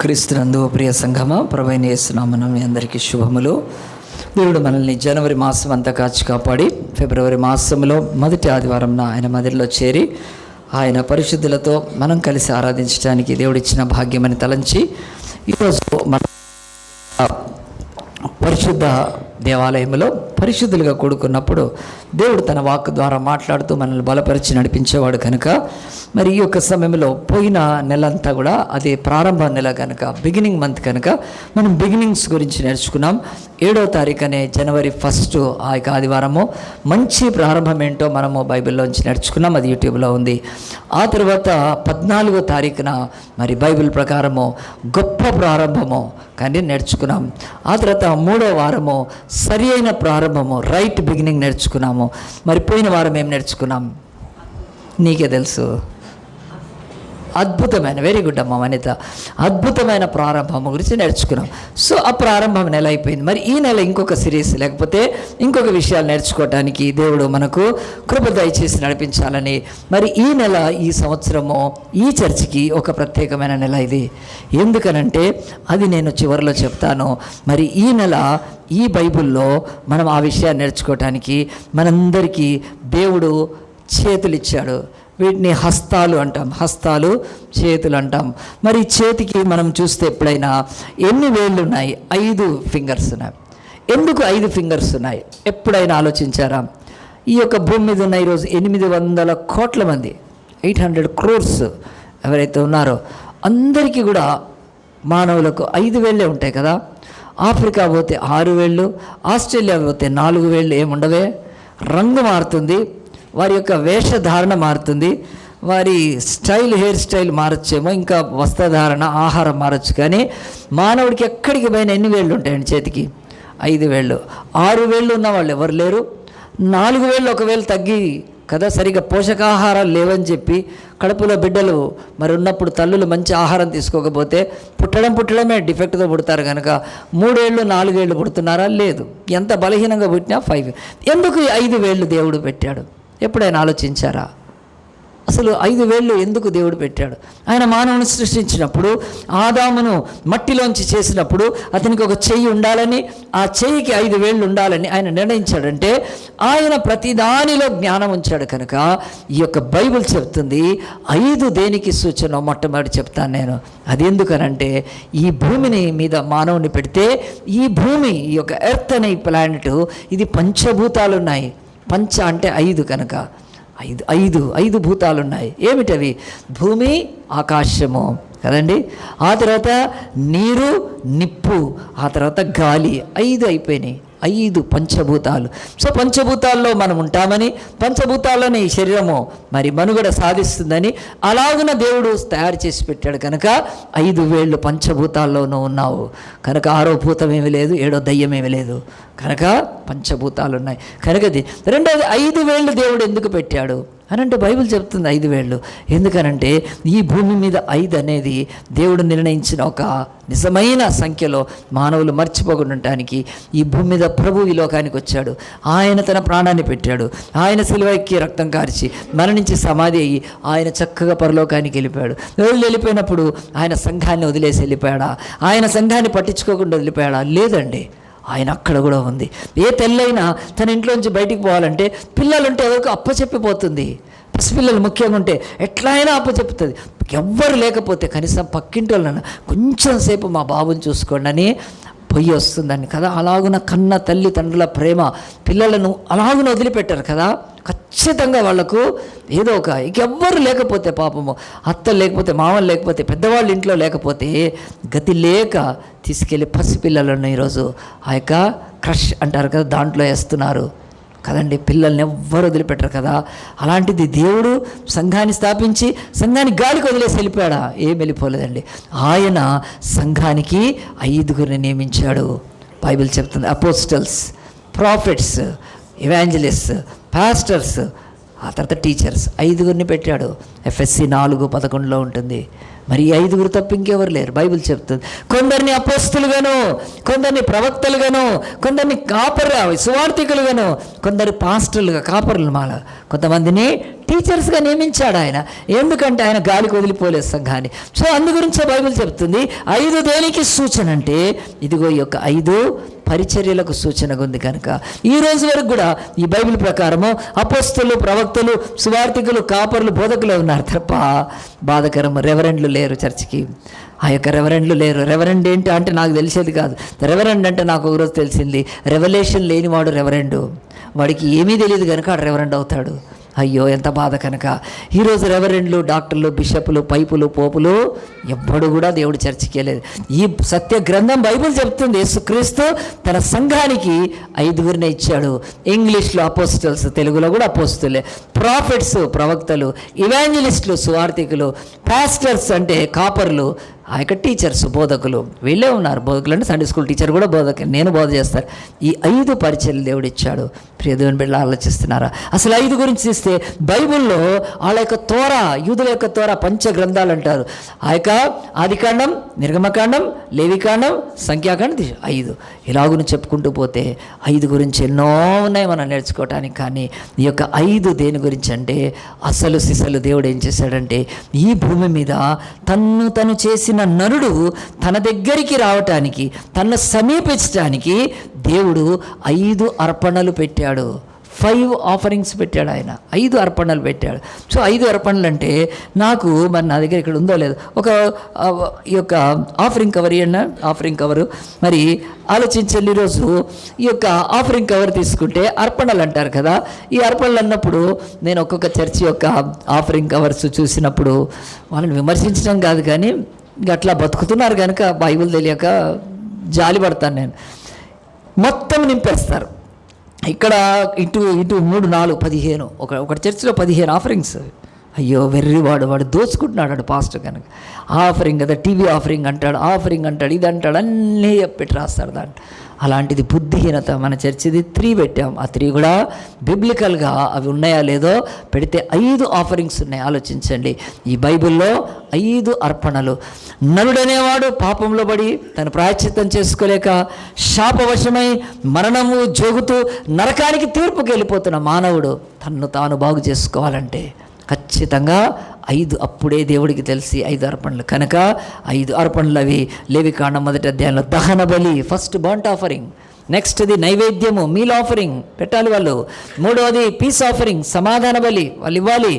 క్రీస్తునందు ప్రియ సంఘమా, ప్రభువైన యేసు నామమున మీ అందరికీ శుభములు. దేవుడు మనల్ని జనవరి మాసం అంతా కాచి కాపాడి ఫిబ్రవరి మాసంలో మొదటి ఆదివారంన ఆయన మందిరంలో చేరి ఆయన పరిశుద్ధులతో మనం కలిసి ఆరాధించడానికి దేవుడిచ్చిన భాగ్యమని తలంచి ఈరోజు మన పరిశుద్ధ దేవాలయంలో పరిశుద్ధులుగా కూడుకున్నప్పుడు దేవుడు తన వాక్ ద్వారా మాట్లాడుతూ మనల్ని బలపరిచి నడిపించేవాడు కనుక మరి ఈ యొక్క సమయంలో పోయిన నెల అంతా కూడా అది ప్రారంభ నెల కనుక బిగినింగ్ మంత్ కనుక మనం బిగినింగ్స్ గురించి నేర్చుకున్నాం. 7వ తారీఖు అనే జనవరి 1 ఆ యొక్క ఆదివారము మంచి ప్రారంభం ఏంటో మనము బైబిల్లోంచి నేర్చుకున్నాం. అది యూట్యూబ్లో ఉంది. ఆ తర్వాత 14వ తారీఖున మరి బైబిల్ ప్రకారము గొప్ప ప్రారంభము కానీ నేర్చుకున్నాం. ఆ తర్వాత 3వ వారము సరి అయిన ప్రారంభము, రైట్ బిగినింగ్ నేర్చుకున్నాము. మరి పోయిన వారం ఏం నేర్చుకున్నాం నీకే తెలుసు. అద్భుతమైన, వెరీ గుడ్ అమ్మ వనిత, అద్భుతమైన ప్రారంభం గురించి నేర్చుకున్నాం. సో ఆ ప్రారంభం నెల అయిపోయింది. మరి ఈ నెల ఇంకొక సిరీస్ లేకపోతే ఇంకొక విషయాలు నేర్చుకోవటానికి దేవుడు మనకు కృప దయచేసి నడిపించాలని మరి ఈ నెల, ఈ సంవత్సరము ఈ చర్చికి ఒక ప్రత్యేకమైన నెల ఇది. ఎందుకనంటే అది నేను చివరిలో చెప్తాను. మరి ఈ నెల ఈ బైబిల్లో మనం ఆ విషయాన్ని నేర్చుకోవటానికి మనందరికీ దేవుడు చేతులు ఇచ్చాడు. వీటిని హస్తాలు అంటాం, హస్తాలు చేతులు అంటాం. మరి చేతికి మనం చూస్తే ఎప్పుడైనా ఎన్ని వేళ్ళు ఉన్నాయి? 5 ఫింగర్స్ ఉన్నాయి. ఎందుకు 5 ఫింగర్స్ ఉన్నాయి? ఎప్పుడైనా ఆలోచించారా? ఈ యొక్క భూమి మీద ఉన్న ఈరోజు 800 కోట్ల మంది, 800 crores ఎవరైతే ఉన్నారో అందరికీ కూడా మానవులకు 5 వేళ్ళే ఉంటాయి కదా. ఆఫ్రికా పోతే 6 వేళ్ళు, ఆస్ట్రేలియా పోతే 4 వేళ్ళు. ఏముండవే? రంగు మారుతుంది, వారి యొక్క వేషధారణ మారుతుంది, వారి స్టైల్, హెయిర్ స్టైల్ మారచ్చేమో, ఇంకా వస్త్రధారణ, ఆహారం మారచ్చు. కానీ మానవుడికి ఎక్కడికి పోయిన ఎన్ని వేళ్ళు ఉంటాయండి? చేతికి 5 వేళ్ళు. 6 వేళ్ళు ఉన్న వాళ్ళు ఎవరు లేరు. 4 వేళ్ళు ఒకవేళ తగ్గి కదా, సరిగ్గా పోషకాహారాలు లేవని చెప్పి కడుపులో బిడ్డలు మరి ఉన్నప్పుడు తల్లులు మంచి ఆహారం తీసుకోకపోతే పుట్టడమే డిఫెక్ట్తో పుడతారు కనుక 3 ఏళ్ళు 4 ఏళ్ళు పుడుతున్నారా? లేదు. ఎంత బలహీనంగా పుట్టినా 5. ఎందుకు 5 వేళ్ళు దేవుడు పెట్టాడు? ఎప్పుడైనా ఆలోచించారా? అసలు 5 వేళ్ళు ఎందుకు దేవుడు పెట్టాడు? ఆయన మానవుని సృష్టించినప్పుడు, ఆదామును మట్టిలోంచి చేసినప్పుడు అతనికి ఒక చెయ్యి ఉండాలని, ఆ చెయ్యికి 5 వేళ్ళు ఉండాలని ఆయన నిర్ణయించాడంటే ఆయన ప్రతి దానిలో జ్ఞానం ఉంచాడు కనుక ఈ యొక్క బైబిల్ చెప్తుంది 5 దేనికి సూచన? మొట్టమొదటి చెప్తాను నేను. అది ఎందుకనంటే ఈ భూమిని మీద మానవుని పెడితే ఈ భూమి, ఈ యొక్క ఎర్త్ అనే ప్లానెట్, ఇది పంచభూతాలు ఉన్నాయి. పంచ అంటే 5 కనుక 5 భూతాలు ఉన్నాయి. ఏమిటవి? భూమి, ఆకాశము కదండి, ఆ తర్వాత నీరు, నిప్పు, ఆ తర్వాత గాలి. 5 అయిపోయినాయి. 5 పంచభూతాలు. సో పంచభూతాల్లో మనం ఉంటామని, పంచభూతాల్లోనే ఈ శరీరము మరి మనుగడ సాధిస్తుందని అలాగున దేవుడు తయారు చేసి పెట్టాడు కనుక 5 వేళ్ళు పంచభూతాల్లోనూ ఉన్నావు కనుక 6వ భూతం ఏమీ లేదు, 7వ దయ్యం ఏమీ లేదు కనుక పంచభూతాలు ఉన్నాయి. కనుక రెండోది 5 వేళ్ళు దేవుడు ఎందుకు పెట్టాడు అని అంటే బైబిల్ చెప్తుంది 5 వేళ్ళు. ఎందుకనంటే ఈ భూమి మీద 5 అనేది దేవుడు నిర్ణయించిన ఒక నిజమైన సంఖ్యలో మానవులు మర్చిపోకుండా ఉండటానికి ఈ భూమి మీద ప్రభు ఈ లోకానికి వచ్చాడు. ఆయన తన ప్రాణాన్ని పెట్టాడు. ఆయన సిలువకి రక్తం కార్చి మరణించి సమాధి అయ్యి ఆయన చక్కగా పరలోకానికి వెళ్ళిపోయాడు. వెళ్ళిపోయినప్పుడు ఆయన సంఘాన్ని వదిలేసి వెళ్ళిపోయాడా? ఆయన సంఘాన్ని పట్టించుకోకుండా వదిలిపోయాడా? లేదండి. ఆయన అక్కడ కూడా ఉంది. ఏ తెల్లైనా తన ఇంట్లోంచి బయటికి పోవాలంటే పిల్లలుంటే ఎవరికి అప్పచెప్పిపోతుంది. పసిపిల్లలు ముఖ్యంగా ఉంటే ఎట్లా అయినా అప్పచెప్పుతుంది. ఎవ్వరు లేకపోతే కనీసం పక్కింటి వాళ్ళని కొంచెం సేపు మా బాబుని చూసుకోండి అని పొయ్యి వస్తుందని కదా. అలాగున కన్న తల్లిదండ్రుల ప్రేమ పిల్లలను అలాగున వదిలిపెట్టారు కదా. ఖచ్చితంగా వాళ్లకు ఏదో ఒక, ఇంకెవ్వరు లేకపోతే పాపము, అత్తలు లేకపోతే, మామలు లేకపోతే, పెద్దవాళ్ళు ఇంట్లో లేకపోతే గతి లేక తీసుకెళ్ళి పసిపిల్లలను ఈరోజు ఆ యొక్క క్రష్ అంటారు కదా, దాంట్లో వేస్తున్నారు కదండి. పిల్లల్ని ఎవ్వరు వదిలిపెట్టరు కదా. అలాంటిది దేవుడు సంఘాన్ని స్థాపించి సంఘాన్ని గాలికి వదిలేసి వెళ్ళిపోయాడా? ఏం వెళ్ళిపోలేదండి. ఆయన సంఘానికి 5గురిని నియమించాడు. బైబిల్ చెప్తుంది అపోస్టల్స్, ప్రాఫిట్స్, ఎవాంజలిస్ట్, పాస్టర్స్, ఆ తర్వాత టీచర్స్. 5గురిని పెట్టాడు. FSC 4:11 ఉంటుంది. మరి ఈ 5 తప్ప ఇంకెవరు లేరు. బైబిల్ చెప్తుంది కొందరిని అపోస్తులుగాను, కొందరిని ప్రవక్తలుగాను, కొందరిని సువార్థికులుగాను, కొందరు పాస్టర్లుగా కాపరులు మాల, కొంతమందిని టీచర్స్గా నియమించాడు ఆయన. ఎందుకంటే ఆయన గాలికి వదిలిపోలేదు సంఘాన్ని. సో అందు గురించే బైబిల్ చెప్తుంది 5 దేనికి సూచన అంటే ఇదిగో ఈ యొక్క 5 పరిచర్యలకు సూచనగా ఉంది. కనుక ఈ రోజు వరకు కూడా ఈ బైబిల్ ప్రకారము అపోస్తలు, ప్రవక్తలు, సువార్థికులు, కాపరులు, బోధకులు ఉన్నారు తప్ప బాధకరం రెవరెండ్లు లేరు చర్చికి. ఆ యొక్క రెవరెండ్లు లేరు. రెవరెండ్ ఏంటి అంటే నాకు తెలిసేది కాదు. రెవరెండ్ అంటే నాకు ఒకరోజు తెలిసింది, రెవల్యూషన్ లేనివాడు రెవరెండు. వాడికి ఏమీ తెలియదు కనుక ఆడు రెవరెండ్ అవుతాడు. అయ్యో ఎంత బాధ. కనుక ఈరోజు రెవరెండ్లు, డాక్టర్లు, బిషపులు, పైపులు, పోపులు ఎవ్వడు కూడా దేవుడు చర్చికి వెళ్ళలేదు. ఈ సత్య గ్రంథం బైబిల్ చెప్తుంది యేసుక్రీస్తు తన సంఘానికి 5 ఇచ్చాడు. ఇంగ్లీష్లో అపోస్టల్స్, తెలుగులో కూడా అపోస్తులే, ప్రాఫిట్స్ ప్రవక్తలు, ఇవాంజలిస్టులు సువార్థికులు, పాస్టర్స్ అంటే కాపర్లు, ఆ యొక్క టీచర్స్ బోధకులు వీళ్ళే ఉన్నారు. బోధకులు అంటే సండే స్కూల్ టీచర్ కూడా బోధక, నేను బోధ చేస్తాను. ఈ 5 పరిచర్యలు దేవుడు ఇచ్చాడు. ప్రియ దేవుని బిడ్డలు ఆలోచిస్తున్నారా? అసలు 5 గురించి చూస్తే బైబిల్లో వాళ్ళ యొక్క తోర, యూదుల యొక్క తోర, పంచ గ్రంథాలు అంటారు. ఆ యొక్క ఆదికాండం, నిర్గమకాండం, లేవికాండం, సంఖ్యాకాండం 5 ఇలాగుని చెప్పుకుంటూ పోతే 5 గురించి ఎన్నో ఉన్నాయి మనం నేర్చుకోవటానికి. కానీ ఈ యొక్క 5 దేని గురించి అంటే అసలు సిసలు దేవుడు ఏం చేశాడంటే ఈ భూమి మీద తను చేసిన నరుడు తన దగ్గరికి రావటానికి, తనను సమీపించడానికి దేవుడు 5 అర్పణలు పెట్టాడు. 5 ఆఫరింగ్స్ పెట్టాడు ఆయన. 5 అర్పణలు పెట్టాడు. సో 5 అర్పణలు అంటే నాకు మరి నా దగ్గర ఇక్కడ ఉందో లేదో ఒక ఈ యొక్క ఆఫరింగ్ కవర్ అన్న ఆఫరింగ్ కవరు మరి ఆలోచించండి. ఈరోజు ఈ యొక్క ఆఫరింగ్ కవర్ తీసుకుంటే అర్పణలు అంటారు కదా. ఈ అర్పణలు అన్నప్పుడు నేను ఒక్కొక్క చర్చి యొక్క ఆఫరింగ్ కవర్స్ చూసినప్పుడు వాళ్ళని విమర్శించడం కాదు, కానీ అట్లా బతుకుతున్నారు కనుక బైబిల్ తెలియక జాలి పడతాను నేను. మొత్తం నింపేస్తారు. ఇక్కడ ఇటు 3, 4, 15 ఒక చర్చిలో 15 ఆఫరింగ్స్. అయ్యో వాడు దోచుకుంటున్నాడు పాస్టర్ కనుక. ఆఫరింగ్ కదా, టీవీ ఆఫరింగ్ అంటాడు, ఆఫరింగ్ అంటాడు, ఇది అంటాడు, అన్నీ పెట్టి రాస్తాడు దాంట్లో. అలాంటిది బుద్ధిహీనత. మన చర్చిది 3 పెట్టాం. ఆ 3 కూడా బిబ్లికల్గా అవి ఉన్నాయా లేదో పెడితే 5 ఆఫరింగ్స్ ఉన్నాయి. ఆలోచించండి. ఈ బైబిల్లో 5 అర్పణలు. నరుడనేవాడు పాపంలో పడి తను ప్రాయశ్చిత్తం చేసుకోలేక శాపవశమై మరణము జోగుతూ నరకానికి తీర్పుకి వెళ్ళిపోతున్న మానవుడు తన్ను తాను బాగు చేసుకోవాలంటే ఖచ్చితంగా 5 అప్పుడే దేవుడికి తెలిసి 5 అర్పణలు. కనుక 5 అర్పణలు అవి లేవికాండం 1వ అధ్యాయంలో దహన బలి, ఫస్ట్ బర్ంట్ ఆఫరింగ్. నెక్స్ట్ది నైవేద్యము, మీల్ ఆఫరింగ్ పెట్టాలి వాళ్ళు. 3వది పీస్ ఆఫరింగ్, సమాధాన బలి వాళ్ళు ఇవ్వాలి.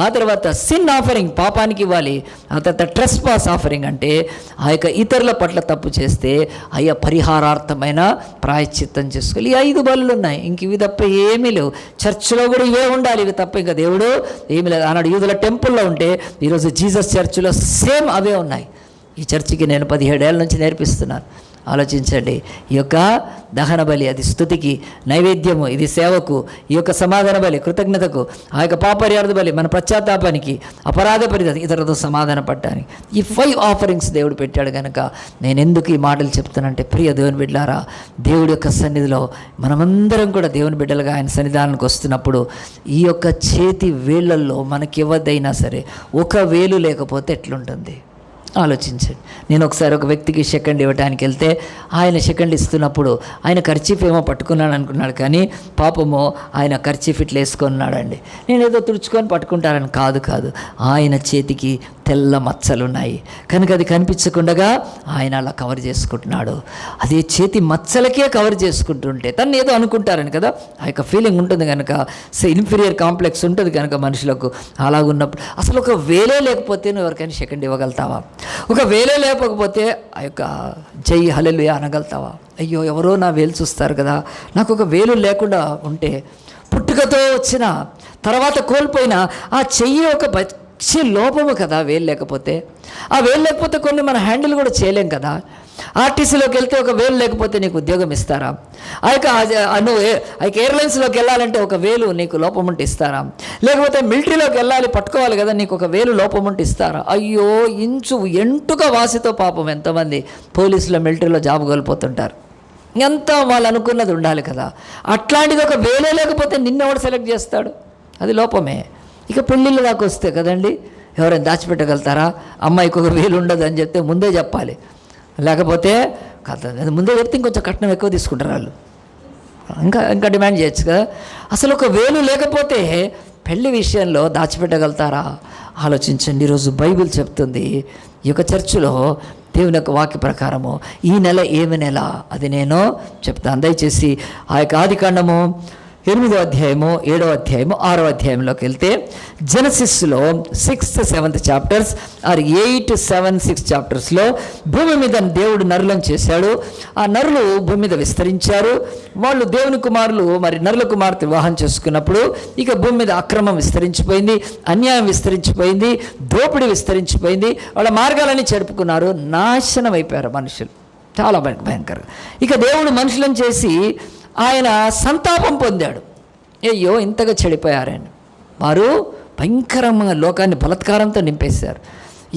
ఆ తర్వాత సిన్ ఆఫరింగ్, పాపానికి ఇవ్వాలి. ఆ తర్వాత ట్రెస్పాస్ ఆఫరింగ్ అంటే ఆ యొక్క ఇతరుల పట్ల తప్పు చేస్తే అయ్యా పరిహారార్థమైన ప్రాయశ్చిత్తం చేసుకోవాలి. ఈ 5 బలులు ఉన్నాయి. ఇంక ఇవి తప్ప ఏమీ లేవు. చర్చిలో కూడా ఇవే ఉండాలి. ఇవి తప్ప ఇంకా దేవుడు ఏమీ లేదు. ఆనాడు యూదుల టెంపుల్లో ఉంటే ఈరోజు జీసస్ చర్చిలో సేమ్ అవే ఉన్నాయి. ఈ చర్చికి నేను 17 ఏళ్ళ నుంచి నేర్పిస్తున్నాను. ఆలోచించండి. ఈ యొక్క దహన బలి అది స్తుతికి, నైవేద్యము ఇది సేవకు, ఈ యొక్క సమాధాన బలి కృతజ్ఞతకు, ఆ యొక్క పాపర్యార్థ బలి మన పశ్చాత్తాపానికి, అపరాధ పరిధి ఇతరులతో సమాధాన పడటానికి. ఈ 5 ఆఫరింగ్స్ దేవుడు పెట్టాడు. కనుక నేను ఎందుకు ఈ మాటలు చెప్తానంటే ప్రియ దేవుని బిడ్డలారా, దేవుడి యొక్క సన్నిధిలో మనమందరం కూడా దేవుని బిడ్డలుగా ఆయన సన్నిధానానికి వస్తున్నప్పుడు ఈ యొక్క చేతి వేళ్ళల్లో మనకి ఎవరిదైనా సరే ఒక వేలు లేకపోతే ఎట్లుంటుంది ఆలోచించండి. నేను ఒకసారి ఒక వ్యక్తికి సెకండ్ ఇవ్వడానికి వెళ్తే ఆయన సెకండ్ ఇస్తున్నప్పుడు ఆయన ఖర్చీఫ్ ఏమో పట్టుకున్నాడు అనుకున్నాడు, కానీ పాపమో ఆయన ఖర్చీఫ్ ఇట్లా వేసుకున్నాడండి. నేను ఏదో తుడుచుకొని పట్టుకుంటానని కాదు, ఆయన చేతికి తెల్ల మచ్చలు ఉన్నాయి కనుక అది కనిపించకుండా ఆయన అలా కవర్ చేసుకుంటున్నాడు. అదే చేతి మచ్చలకే కవర్ చేసుకుంటుంటే తను ఏదో అనుకుంటారని కదా, ఆ యొక్క ఫీలింగ్ ఉంటుంది కనుక, ఇన్ఫీరియర్ కాంప్లెక్స్ ఉంటుంది కనుక మనుషులకు. అలాగున్నప్పుడు అసలు ఒక వేలే లేకపోతే నువ్వు ఎవరికైనా సెకండ్ ఇవ్వగలుగుతావా? ఒక వేలే లేకపోతే ఆ యొక్క జై హల్లెలూయా అనగలుగుతావా? అయ్యో ఎవరో నా వేలు చూస్తారు కదా, నాకు ఒక వేలు లేకుండా ఉంటే పుట్టుకతో వచ్చిన తర్వాత కోల్పోయిన ఆ చెయ్యి ఒక పచ్చి లోపము కదా వేలు లేకపోతే. ఆ వేలు లేకపోతే కొన్ని మన హ్యాండిల్ కూడా చేయలేం కదా. ఆర్టీసీలోకి వెళ్తే ఒక వేలు లేకపోతే నీకు ఉద్యోగం ఇస్తారా? ఆ యొక్క ఎయిర్లైన్స్లోకి వెళ్ళాలంటే ఒక వేలు నీకు లోపం ఉంటే ఇస్తారా? లేకపోతే మిలిటరీలోకి వెళ్ళాలి పట్టుకోవాలి కదా, నీకు ఒక వేలు లోపం ఉంటే ఇస్తారా? అయ్యో ఎంటుక వాసితో పాపం ఎంతమంది పోలీసులో మిలిటరీలో జాబ్ కోల్పోతుంటారు. ఎంత వాళ్ళు అనుకున్నది ఉండాలి కదా. అట్లాంటిది ఒక వేలే లేకపోతే నిన్నెవడు సెలెక్ట్ చేస్తాడు? అది లోపమే. ఇక పెళ్ళిళ్ళ దాకా వస్తే కదండి, ఎవరైనా దాచిపెట్టగలుగుతారా? అమ్మాయికి ఒక వేలు ఉండదు అని చెప్తే ముందే చెప్పాలి, లేకపోతే కథ ముందే చెప్తే ఇంకొంచెం కట్నం ఎక్కువ తీసుకుంటారు వాళ్ళు, ఇంకా డిమాండ్ చేయొచ్చు కదా. అసలు ఒక వేలు లేకపోతే పెళ్లి విషయంలో దాచిపెట్టగలుగుతారా? ఆలోచించండి. ఈరోజు బైబిల్ చెప్తుంది, ఈ యొక్క చర్చిలో దేవుని యొక్క వాక్య ప్రకారము ఈ నెల ఏమి నెల అది నేను చెప్తాను. దయచేసి ఆ యొక్క ఆదికాండము 8వ అధ్యాయము 7వ అధ్యాయము 6వ అధ్యాయంలోకి వెళ్తే, జెనసిస్లో 6th 7th చాప్టర్స్ ఆర్ 8, 7, 6 చాప్టర్స్లో భూమి మీద దేవుడు నరులను చేశాడు. ఆ నరులు భూమి మీద విస్తరించారు. వాళ్ళు దేవుని కుమారులు మరి నరుల కుమార్తె వివాహం చేసుకున్నప్పుడు ఇక భూమి మీద అక్రమం విస్తరించిపోయింది, అన్యాయం విస్తరించిపోయింది, దోపిడీ విస్తరించిపోయింది. వాళ్ళ మార్గాలని చెడుపుకున్నారు, నాశనం అయిపోయారు మనుషులు, చాలా భయంకరంగా. ఇక దేవుడు మనుషులను చేసి ఆయన సంతాపం పొందాడు. అయ్యో ఇంతగా చెడిపోయారని వారు భయంకరంగా లోకాన్ని బలత్కారంతో నింపేశారు.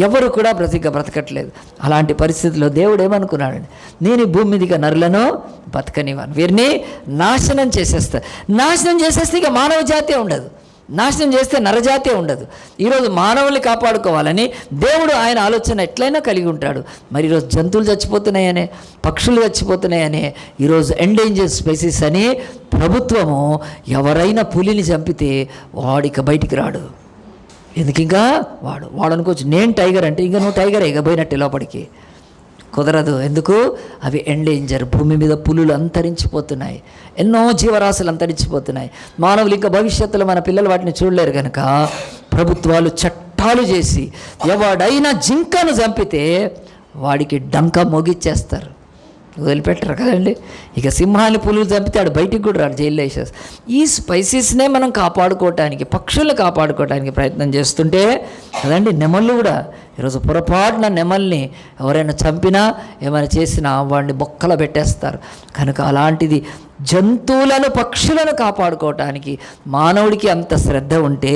ఎవరు కూడా బ్రతకట్లేదు. అలాంటి పరిస్థితుల్లో దేవుడు ఏమనుకున్నాడండి, నేను ఈ భూమి మీదుగా నరులను బతకనివ్వను, వీరిని నాశనం చేసేస్తే ఇక మానవ జాతే ఉండదు, నాశనం చేస్తే నరజాతే ఉండదు. ఈరోజు మానవుల్ని కాపాడుకోవాలని దేవుడు ఆయన ఆలోచన ఎట్లయినా కలిగి ఉంటాడు. మరి ఈరోజు జంతువులు చచ్చిపోతున్నాయనే, పక్షులు చచ్చిపోతున్నాయనే, ఈరోజు ఎండేంజర్ స్పీసీస్ అని ప్రభుత్వము ఎవరైనా పులిని చంపితే వాడిక బయటికి రాడు. ఎందుకు ఇంకా వాడు అనుకోవచ్చు నేను టైగర్ అంటే ఇంకా నువ్వు టైగర్ ఎగబోయినట్టు లోపలికి కుదరదు. ఎందుకు? అవి ఎండేంజర్. భూమి మీద పులులు అంతరించిపోతున్నాయి, ఎన్నో జీవరాశులు అంతరించిపోతున్నాయి. మానవులు ఇంకా భవిష్యత్తులో మన పిల్లలు వాటిని చూడలేరు కనుక ప్రభుత్వాలు చట్టాలు చేసి ఎవడైనా జింకను చంపితే వాడికి డంకా మోగిచ్చేస్తారు, వదిలిపెట్టరు కదండి. ఇక సింహాన్ని పులులు చంపితే ఆడు బయటికి కూడా రాడు, జైల్లో వేసేస్తారు. ఈ స్పైసీస్నే మనం కాపాడుకోవటానికి, పక్షులను కాపాడుకోవడానికి ప్రయత్నం చేస్తుంటే కదండి, నెమళ్ళు కూడా ఈరోజు పొరపాటున నెమల్ని ఎవరైనా చంపినా ఏమైనా చేసినా వాడిని బొక్కలో పెట్టేస్తారు. కనుక అలాంటిది జంతువులను పక్షులను కాపాడుకోవటానికి మానవుడికి అంత శ్రద్ధ ఉంటే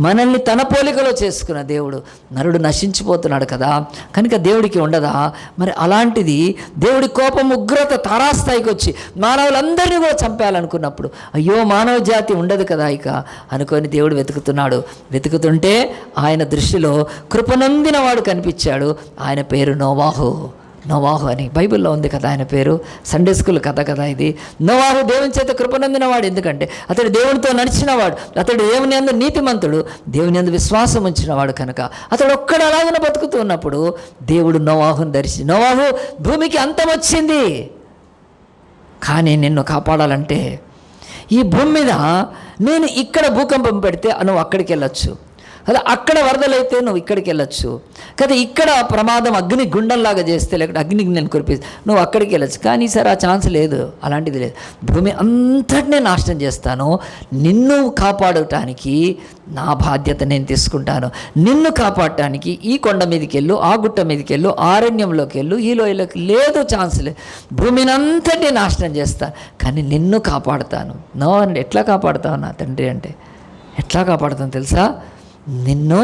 మనల్ని తన పోలికలో చేసుకున్న దేవుడు, నరుడు నశించిపోతున్నాడు కదా, కనుక దేవుడికి ఉండదా? మరి అలాంటిది దేవుడి కోపం ఉగ్రత తారాస్థాయికి వచ్చి మానవులందరినీ కూడా చంపేయాలనుకున్నప్పుడు అయ్యో మానవ జాతి ఉండదు కదా ఇక అనుకొని దేవుడు వెతుకుతుంటే ఆయన దృష్టిలో కృపనొందిన వాడు కనిపించాడు. ఆయన పేరు నోవాహు అని బైబిల్లో ఉంది కదా ఆయన పేరు. సండే స్కూల్ కథ కదా ఇది. నోవాహు దేవుని చేత కృపనొందినవాడు. ఎందుకంటే అతడు దేవునితో నడిచినవాడు, అతడు దేవుని యందు నీతిమంతుడు, దేవుని యందు విశ్వాసం ఉంచినవాడు. కనుక అతడు ఒక్కడ అలాగన బతుకుతూ ఉన్నప్పుడు దేవుడు నోవాహుని దర్శించి, నోవాహు భూమికి అంతం వచ్చింది, కానీ నిన్ను కాపాడాలంటే ఈ భూమి మీద నేను ఇక్కడ భూకంపం పెడితే నువ్వు అక్కడికి వెళ్ళొచ్చు, అదే అక్కడ వరదలైతే నువ్వు ఇక్కడికి వెళ్ళొచ్చు కదా, ఇక్కడ ప్రమాదం అగ్ని గుండంలాగా చేస్తే లేకపోతే అగ్నికి నేను కురిపిస్తే నువ్వు అక్కడికి వెళ్ళొచ్చు. కానీ సార్ ఆ ఛాన్స్ లేదు, అలాంటిది లేదు. భూమి అంతటినే నాశనం చేస్తాను, నిన్ను కాపాడటానికి నా బాధ్యత నేను తీసుకుంటాను. నిన్ను కాపాడటానికి ఈ కొండ మీదకి వెళ్ళు, ఆ గుట్ట మీదకి వెళ్ళు, ఆరణ్యంలోకి వెళ్ళు, ఈ లోయలోకి లేదు, ఛాన్స్ లేదు. భూమిని అంతటినీ నాశనం చేస్తాను, కానీ నిన్ను కాపాడుతాను. నో అంటే ఎట్లా కాపాడుతావు నా తండ్రి అంటే, ఎట్లా కాపాడుతాను తెలుసా? నిన్ను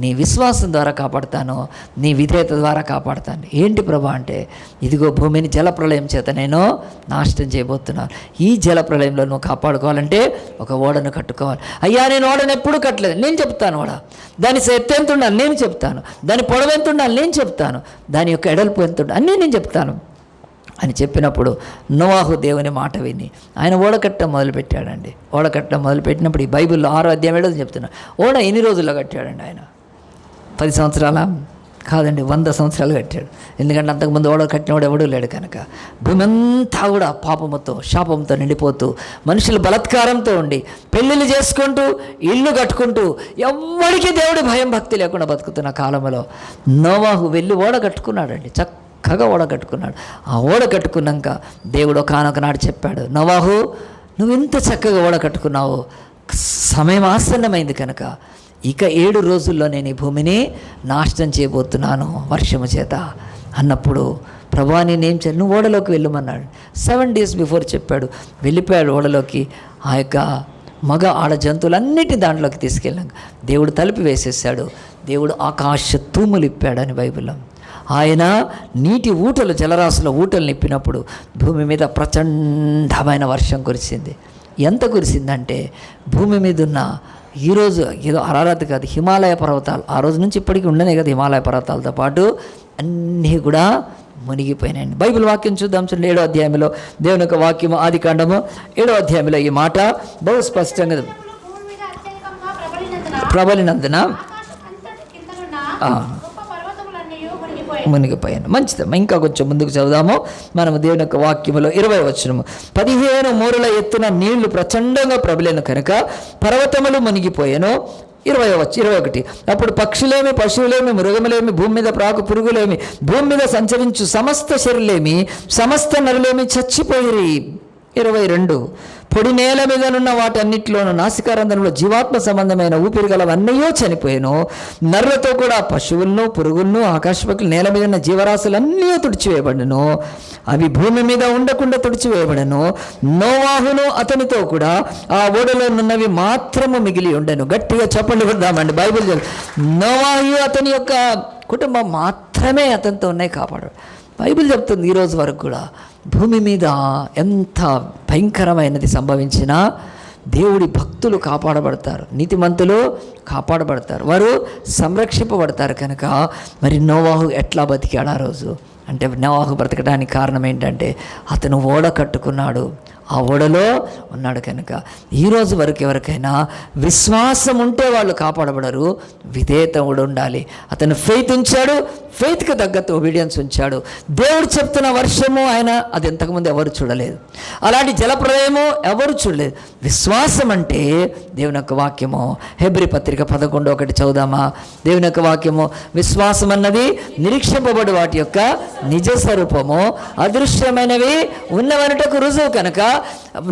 నీ విశ్వాసం ద్వారా కాపాడుతాను, నీ విధేయత ద్వారా కాపాడుతాను. ఏంటి ప్రభా అంటే, ఇదిగో భూమిని జలప్రళయం చేత నేను నాశనం చేయబోతున్నాను. ఈ జలప్రళయంలో నువ్వు కాపాడుకోవాలంటే ఒక ఓడను కట్టుకోవాలి. అయ్యా నేను ఓడను ఎప్పుడు కట్టలేదు, నేను చెప్తాను. ఓడ దాని ఎత్తు ఎంత ఉండాలి నేను చెప్తాను, దాని పొడవు ఎంత ఉండాలి నేను చెప్తాను, దాని యొక్క ఎడల్పు ఎంత ఉండాలి అన్నీ నేను చెప్తాను అని చెప్పినప్పుడు నోవాహు దేవుని మాట విని ఆయన ఓడకట్టడం మొదలుపెట్టాడండి. ఓడకట్టడం మొదలుపెట్టినప్పుడు ఈ బైబిల్లో 6వ అధ్యాయం చెప్తున్నాడు. ఓడ ఎన్ని రోజుల్లో కట్టాడండి ఆయన? 10 సంవత్సరాల కాదండి, 100 సంవత్సరాలు కట్టాడు. ఎందుకంటే అంతకుముందు ఓడ కట్టినవాడు ఎవడూ లేడు కనుక. భూమి అంతా కూడా పాపముతో శాపంతో నిండిపోతూ మనుషులు బలత్కారంతో ఉండి పెళ్ళిళ్ళు చేసుకుంటూ ఇల్లు కట్టుకుంటూ ఎవ్వడికి దేవుడి భయం భక్తి లేకుండా బతుకుతున్న కాలంలో నోవాహు వెళ్ళి ఓడ కట్టుకున్నాడండి. చక్కగా ఓడ కట్టుకున్నాడు. ఆ ఓడ కట్టుకున్నాక దేవుడు ఒకనొకనాడు చెప్పాడు, నోవాహు నువ్వు ఇంత చక్కగా ఓడ కట్టుకున్నావు, సమయం ఆసన్నమైంది కనుక ఇక 7 రోజుల్లో నేను ఈ భూమిని నాశనం చేయబోతున్నాను వర్షము చేత అన్నప్పుడు, ప్రభువా నేనేం చేయాలి? నువ్వు ఓడలోకి వెళ్ళమన్నాడు. 7 days బిఫోర్ చెప్పాడు. వెళ్ళిపోయాడు ఓడలోకి. ఆ యొక్క మగ ఆడ జంతువులన్నిటిని దాంట్లోకి తీసుకెళ్ళాక దేవుడు తలుపు వేసేసాడు. దేవుడు ఆకాశ తూములు ఇప్పాడని బైబిల్లో. ఆయన నీటి ఊటలు, జలరాశుల ఊటలు నిప్పినప్పుడు భూమి మీద ప్రచండమైన వర్షం కురిసింది. ఎంత కురిసిందంటే భూమి మీద ఉన్న ఈరోజు ఏదో అరారత్ కాదు, హిమాలయ పర్వతాలు ఆ రోజు నుంచి ఇప్పటికీ ఉండనే కదా, హిమాలయ పర్వతాలతో పాటు అన్నీ కూడా మునిగిపోయినాయండి. బైబిల్ వాక్యం చూద్దాం. చూడండి 7వ అధ్యాయంలో దేవుని యొక్క వాక్యము, ఆదికాండము 7వ అధ్యాయంలో ఈ మాట బహు స్పష్టంగా ప్రబలినందున మునిగిపోయాను. మంచిదమ్మా, ఇంకా కొంచెం ముందుకు చదువుదాము. మనము దేవుని యొక్క వాక్యములో 20వ వచనము, 15 మూరల ఎత్తున నీళ్లు ప్రచండంగా ప్రబలేను కనుక పర్వతములు మునిగిపోయాను. 21, అప్పుడు పక్షులేమి, పశువులేమి, మృగములేమి, భూమి మీద ప్రాకు పురుగులేమి, భూమి మీద సంచరించు సమస్త శరీరులేమి, సమస్త నరులేమి చచ్చిపోయిరి. 22, పొడి నేల మీదనున్న వాటన్నిటిలోనూ నాసికారంధ్రంలో జీవాత్మ సంబంధమైన ఊపిరి గలవన్నీ చనిపోయాను. నర్రతో కూడా పశువులను, పురుగులను, ఆకాశపక్షులు, నేల మీద ఉన్న జీవరాశులన్నీ తుడిచివేయబడను. అవి భూమి మీద ఉండకుండా తుడిచివేయబడను. నోవాహును అతనితో కూడా ఆ ఓడలో నున్నవి మాత్రము మిగిలి ఉండను. గట్టిగా చప్పట్లు కొడదామండి. బైబిల్ నోవాహు అతని యొక్క కుటుంబం మాత్రమే అతనితో ఉన్నాయి, కాపాడు. బైబిల్ చెప్తుంది ఈరోజు వరకు కూడా భూమి మీద ఎంత భయంకరమైనది సంభవించినా దేవుడి భక్తులు కాపాడబడతారు, నీతిమంతులు కాపాడబడతారు, వారు సంరక్షింపబడతారు. కనుక మరి నోవాహు ఎట్లా బతికాడు ఆ రోజు అంటే, నోవాహు బ్రతకడానికి కారణం ఏంటంటే అతను ఓడ కట్టుకున్నాడు, ఆ ఓడలో ఉన్నాడు. కనుక ఈరోజు వరకు ఎవరికైనా విశ్వాసం ఉంటే వాళ్ళు కాపాడబడరు, విధేయత కూడా ఉండాలి. అతను ఫెయిత్ ఉంచాడు, ఫెయిత్కి తగ్గట్టు ఒబీడియన్స్ ఉంచాడు. దేవుడు చెప్తున్న వర్షము ఆయన అది ఇంతకుముందు ఎవరు చూడలేదు, అలాంటి జలప్రలయము ఎవరు చూడలేదు. విశ్వాసం అంటే దేవుని యొక్క వాక్యము, హెబ్రీ పత్రిక 11:1 చదువుదామా. దేవుని యొక్క వాక్యము, విశ్వాసం అన్నది నిరీక్షింపబడి వాటి యొక్క నిజ స్వరూపము, అదృశ్యమైనవి ఉన్నవనుటకు రుజువు. కనుక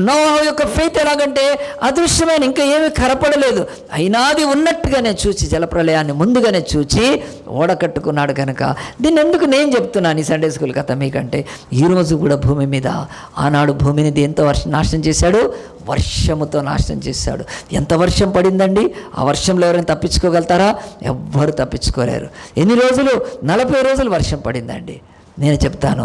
నోవాహు యొక్క ఫెయిత్ ఎలాగంటే అదృశ్యమైన ఇంకా ఏమీ కనపడలేదు, అయినా అది ఉన్నట్టుగానే చూచి జలప్రలయాన్ని ముందుగానే చూచి ఓడ కట్టుకున్నాడు. కనుక దీన్ని ఎందుకు నేను చెప్తున్నాను ఈ సండే స్కూల్ కథ మీకంటే, ఈరోజు కూడా భూమి మీద ఆనాడు భూమిని దేంతో నాశనం చేశాడు, వర్షముతో నాశనం చేశాడు. ఎంత వర్షం పడిందండి, ఆ వర్షంలో ఎవరైనా తప్పించుకోగలుగుతారా? ఎవ్వరు తప్పించుకోలేరు. ఎన్ని రోజులు? 40 రోజులు వర్షం పడిందండి. నేను చెప్తాను,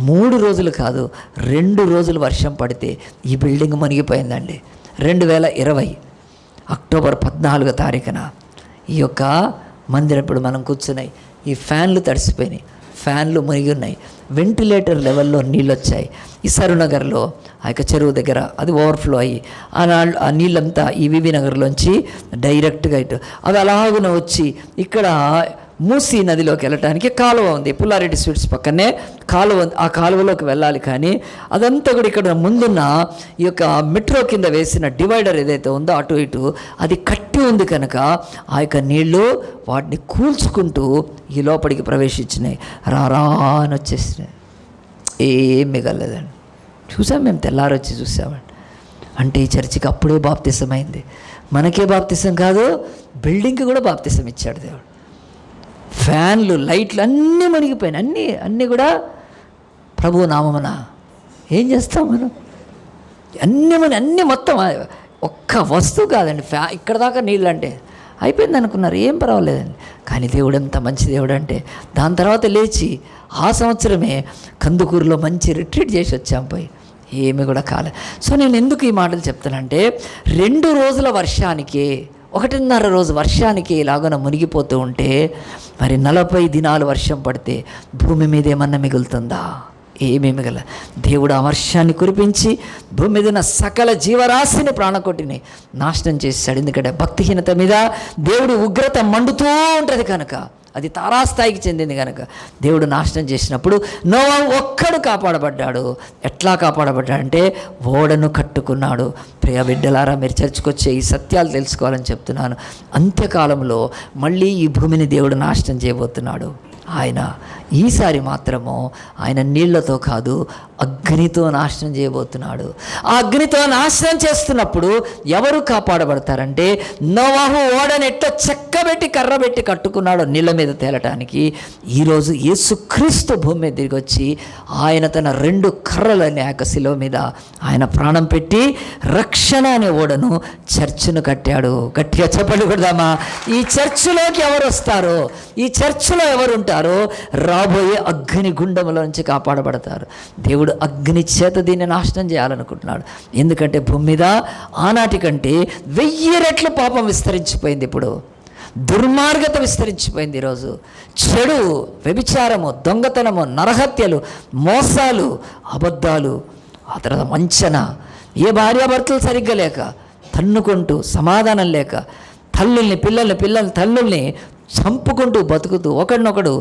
3 రోజులు కాదు 2 రోజులు వర్షం పడితే ఈ బిల్డింగ్ మునిగిపోయిందండి. 2020 అక్టోబర్ 14వ తారీఖున ఈ యొక్క మందిరం ఇప్పుడు మనం కూర్చున్నాయి, ఈ ఫ్యాన్లు తడిసిపోయినాయి, ఫ్యాన్లు మునిగి ఉన్నాయి, వెంటిలేటర్ లెవెల్లో నీళ్ళు వచ్చాయి. ఈ సరునగర్లో ఆ యొక్క చెరువు దగ్గర అది ఓవర్ఫ్లో అయ్యి ఆ నీళ్ళంతా ఈ వివి నగర్లోంచి డైరెక్ట్గా ఇటు అవి అలాగున వచ్చి ఇక్కడ మూసీ నదిలోకి వెళ్ళటానికి కాలువ ఉంది, పుల్లారెడ్డి స్వీట్స్ పక్కనే కాలువ ఉంది, ఆ కాలువలోకి వెళ్ళాలి. కానీ అదంతా కూడా ఇక్కడ ముందున్న ఈ యొక్క మెట్రో కింద వేసిన డివైడర్ ఏదైతే ఉందో అటు ఇటు అది కట్టి ఉంది. కనుక ఆ యొక్క నీళ్లు వాటిని కూల్చుకుంటూ ఈ లోపలికి ప్రవేశించినాయి, రారా అని వచ్చేసినాయి, ఏం మిగలలేదండి. చూసాం మేము, తెల్లారొచ్చి చూసామండి. అంటే ఈ చర్చికి అప్పుడే బాప్తిసం అయింది. మనకే బాప్తిసం కాదు, బిల్డింగ్కి కూడా బాప్తిసం ఇచ్చాడు దేవుడు. ఫ్యాన్లు, లైట్లు అన్నీ మునిగిపోయినాయి, అన్నీ కూడా ప్రభు నామమున. ఏం చేస్తాం మనం? అన్నీ మొత్తం ఒక్క వస్తువు కాదండి. ఇక్కడ దాకా నీళ్ళు అంటే అయిపోయింది అనుకున్నారు, ఏం పర్వాలేదండి. కానీ దేవుడు ఎంత మంచి దేవుడు అంటే, దాని తర్వాత లేచి ఆ సంవత్సరమే కందుకూరులో మంచి రిట్రీట్ చేసి వచ్చాం, పోయి ఏమి కూడా కాలేదు. సో నేను ఎందుకు ఈ మాటలు చెప్తానంటే, 2 రోజుల వర్షానికి 1.5 రోజు వర్షానికి ఇలాగన మునిగిపోతూ ఉంటే, మరి 40 దినాలు వర్షం పడితే భూమి మీద ఏమన్నా మిగులుతుందా? ఏమీ మిగల. దేవుడు ఆ వర్షాన్ని కురిపించి భూమి మీద ఉన్న సకల జీవరాశిని ప్రాణకొట్టిని నాశనం చేశాడు. ఎందుకంటే భక్తిహీనత మీద దేవుడి ఉగ్రత మండుతూ ఉంటుంది కనుక, అది తారాస్థాయికి చెందింది కనుక దేవుడు నాశనం చేసినప్పుడు నోవాహు ఒక్కడు కాపాడబడ్డాడు. ఎట్లా కాపాడబడ్డాడంటే ఓడను కట్టుకున్నాడు. ప్రియ బిడ్డలారా, మీరు చర్చకొచ్చే ఈ సత్యాలు తెలుసుకోవాలని చెప్తున్నాను. అంత్యకాలంలో మళ్ళీ ఈ భూమిని దేవుడు నాశనం చేయబోతున్నాడు. ఆయన ఈసారి మాత్రము ఆయన నీళ్లతో కాదు, అగ్నితో నాశనం చేయబోతున్నాడు. ఆ అగ్నితో నాశనం చేస్తున్నప్పుడు ఎవరు కాపాడబడతారంటే, నోవాహు ఓడని ఎట్లా చెక్కబెట్టి కర్రబెట్టి కట్టుకున్నాడో నీళ్ళ మీద తేలటానికి, ఈరోజు యేసుక్రీస్తు భూమి మీద తిరిగి వచ్చి ఆయన తన 2 కర్రలని ఆ యొక్క శిలువ మీద ఆయన ప్రాణం పెట్టి రక్షణ అనే ఓడను, చర్చ్ను కట్టాడు. గట్టిగా చెప్పండి కొడదామా. ఈ చర్చిలోకి ఎవరు వస్తారో, ఈ చర్చిలో ఎవరు ఉంటారో, రాబోయే అగ్ని గుండముల నుంచి కాపాడబడతారు. దేవుడు అగ్ని చేత దీన్ని నాశనం చేయాలనుకుంటున్నాడు. ఎందుకంటే భూమి మీద ఆనాటి కంటే 1000 రెట్లు పాపం విస్తరించిపోయింది. ఇప్పుడు దుర్మార్గత విస్తరించిపోయింది. ఈరోజు చెడు, వ్యభిచారము, దొంగతనము, నరహత్యలు, మోసాలు, అబద్ధాలు, ఆ తర్వాత వంచన, ఏ భార్యాభర్తలు సరిగ్గా లేక తన్నుకుంటూ, సమాధానం లేక పిల్లల్ని తల్లుల్ని చంపుకుంటూ బతుకుతూ, ఒకడినొకడు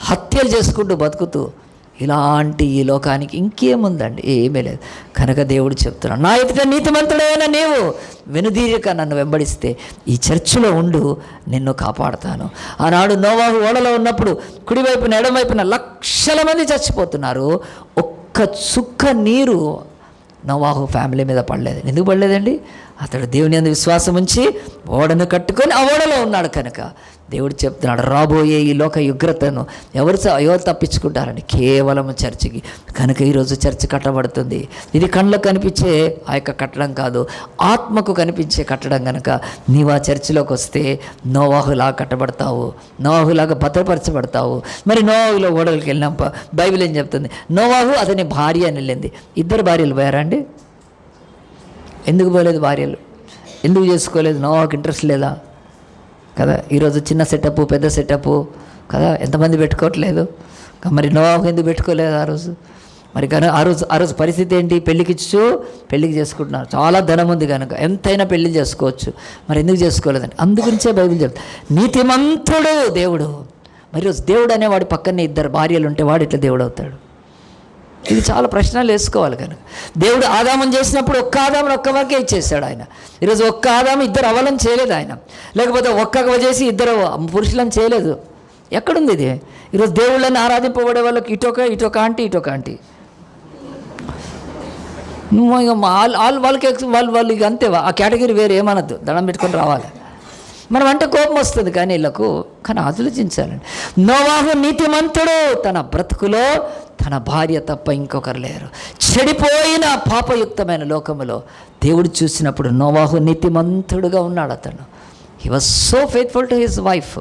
హత్యలు చేసుకుంటూ బతుకుతూ, ఇలాంటి ఈ లోకానికి ఇంకేముందండి? ఏమీ లేదు. కనుక దేవుడు చెప్తున్నాడు, నా ఎదుట నీతిమంతుడైన నీవు వెనుదీరక నన్ను వెంబడిస్తే ఈ చర్చిలో ఉండు, నిన్ను కాపాడుతాను. ఆనాడు నోవాహు ఓడలో ఉన్నప్పుడు కుడివైపున ఎడమవైపున లక్షల మంది చచ్చిపోతున్నారు. ఒక్క చుక్క నీరు నోవాహు ఫ్యామిలీ మీద పడలేదు. ఎందుకు పడలేదండి? అతడు దేవుని యందు విశ్వాసం ఉంచి ఓడను కట్టుకొని ఆ ఓడలో ఉన్నాడు. కనుక దేవుడు చెప్తున్నాడు, రాబోయే ఈ లోక యుగ్రతను ఎవరు తప్పించుకుంటారని? కేవలం చర్చికి. కనుక ఈరోజు చర్చ్ కట్టబడుతుంది. ఇది కళ్ళకు కనిపించే ఆ యొక్క కట్టడం కాదు, ఆత్మకు కనిపించే కట్టడం. కనుక నీవు ఆ చర్చిలోకి వస్తే నోవాహులాగా కట్టబడతావు, నోవాహులాగా భద్రపరచబడతావు. మరి నోవాహులో ఓడలకి వెళ్ళినాం. బైబిల్ ఏం చెప్తుంది? నోవాహు అతని భార్య అని వెళ్ళింది. 2 భార్యలు పోయారా అండి? ఎందుకు పోలేదు భార్యలు? ఎందుకు చేసుకోలేదు? నోవాహుకి ఇంట్రెస్ట్ లేదా కదా? ఈరోజు చిన్న సెటప్, పెద్ద సెటప్ కదా, ఎంతమంది పెట్టుకోవట్లేదు? మరి నోవాహు ఎందుకు పెట్టుకోలేదు ఆ రోజు? మరి కనుక ఆ రోజు పరిస్థితి ఏంటి? పెళ్ళికి చేసుకుంటున్నారు. చాలా ధనం ఉంది కనుక ఎంతైనా పెళ్లి చేసుకోవచ్చు. మరి ఎందుకు చేసుకోలేదండి? అందుగురించే బైబిల్ చెప్తా, నీతిమంతుడు దేవుడు. మరి రోజు దేవుడు అనేవాడు పక్కనే 2 భార్యలు ఉంటే వాడు ఇట్లా దేవుడు అవుతాడు? ఇది చాలా ప్రశ్నలు వేసుకోవాలి. కనుక దేవుడు ఆదామును చేసినప్పుడు ఒక్క ఆదామును ఒక్క వరకే ఇచ్చేసాడు ఆయన. ఈరోజు ఒక్క ఆదాము 2 అవలం చేయలేదు ఆయన, లేకపోతే ఒక్క చేసి 2 పురుషులను చేయలేదు. ఎక్కడుంది ఇది? ఈరోజు దేవుళ్ళని ఆరాధింపబడే వాళ్ళకి ఇటొక ఆంటీ నువ్వు ఇక వాళ్ళు ఇక అంతే, ఆ కేటగిరీ వేరు. ఏమనద్దు, దండం పెట్టుకొని రావాలి. మనం అంటే కోపం వస్తుంది కానీ వీళ్ళకు. కానీ ఆలోచించాలండి. నోవాహు నీతిమంతుడు, తన బ్రతుకులో తన భార్య తప్ప ఇంకొకరు లేరు. చెడిపోయిన పాపయుక్తమైన లోకములో దేవుడు చూసినప్పుడు నోవాహు నీతిమంతుడుగా ఉన్నాడు. అతను he was so faithful to his wife.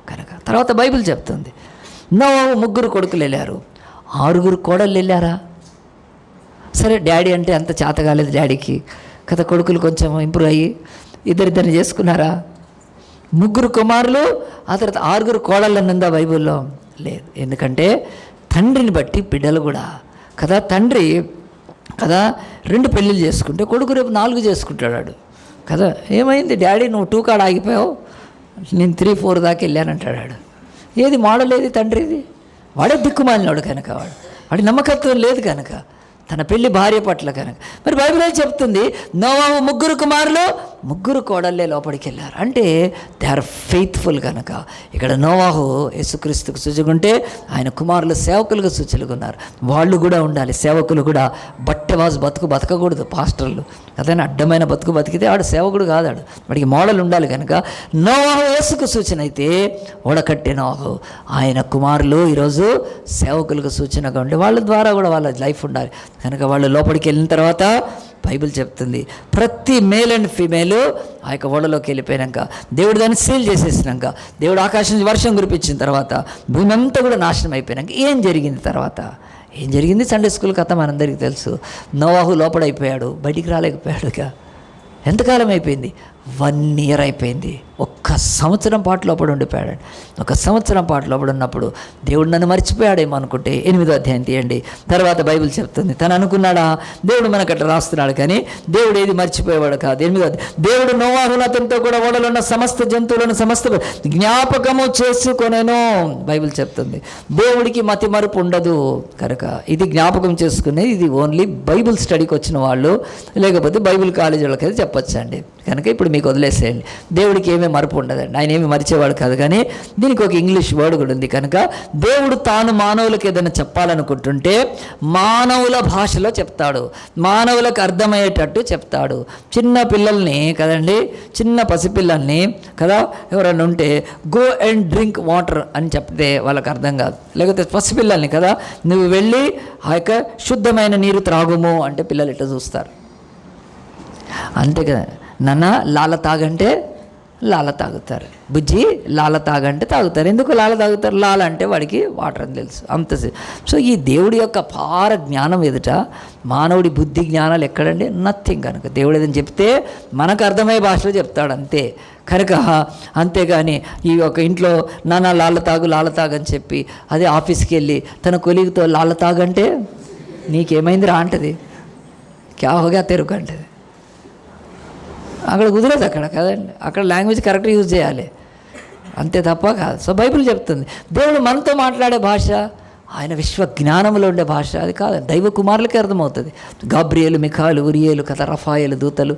కనుక తర్వాత బైబిల్ చెప్తుంది, నోవాహు 3 కొడుకులు వెళ్ళారు, 6 కోడళ్ళు వెళ్ళారా? సరే, డాడీ అంటే అంత చేత కాలేదు డాడీకి కదా. కొడుకులు కొంచెం ఇంప్రూవ్ అయ్యి ఇద్దరిద్దరిని చేసుకున్నారా? 3 కుమారులు, ఆ తర్వాత 6 కోడళ్ళని ఉందా బైబిల్లో? లేదు. ఎందుకంటే తండ్రిని బట్టి బిడ్డలు కూడా కదా. తండ్రి కదా 2 పెళ్ళిళ్ళు చేసుకుంటే కొడుకు రేపు 4 చేసుకుంటాడు కదా. ఏమైంది డాడీ, నువ్వు 2 కాడ ఆగిపోయావు, నేను 3, 4 దాకా వెళ్ళానంటాడు. ఏది మోడల్? ఏది తండ్రిది? వాడే దిక్కుమాలినాడు కనుక, వాడి నమ్మకత్వం లేదు కనుక, తన పెళ్లి భార్య పట్ల కనుక. మరి బైబిల్ చెప్తుంది, నోవాహు 3 కుమారులు 3 కోడళ్ళే లోపలికి వెళ్ళారు. అంటే దే ఆర్ ఫెయిత్ఫుల్ కనుక. ఇక్కడ నోవాహు యేసుక్రీస్తుకు సూచకుంటే ఆయన కుమారులు సేవకులుగా సూచనలుగా ఉన్నారు. వాళ్ళు కూడా ఉండాలి. సేవకులు కూడా బట్టెవాజు బతకకూడదు. పాస్టర్లు అదైనా అడ్డమైన బతికితే ఆడు సేవకుడు కాదాడు, వాడికి మోడల్ ఉండాలి. కనుక నోవాహు యేసుకు సూచన అయితే ఓడకట్టే నోవాహు ఆయన కుమారులు ఈరోజు సేవకులకు సూచనగా ఉండి వాళ్ళ ద్వారా కూడా వాళ్ళ లైఫ్ ఉండాలి. కనుక వాళ్ళు లోపలికి వెళ్ళిన తర్వాత బైబిల్ చెప్తుంది, ప్రతి మేల్ అండ్ ఫీమేల్ ఆ యొక్క ఓడలోకి వెళ్ళిపోయాక, దేవుడు దాన్ని సీల్ చేసేసినాక, దేవుడు ఆకాశం నుంచి వర్షం కురిపించిన తర్వాత భూమి అంతా కూడా నాశనం అయిపోయినాక ఏం జరిగింది? సండే స్కూల్ కథ మనందరికీ తెలుసు. నోవాహు లోపడైపోయాడు, బయటికి రాలేకపోయాడుగా. ఎంతకాలం అయిపోయింది? 1 year అయిపోయింది. 1 సంవత్సరం పాటు లోపల ఉండిపోయాడు. 1 సంవత్సరం పాటు లోపల ఉన్నప్పుడు దేవుడు నన్ను మర్చిపోయాడేమో అనుకుంటే 8వ అధ్యాయం తీయండి. తర్వాత బైబిల్ చెప్తుంది, తను అనుకున్నాడా? దేవుడు మనకు అట్లా రాస్తున్నాడు కానీ దేవుడు ఏది మర్చిపోయేవాడు కాదు. 8వ దేవుడు నోవాహును అతనితో కూడా ఓడలో ఉన్న సమస్త జంతువులను సమస్త జ్ఞాపకము చేసుకొనెను. బైబిల్ చెప్తుంది దేవుడికి మతి మరుపు ఉండదు కనుక ఇది జ్ఞాపకం చేసుకునేది. ఇది ఓన్లీ బైబిల్ స్టడీకి వచ్చిన వాళ్ళు, లేకపోతే బైబిల్ కాలేజీ వాళ్ళకైతే చెప్పొచ్చండి. కనుక ఇప్పుడు మీకు వదిలేసేయండి. దేవుడికి ఏమీ మరపు ఉండదండి, ఆయన ఏమి మరిచేవాడు కాదు. కానీ దీనికి ఒక ఇంగ్లీష్ వర్డ్ కూడా ఉంది. కనుక దేవుడు తాను మానవులకు ఏదైనా చెప్పాలనుకుంటుంటే మానవుల భాషలో చెప్తాడు, మానవులకు అర్థమయ్యేటట్టు చెప్తాడు. చిన్న పిల్లల్ని కదండి, చిన్న పసిపిల్లల్ని కదా, ఎవరైనా ఉంటే గో అండ్ డ్రింక్ వాటర్ అని చెప్తే వాళ్ళకి అర్థం కాదు. లేకపోతే పసిపిల్లల్ని కదా, నువ్వు వెళ్ళి ఆ యొక్క శుద్ధమైన నీరు త్రాగుము అంటే పిల్లలు ఇట్లా చూస్తారు. అంతే కదా. నాన్న లాల తాగంటే లాల తాగుతారు. బుజ్జి లాల తాగంటే తాగుతారు. ఎందుకు లాల తాగుతారు? లాల అంటే వాడికి వాటర్ అని తెలుసు అంత. సో ఈ దేవుడి యొక్క అపార జ్ఞానం ఎదుట మానవుడి బుద్ధి జ్ఞానాలు ఎక్కడండి? నథింగ్. కనుక దేవుడు ఏదైనా చెప్తే మనకు అర్థమయ్యే భాషలో చెప్తాడు అంతే. కనుక అంతేగాని ఈ ఒక ఇంట్లో నాన్న లాల తాగు అని చెప్పి అదే ఆఫీస్కి వెళ్ళి తన కొలీగ్తో లాల తాగంటే నీకేమైంది రా అంటది. క్యా హోగా తెరుకు అంటది. అక్కడ కుదరదు అక్కడ కదండి. అక్కడ లాంగ్వేజ్ కరెక్ట్ యూజ్ చేయాలి అంతే తప్ప కాదు. సో బైబిల్ చెప్తుంది దేవుడు మనతో మాట్లాడే భాష ఆయన విశ్వ జ్ఞానంలో ఉండే భాష అది కాదు. దైవ కుమారులకే అర్థమవుతుంది. గాబ్రియేలు, మిఖాలు, ఉరియేలు, కథ రఫాయేలు దూతలు,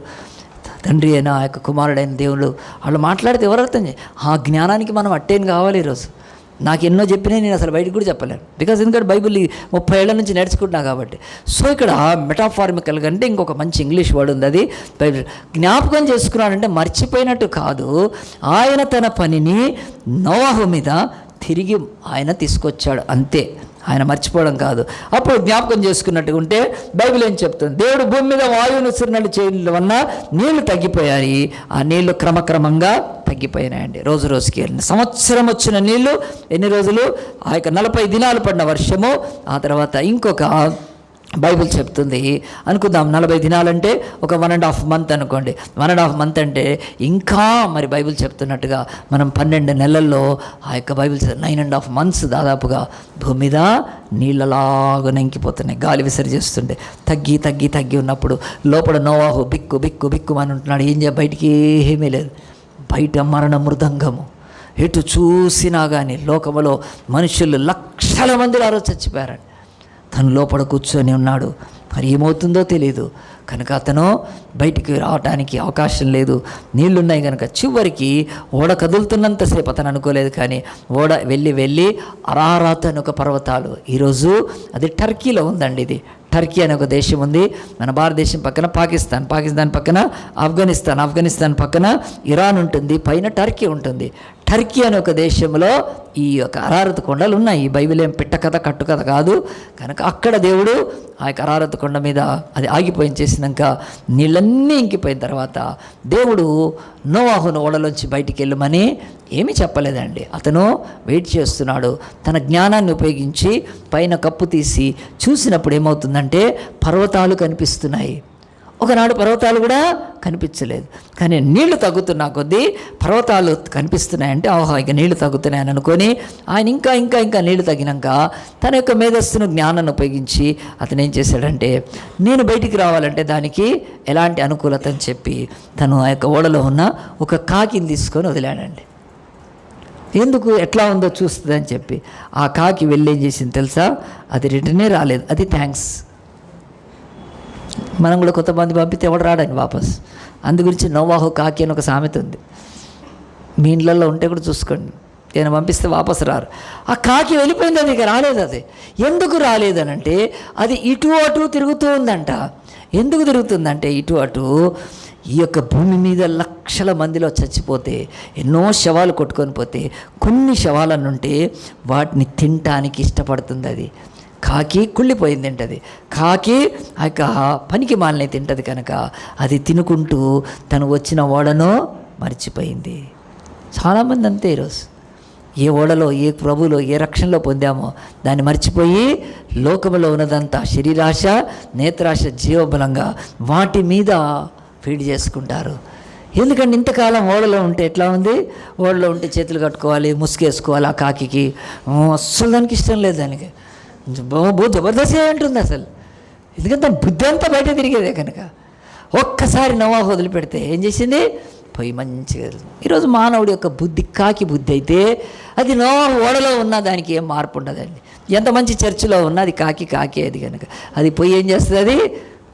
తండ్రి అయిన ఆ యొక్క కుమారుడైన దేవుడు వాళ్ళు మాట్లాడితే ఎవరు అర్థం చేయాలి? ఆ జ్ఞానానికి మనం అట్టేని కావాలి. ఈరోజు నాకు ఎన్నో చెప్పినా నేను అసలు బయటకు కూడా చెప్పలేను. బికాజ్ ఎందుకంటే బైబిల్ 30 ఏళ్ల నుంచి నేర్చుకుంటున్నా కాబట్టి. సో ఇక్కడ మెటాఫార్మికల్ కంటే ఇంకొక మంచి ఇంగ్లీష్ వర్డ్ ఉంది. అది బైబిల్ జ్ఞాపకం చేసుకున్నాడంటే మర్చిపోయినట్టు కాదు. ఆయన తన పనిని నోవాహు మీద తిరిగి ఆయన తీసుకొచ్చాడు అంతే. ఆయన మర్చిపోవడం కాదు. అప్పుడు జ్ఞాపకం చేసుకున్నట్టుగా ఉంటే బైబిల్ ఏం చెప్తుంది? దేవుడు భూమి మీద వాయువును సిరినలు చేయడం వల్ల నీళ్లు తగ్గిపోయాయి. ఆ నీళ్లు క్రమక్రమంగా తగ్గిపోయినాయండి. రోజు రోజుకి సంవత్సరం వచ్చిన నీళ్లు ఎన్ని రోజులు? ఆ యొక్క 40 దినాలు పడిన వర్షము. ఆ తర్వాత ఇంకొక బైబిల్ చెప్తుంది అనుకుందాం 40 దినాలంటే ఒక 1.5 మంత్ అనుకోండి. 1.5 మంత్ అంటే ఇంకా మరి బైబిల్ చెప్తున్నట్టుగా మనం 12 నెలల్లో ఆ యొక్క బైబిల్ 9.5 మంత్స్ దాదాపుగా భూమి మీద నీళ్ళలాగా నెంకిపోతున్నాయి. గాలి విసర్జిస్తుంటే తగ్గి తగ్గి తగ్గి ఉన్నప్పుడు లోపల నోవాహు బిక్కు బిక్కు బిక్కు అని ఉంటున్నాడు. ఏం బయటికి ఏమీ లేదు. బయట మరణ మృదంగము. ఎటు చూసినా కానీ లోకములో మనుషులు లక్షల మందిలో ఆ రోజు చచ్చిపోయారండి. తను లోపల కూర్చొని ఉన్నాడు. మరి ఏమవుతుందో తెలియదు కనుక అతను బయటికి రావడానికి అవకాశం లేదు. నీళ్లున్నాయి కనుక చివరికి ఓడ కదులుతున్నంతసేపు అతను అనుకోలేదు. కానీ ఓడ వెళ్ళి అరారాత్ అని ఒక పర్వతాలు, ఈరోజు అది టర్కీలో ఉందండి. ఇది టర్కీ అనే ఒక దేశం ఉంది. మన భారతదేశం పక్కన పాకిస్తాన్ పక్కన ఆఫ్ఘనిస్తాన్ పక్కన ఇరాన్ ఉంటుంది. పైన టర్కీ ఉంటుంది. టర్కీ అనే ఒక దేశంలో ఈ యొక్క అరారత్ కొండలు ఉన్నాయి. ఈ బైబిల్ ఏం పిట్టకథ కట్టుకథ కాదు. కనుక అక్కడ దేవుడు ఆ యొక్క అరారత్ కొండ మీద అది ఆగిపోయిన చేసినాక నీళ్ళన్నీ ఇంకిపోయిన తర్వాత దేవుడు నోవాహును ఓడలోంచి బయటికి వెళ్ళమని ఏమీ చెప్పలేదండి. అతను వెయిట్ చేస్తున్నాడు. తన జ్ఞానాన్ని ఉపయోగించి పైన కప్పు తీసి చూసినప్పుడు ఏమవుతుందంటే పర్వతాలు కనిపిస్తున్నాయి. ఒకనాడు పర్వతాలు కూడా కనిపించలేదు. కానీ నీళ్లు తగ్గుతున్నా కొద్దీ పర్వతాలు కనిపిస్తున్నాయంటే ఆహా ఇక నీళ్లు తగ్గుతున్నాయని అనుకొని ఆయన ఇంకా నీళ్లు తగ్గినాక తన యొక్క మేధస్సును జ్ఞానాన్ని ఉపయోగించి అతను ఏం చేశాడంటే నేను బయటికి రావాలంటే దానికి ఎలాంటి అనుకూలత అని చెప్పి తను ఆ యొక్క ఓడలో ఉన్న ఒక కాకిని తీసుకొని వదిలాడండి. ఎందుకు ఎట్లా ఉందో చూస్తుందని చెప్పి ఆ కాకి వెళ్ళి ఏం చేసింది తెలుసా? అది రిటర్నే రాలేదు. అది థ్యాంక్స్. మనం కూడా కొంతమంది పంపితే ఎవడు రాడండి వాపస్. అందు గురించి నోవాహు కాకి అని ఒక సామెత ఉంది. మీ ఇళ్ళల్లో ఉంటే కూడా చూసుకోండి. నేను పంపిస్తే వాపస్ రారు. ఆ కాకి వెళ్ళిపోయింది. అది ఇక రాలేదు. అది ఎందుకు రాలేదనంటే అది ఇటు అటు తిరుగుతూ ఉందంట. ఎందుకు తిరుగుతుందంటే ఇటు అటు ఈ యొక్క భూమి మీద లక్షల మందిలో చచ్చిపోతే ఎన్నో శవాలు కొట్టుకొని పోతే కొన్ని శవాలనుంటే వాటిని తినటానికి ఇష్టపడుతుంది. అది కాకి కుళ్ళిపోయింది తింటుంది. కాకి ఆ యొక్క పనికి మాలిని తింటుంది కనుక అది తినుకుంటూ తను వచ్చిన ఓడను మర్చిపోయింది. చాలామంది అంతే ఈరోజు ఏ ఓడలో ఏ ప్రభులో ఏ రక్షణలో పొందామో దాన్ని మర్చిపోయి లోకములో ఉన్నదంతా శరీరాశ నేత్రాశ జీవబలంగా వాటి మీద ఫీడ్ చేసుకుంటారు. ఎందుకంటే ఇంతకాలం ఓడలో ఉంటే ఎట్లా ఉంది? ఓడలో ఉంటే చేతులు కట్టుకోవాలి, ముసుగేసుకోవాలి. ఆ కాకి అస్సలు దానికి ఇష్టం లేదు. దానికి బహు జబర్దస్త్ ఉంటుంది అసలు. ఎందుకంటే బుద్ధి అంతా బయట తిరిగేదే కనుక. ఒక్కసారి నోవాహు వదిలిపెడితే ఏం చేసింది? పోయి మంచిగా. ఈరోజు మానవుడి యొక్క బుద్ధి కాకి బుద్ధి అయితే అది నోవాహు ఓడలో ఉన్న దానికి ఏం మార్పు ఉండదండి. ఎంత మంచి చర్చిలో ఉన్నా అది కాకి అది కనుక అది పోయి ఏం చేస్తుంది? అది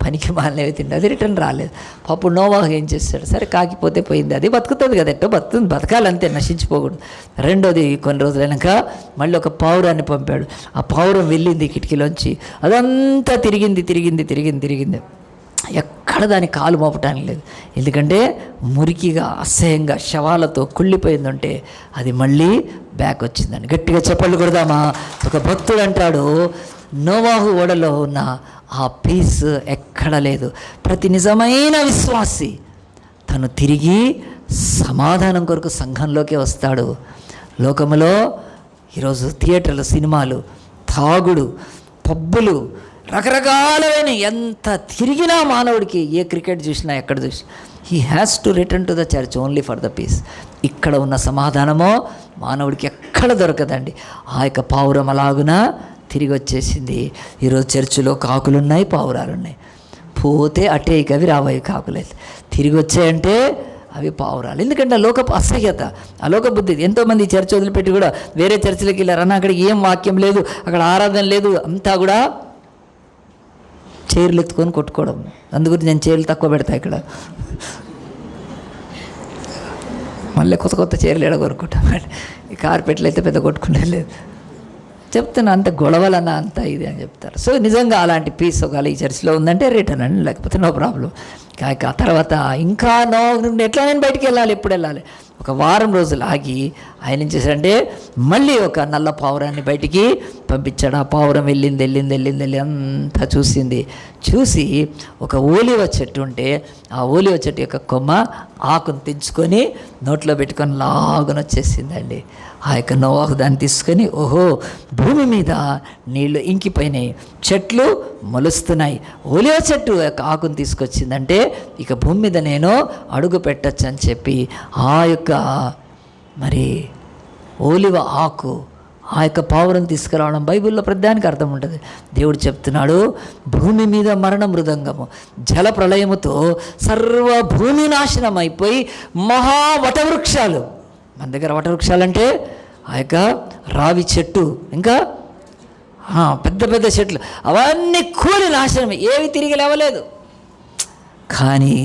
పనికి మాలినవి తిండి. అది రిటర్న్ రాలేదు. అప్పుడు నోవాహు ఏం చేస్తాడు? సరే కాకిపోతే పోయింది, అది బతుకుతుంది కదా, ఎట్టో బతకాలంతే, నశించిపోకూడదు. రెండోది కొన్ని రోజులైనాక మళ్ళీ ఒక పావురాన్ని పంపాడు. ఆ పావురం వెళ్ళింది కిటికీలోంచి. అదంతా తిరిగింది. ఎక్కడ దాని కాలు మోపటానికి లేదు. ఎందుకంటే మురికిగా అసహ్యంగా శవాలతో కుళ్ళిపోయిందంటే అది మళ్ళీ బ్యాక్ వచ్చిందని. గట్టిగా చప్పట్లు కొడదామా? ఒక భక్తుడు అంటాడు నోవాహు ఓడలో ఉన్న ఆ పీస్ ఎక్కడ లేదు. ప్రతి నిజమైన విశ్వాసి తను తిరిగి సమాధానం కొరకు సంఘంలోకే వస్తాడు. లోకములో ఈరోజు థియేటర్లు, సినిమాలు, తాగుడు, పబ్బులు, రకరకాలైన ఎంత తిరిగినా మానవుడికి ఏ క్రికెట్ చూసినా ఎక్కడ చూసినా he has to return to the church only for the peace. ఇక్కడ ఉన్న సమాధానమో మానవుడికి ఎక్కడ దొరకదండి. ఆ యొక్క పావురం అలాగున తిరిగి వచ్చేసింది. ఈరోజు చర్చిలో కాకులున్నాయి, పావురాలున్నాయి. పోతే అటే ఇక అవి రాబోయే కాకులైతే తిరిగి వచ్చాయంటే అవి పావురాలు. ఎందుకంటే ఆ లోకపు అసహ్యత, ఆ లోక బుద్ధి. ఎంతోమంది చర్చ వదిలిపెట్టి కూడా వేరే చర్చిలోకి వెళ్ళారన్న, అక్కడికి ఏం వాక్యం లేదు, అక్కడ ఆరాధన లేదు, అంతా కూడా చైర్లు ఎత్తుకొని కొట్టుకోవడం. అందుగురించి నేను చైర్లు తక్కువ పెడతా ఇక్కడ. మళ్ళీ కొత్త కొత్త చైర్లు ఎడ కొనుక్కుంటాం. ఈ కార్పెట్లు అయితే పెద్ద కొట్టుకునే లేదు. చెప్తున్నా అంత గొడవలన్నా అంత ఇది అని చెప్తారు. సో నిజంగా అలాంటి పీస్ ఒకవేళ ఈ చర్చిలో ఉందంటే రిటర్న్ అండి, లేకపోతే నో ప్రాబ్లం. కాక ఆ తర్వాత ఇంకా ఎట్లా నేను బయటికి వెళ్ళాలి, ఎప్పుడు వెళ్ళాలి? ఒక వారం రోజులు ఆగి ఆయన ఏం చేశాడంటే మళ్ళీ ఒక నల్ల పావురాన్ని బయటికి పంపించాడు. ఆ పావురం వెళ్ళింది అంతా చూసి ఒక ఓలివ చెట్టు ఉంటే ఆ ఓలివ చెట్టు యొక్క కొమ్మ ఆకును తెంచుకొని నోట్లో పెట్టుకొని లాగున వచ్చేసిందండి. ఆ యొక్క నోవాహు దాన్ని తీసుకొని, ఓహో భూమి మీద నీళ్లు ఇంకిపోయినాయి, చెట్లు మొలుస్తున్నాయి, ఓలివ చెట్టు యొక్క ఆకును తీసుకొచ్చిందంటే ఇక భూమి మీద నేను అడుగు పెట్టచ్చు అని చెప్పి ఆ యొక్క మరి ఓలివ ఆకు, ఆ యొక్క పావురం తీసుకురావడం బైబిల్లో ప్రతిదానికి అర్థం ఉంటుంది. దేవుడు చెప్తున్నాడు, భూమి మీద మరణ మృదంగము, జల ప్రళయముతో సర్వ భూమి నాశనం అయిపోయి మహా వటవృక్షాలు. మన దగ్గర వటవృక్షాలు అంటే ఆ యొక్క రావి చెట్టు, ఇంకా పెద్ద పెద్ద చెట్లు, అవన్నీ కూలి నాశనం, ఏవి తిరిగి లేవలేదు. కానీ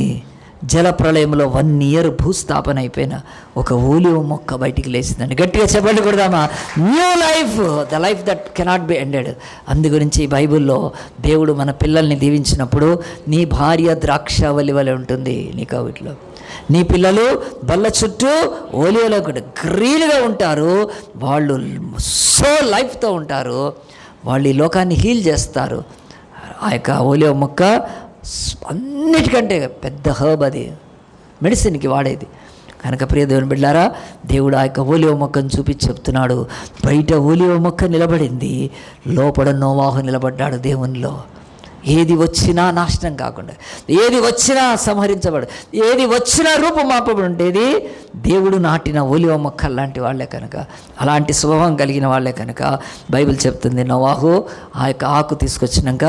జల ప్రళయంలో 1 year భూస్థాపన అయిపోయిన ఒక ఓలివ మొక్క బయటికి లేచిందండి. గట్టిగా చెప్పండి కొడదామా? New life, the life that cannot be ended. అందు గురించి బైబిల్లో దేవుడు మన పిల్లల్ని దీవించినప్పుడు, నీ భార్య ద్రాక్షావళి వలె ఉంటుంది నీ కవిట్లో, నీ పిల్లలు బల్ల చుట్టూ ఓలివలో కూడా గ్రీన్గా ఉంటారు, వాళ్ళు సో లైఫ్తో ఉంటారు, వాళ్ళు ఈ లోకాన్ని హీల్ చేస్తారు. ఆ యొక్క ఓలివ మొక్క అన్నిటికంటే పెద్ద హర్బ్, అది మెడిసిన్కి వాడేది కనుక. ప్రియ దేవుని బిడ్డారా, దేవుడు ఆ యొక్క ఓలివ మొక్కను చూపించి చెప్తున్నాడు, బయట ఓలివ మొక్క నిలబడింది, లోపల నోవాహు నిలబడ్డాడు దేవునిలో. ఏది వచ్చినా నాశనం కాకుండా, ఏది వచ్చినా సంహరించబడు, ఏది వచ్చినా రూపుమాపబడి ఉండేది దేవుడు నాటిన ఓలివ మొక్క లాంటి వాళ్ళే కనుక, అలాంటి స్వభావం కలిగిన వాళ్ళే కనుక బైబిల్ చెప్తుంది, నోవాహు ఆ యొక్క ఆకు తీసుకొచ్చినాక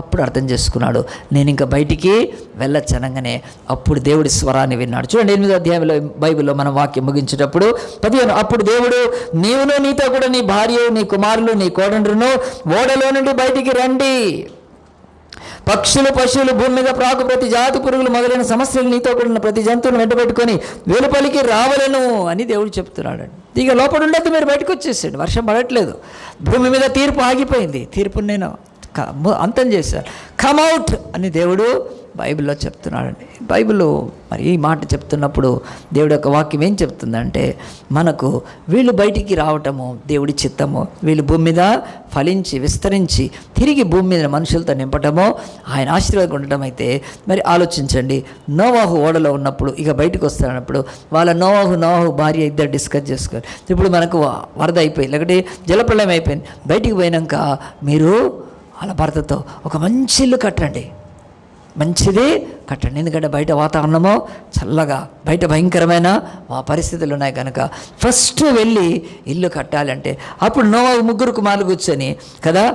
అప్పుడు అర్థం చేసుకున్నాడు, నేను ఇంకా బయటికి వెళ్ళొచ్చనగానే అప్పుడు దేవుడి స్వరాన్ని విన్నాడు. చూడండి 8వ అధ్యాయంలో బైబిల్లో మనం వాక్యం ముగించేటప్పుడు 15, అప్పుడు దేవుడు, నీవును నీతో కూడా నీ భార్య, నీ కుమారులు, నీ కోడండ్రును ఓడలో నుండి బయటికి రండి, పక్షులు, పశువులు, భూమి మీద ప్రాకు ప్రతి జాతి పురుగులు మొదలైన సమస్యలు, నీతో కూడిన ప్రతి జంతువును వెంటబెట్టుకొని వెలుపలికి రావలను అని దేవుడు చెప్తున్నాడు. ఇక లోపల ఉండద్దు, మీరు బయటకు వచ్చేసాడు. వర్షం పడట్లేదు, భూమి మీద తీర్పు ఆగిపోయింది, తీర్పుని నేను అంతం చేశాను, కమ్అవుట్ అని దేవుడు బైబిల్లో చెప్తున్నాడండి. బైబిల్ మరి ఈ మాట చెప్తున్నప్పుడు దేవుడి యొక్క వాక్యం ఏం చెప్తుందంటే, మనకు వీళ్ళు బయటికి రావటము దేవుడి చిత్తము, వీళ్ళు భూమి మీద ఫలించి విస్తరించి తిరిగి భూమి మీద మనుషులతో నింపటము ఆయన ఆశీర్వాదం ఉండటం అయితే, మరి ఆలోచించండి, నోవాహు ఓడలో ఉన్నప్పుడు ఇక బయటకు వస్తున్నప్పుడు వాళ్ళ నోవాహు భార్య ఇద్దరు డిస్కస్ చేసుకోవాలి. ఇప్పుడు మనకు వరద అయిపోయింది, లేకపోతే జలప్రళయం అయిపోయింది, బయటికి పోయినాక మీరు వాళ్ళ భర్తతో ఒక మంచి ఇల్లు కట్టండి, మంచిది కట్టండి. ఎందుకంటే బయట వాతావరణమో చల్లగా, బయట భయంకరమైన పరిస్థితులు ఉన్నాయి కనుక ఫస్ట్ వెళ్ళి ఇల్లు కట్టాలంటే, అప్పుడు నోవాహు 3 కుమారులు కూర్చొని కదా,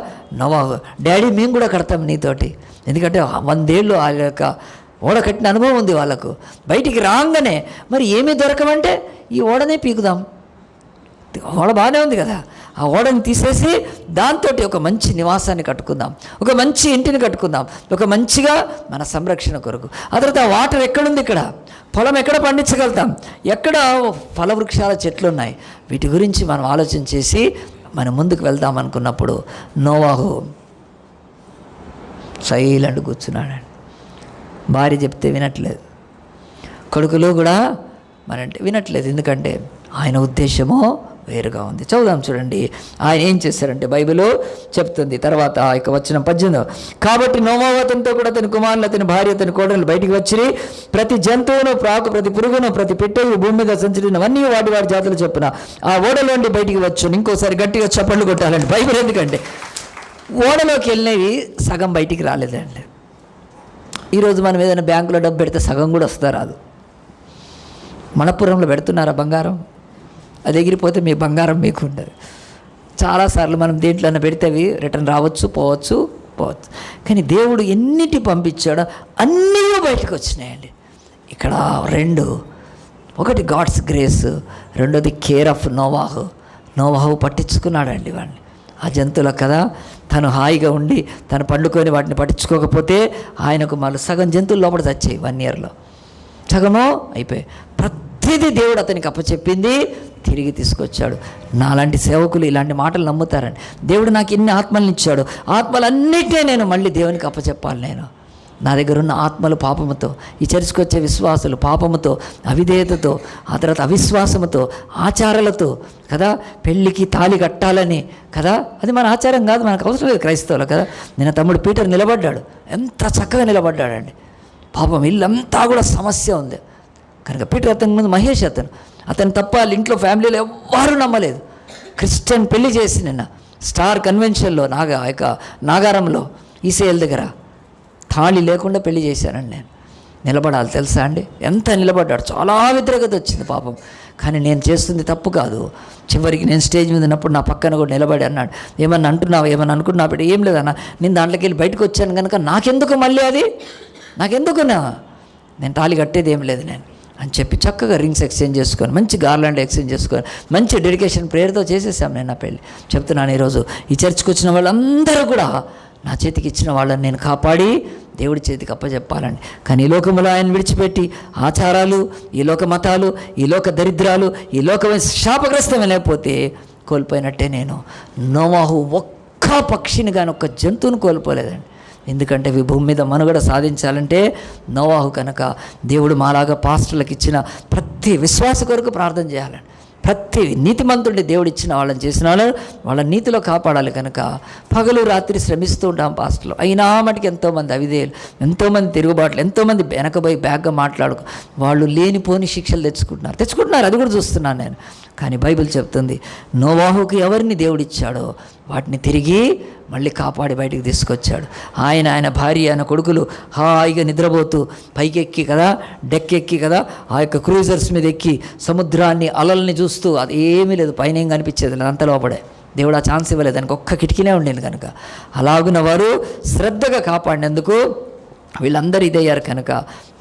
నోవాహు డాడీ మేము కూడా కడతాం నీతోటి, ఎందుకంటే 100 ఏళ్ళు వాళ్ళ యొక్క ఓడ కట్టిన అనుభవం ఉంది వాళ్ళకు. బయటికి రాగానే మరి ఏమీ దొరకమంటే ఈ ఓడనే పీకుదాం, ఓడ బాగానే ఉంది కదా, ఆ ఓడని తీసేసి దాంతో ఒక మంచి నివాసాన్ని కట్టుకుందాం, ఒక మంచి ఇంటిని కట్టుకుందాం, ఒక మంచిగా మన సంరక్షణ కొరకు. ఆ తర్వాత వాటర్ ఎక్కడుంది, ఇక్కడ పొలం ఎక్కడ పండించగలుగుతాం, ఎక్కడ ఫలవృక్షాల చెట్లు ఉన్నాయి, వీటి గురించి మనం ఆలోచన చేసి మనం ముందుకు వెళ్దాం అనుకున్నప్పుడు నోవాహు సైలెంట్ కూర్చున్నాడు. భార్య చెప్తే వినట్లేదు, కొడుకులు కూడా మనంటే వినట్లేదు, ఎందుకంటే ఆయన ఉద్దేశము వేరుగా ఉంది. చదువుదాం చూడండి. ఆయన ఏం చేశారంటే బైబిల్ చెప్తుంది. తర్వాత ఆ యొక్క వచనం 18. కాబట్టి నోవాహు అతనితో కూడా అతని కుమారులు, అతని భార్య, అతని కోడలు బయటికి వచ్చి ప్రతి జంతువును, ప్రాకు, ప్రతి పురుగును, ప్రతి పెట్టెయు, భూమి మీద సంచరినవన్నీ వాటి వాటి జాతులు చొప్పున ఆ ఓడలోండి బయటికి వచ్చు. ఇంకోసారి గట్టిగా చప్పట్లు కొట్టాలండి బైబిల్. ఎందుకంటే ఓడలోకి వెళ్ళినవి సగం బయటికి రాలేదండి. ఈరోజు మనం ఏదైనా బ్యాంకులో డబ్బు పెడితే సగం కూడా వస్తుందా? రాదు. మనపురంలో పెడుతున్నారా బంగారం? అది ఎగిరిపోతే మీ బంగారం మీకు ఉండదు. చాలాసార్లు మనం దేంట్లోనే పెడితే అవి రిటర్న్ రావచ్చు, పోవచ్చు. కానీ దేవుడు ఎన్నిటి పంపించాడో అన్నీ బయటకు వచ్చినాయండి. ఇక్కడ 2, ఒకటి గాడ్స్ గ్రేస్, రెండోది కేర్ ఆఫ్ నోవాహు. నోవాహు పట్టించుకున్నాడండి వాడిని, ఆ జంతువుల కదా. తను హాయిగా ఉండి తను పండుకొని వాటిని పట్టించుకోకపోతే ఆయనకు మళ్ళీ సగం జంతువులు లోపల చచ్చాయి 1 ఇయర్లో. సగమో అయిపోయి ప్రతిదీ దేవుడు అతనికి అప్పచెప్పింది తిరిగి తీసుకొచ్చాడు. నాలాంటి సేవకులు ఇలాంటి మాటలు నమ్ముతారండి. దేవుడు నాకు ఎన్ని ఆత్మలను ఇచ్చాడు, ఆత్మలన్నిటినీ నేను మళ్ళీ దేవునికి అప్పచెప్పాలి. నేను నా దగ్గర ఉన్న ఆత్మలు పాపముతో, ఈ చర్చికి వచ్చే విశ్వాసులు పాపముతో, అవిధేయతతో, ఆ తర్వాత అవిశ్వాసముతో, ఆచారాలతో కదా, పెళ్ళికి తాళి కట్టాలని కదా, అది మన ఆచారం కాదు, మనకు అవసరం లేదు క్రైస్తవులు కదా. నిన్న తమ్ముడు పీటర్ నిలబడ్డాడు, ఎంత చక్కగా నిలబడ్డాడండి. పాపం ఇల్లంతా కూడా సమస్య ఉంది కనుక పీటర్, అతని ముందు మహేష్ అతను తప్ప వాళ్ళ ఇంట్లో ఫ్యామిలీలో ఎవ్వరూ నమ్మలేదు. క్రిస్టియన్ పెళ్లి చేసి నిన్న స్టార్ కన్వెన్షన్లో నాగారంలో ఈసేఎల్ దగ్గర తాళి లేకుండా పెళ్లి చేశానండి నేను. నిలబడాలి తెలుసా అండి, ఎంత నిలబడ్డాడు. చాలా వ్యతిరేకత వచ్చింది పాపం, కానీ నేను చేస్తుంది తప్పు కాదు. చివరికి నేను స్టేజ్ మీద ఉన్నప్పుడు నా పక్కన కూడా నిలబడి అన్నాడు, ఏమన్నా అంటున్నావు, ఏమన్నా అనుకున్నా బిడ్డ, ఏం లేదన్నా, నేను దాంట్లోకి వెళ్ళి బయటకు వచ్చాను కనుక నాకెందుకు మళ్ళీ అది, నాకెందుకున్నా, నేను తాళి కట్టేది ఏం లేదు నేను అని చెప్పి చక్కగా రింగ్స్ ఎక్స్చేంజ్ చేసుకొని, మంచి గార్లాండ్ ఎక్స్చేంజ్ చేసుకొని, మంచి డెడికేషన్ ప్రేయర్తో చేసేసాం నేను నా పెళ్ళి. చెప్తున్నాను, ఈరోజు ఈ చర్చికి వచ్చిన వాళ్ళందరూ కూడా నా చేతికి ఇచ్చిన వాళ్ళని నేను కాపాడి దేవుడి చేతికి అప్పచెప్పాలండి. కానీ ఈ లోకములో ఆయన విడిచిపెట్టి ఆచారాలు, ఈ లోక మతాలు, ఈ లోక దరిద్రాలు, ఈ లోకమైన శాపగ్రస్తమే లేకపోతే కోల్పోయినట్టే. నేను నోవాహు ఒక్క పక్షిని కానీ ఒక్క జంతువుని కోల్పోలేదండి. ఎందుకంటే ఈ భూమి మీద మనుగడ సాధించాలంటే నోవాహు కనుక దేవుడు మాలాగా పాస్టర్లకు ఇచ్చిన ప్రతి విశ్వాస కొరకు ప్రార్థన చేయాలండి. ప్రతి నీతిమంతుడిని దేవుడు ఇచ్చిన వాళ్ళని చేసిన వాళ్ళ నీతిలో కాపాడాలి కనుక పగలు రాత్రి శ్రమిస్తూ ఉంటాం పాస్టర్లు. అయినా మటుకు ఎంతోమంది అవిధేయులు, ఎంతోమంది తిరుగుబాట్లు, ఎంతోమంది వెనకబోయి బ్యాగ్గా మాట్లాడుకు వాళ్ళు లేనిపోని శిక్షలు తెచ్చుకుంటున్నారు. అది కూడా చూస్తున్నాను నేను. కానీ బైబిల్ చెప్తుంది, నోవాహుకి ఎవరిని దేవుడిచ్చాడో వాటిని తిరిగి మళ్ళీ కాపాడి బయటికి తీసుకొచ్చాడు. ఆయన భార్య, ఆయన కొడుకులు హాయిగా నిద్రపోతూ పైకెక్కి కదా, డెక్కెక్కి కదా, ఆ యొక్క క్రూజర్స్ మీద ఎక్కి సముద్రాన్ని అలల్ని చూస్తూ, అది ఏమీ లేదు, పైన ఏం కనిపించేది లేదు, అంత లోపడే. దేవుడు ఆ ఛాన్స్ ఇవ్వలేదు, దానికి ఒక్క కిటికీనే ఉండేది కనుక. అలాగున్న వారు శ్రద్ధగా కాపాడినందుకు వీళ్ళందరూ ఇదయ్యారు కనుక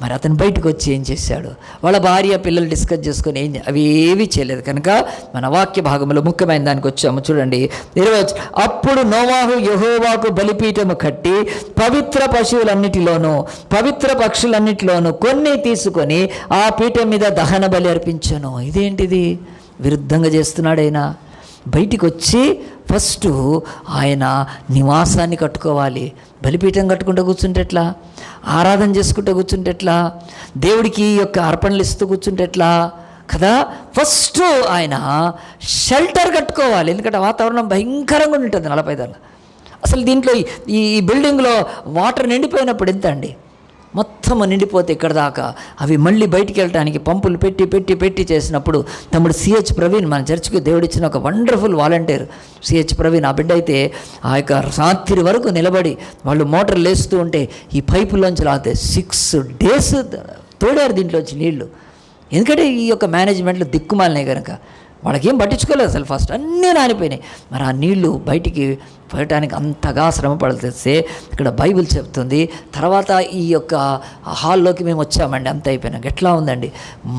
మరి అతను బయటకు వచ్చి ఏం చేశాడు, వాళ్ళ భార్య పిల్లలు డిస్కస్ చేసుకొని అవి ఏమీ చేయలేదు కనుక మన వాక్య భాగంలో ముఖ్యమైన దానికి వచ్చాము. చూడండి 20. అప్పుడు నోవాహు యెహోవాకు బలిపీఠము కట్టి పవిత్ర పశువులన్నిటిలోనూ పవిత్ర పక్షులన్నిటిలోనూ కొన్ని తీసుకొని ఆ పీఠం మీద దహన బలి అర్పించాను. ఇదేంటిది, విరుద్ధంగా చేస్తున్నాడైనా. బయటికి వచ్చి ఫస్ట్ ఆయన నివాసాన్ని కట్టుకోవాలి. బలిపీఠం కట్టుకుంటూ కూర్చుంటే ఎట్లా, ఆరాధన చేసుకుంటూ కూర్చుంటే ఎట్లా, దేవుడికి ఈ యొక్క అర్పణలు ఇస్తూ కూర్చుంటే ఎట్లా కదా. ఫస్ట్ ఆయన షెల్టర్ కట్టుకోవాలి, ఎందుకంటే వాతావరణం భయంకరంగా ఉంటుంది 40 దాకా. అసలు దీంట్లో ఈ బిల్డింగ్లో వాటర్ నిండిపోయినప్పుడు ఎంత అండి, మొత్తం నిండిపోతే ఇక్కడ దాకా అవి మళ్ళీ బయటికి వెళ్ళడానికి పంపులు పెట్టి చేసినప్పుడు తమ్ముడు సిహెచ్ ప్రవీణ్, మన చర్చికి దేవుడిచ్చిన ఒక వండర్ఫుల్ వాలంటీర్ సిహెచ్ ప్రవీణ్, ఆ బిడ్డ అయితే ఆ యొక్క రాత్రి వరకు నిలబడి వాళ్ళు మోటార్లు వేస్తూ ఉంటే ఈ పైపులోంచి లాగితే 6 days తోడారు దీంట్లోంచి నీళ్లు. ఎందుకంటే ఈ యొక్క మేనేజ్మెంట్లో దిక్కుమాలినాయి కనుక వాళ్ళకి ఏం పట్టించుకోలేదు అసలు. ఫస్ట్ అన్నీ నానిపోయినాయి. మరి ఆ నీళ్లు బయటికి పడటానికి అంతగా శ్రమ పడితే ఇక్కడ బైబిల్ చెప్తుంది. తర్వాత ఈ యొక్క హాల్లోకి మేము వచ్చామండి, అంత అయిపోయినాక ఎట్లా ఉందండి,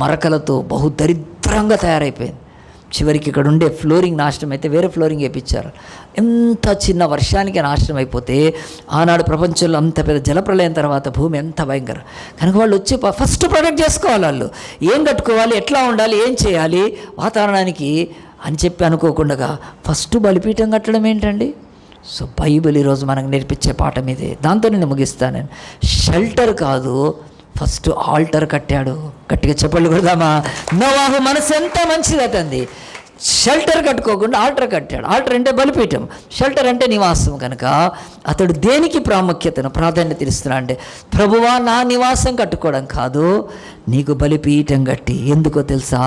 మరకలతో బహు దరిద్రంగా తయారైపోయింది. చివరికి ఇక్కడ ఉండే ఫ్లోరింగ్ నాశనం అయితే వేరే ఫ్లోరింగ్ వేయించారు. ఎంత చిన్న వర్షానికి నాశనం అయిపోతే ఆనాడు ప్రపంచంలో అంత పెద్ద జలప్రలయం తర్వాత భూమి ఎంత భయంకరం కనుక వాళ్ళు వచ్చి ఫస్ట్ ప్రొటెక్ట్ చేసుకోవాలి. వాళ్ళు ఏం కట్టుకోవాలి, ఎట్లా ఉండాలి, ఏం చేయాలి వాతావరణానికి అని చెప్పి అనుకోకుండా ఫస్ట్ బలిపీఠం కట్టడం ఏంటండి. సో బైబిల్ ఈరోజు మనకు నేర్పించే పాఠం ఇదే. దాంతో నేను ముగిస్తాను. షెల్టర్ కాదు, ఫస్ట్ ఆల్టర్ కట్టాడు. గట్టిగా చెప్పలు కొడదామా. నోవాహు మనసు ఎంత మంచిది అతంది. షెల్టర్ కట్టుకోకుండా ఆల్టర్ కట్టాడు. ఆల్టర్ అంటే బలిపీఠం, షెల్టర్ అంటే నివాసం. కనుక అతడు దేనికి ప్రాధాన్యత ఇస్తున్నాడు అంటే, ప్రభువా నా నివాసం కట్టుకోవడం కాదు, నీకు బలిపీఠం కట్టి. ఎందుకో తెలుసా,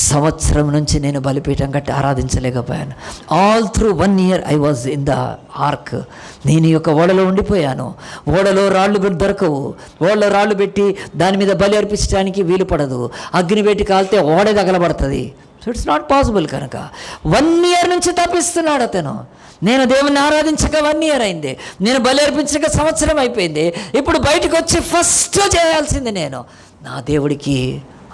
సంవత్సరం నుంచి నేను బలిపీఠం కట్టి ఆరాధించలేకపోయాను. All through 1 year I was in the ark. నేను ఈ యొక్క ఓడలో ఉండిపోయాను. ఓడలో రాళ్ళు దొరకవు. ఓడలో రాళ్ళు పెట్టి దాని మీద బలి అర్పించడానికి వీలు పడదు. అగ్ని పెట్టి కాలితే ఓడే తగలబడుతుంది. So it's not possible. కనుక 1 year నుంచి తప్పిస్తున్నాడు అతను. నేను దేవుణ్ణి ఆరాధించక 1 year అయింది, నేను బలి అర్పించక సంవత్సరం అయిపోయింది. ఇప్పుడు బయటకు వచ్చి ఫస్ట్ చేయాల్సింది నేను నా దేవుడికి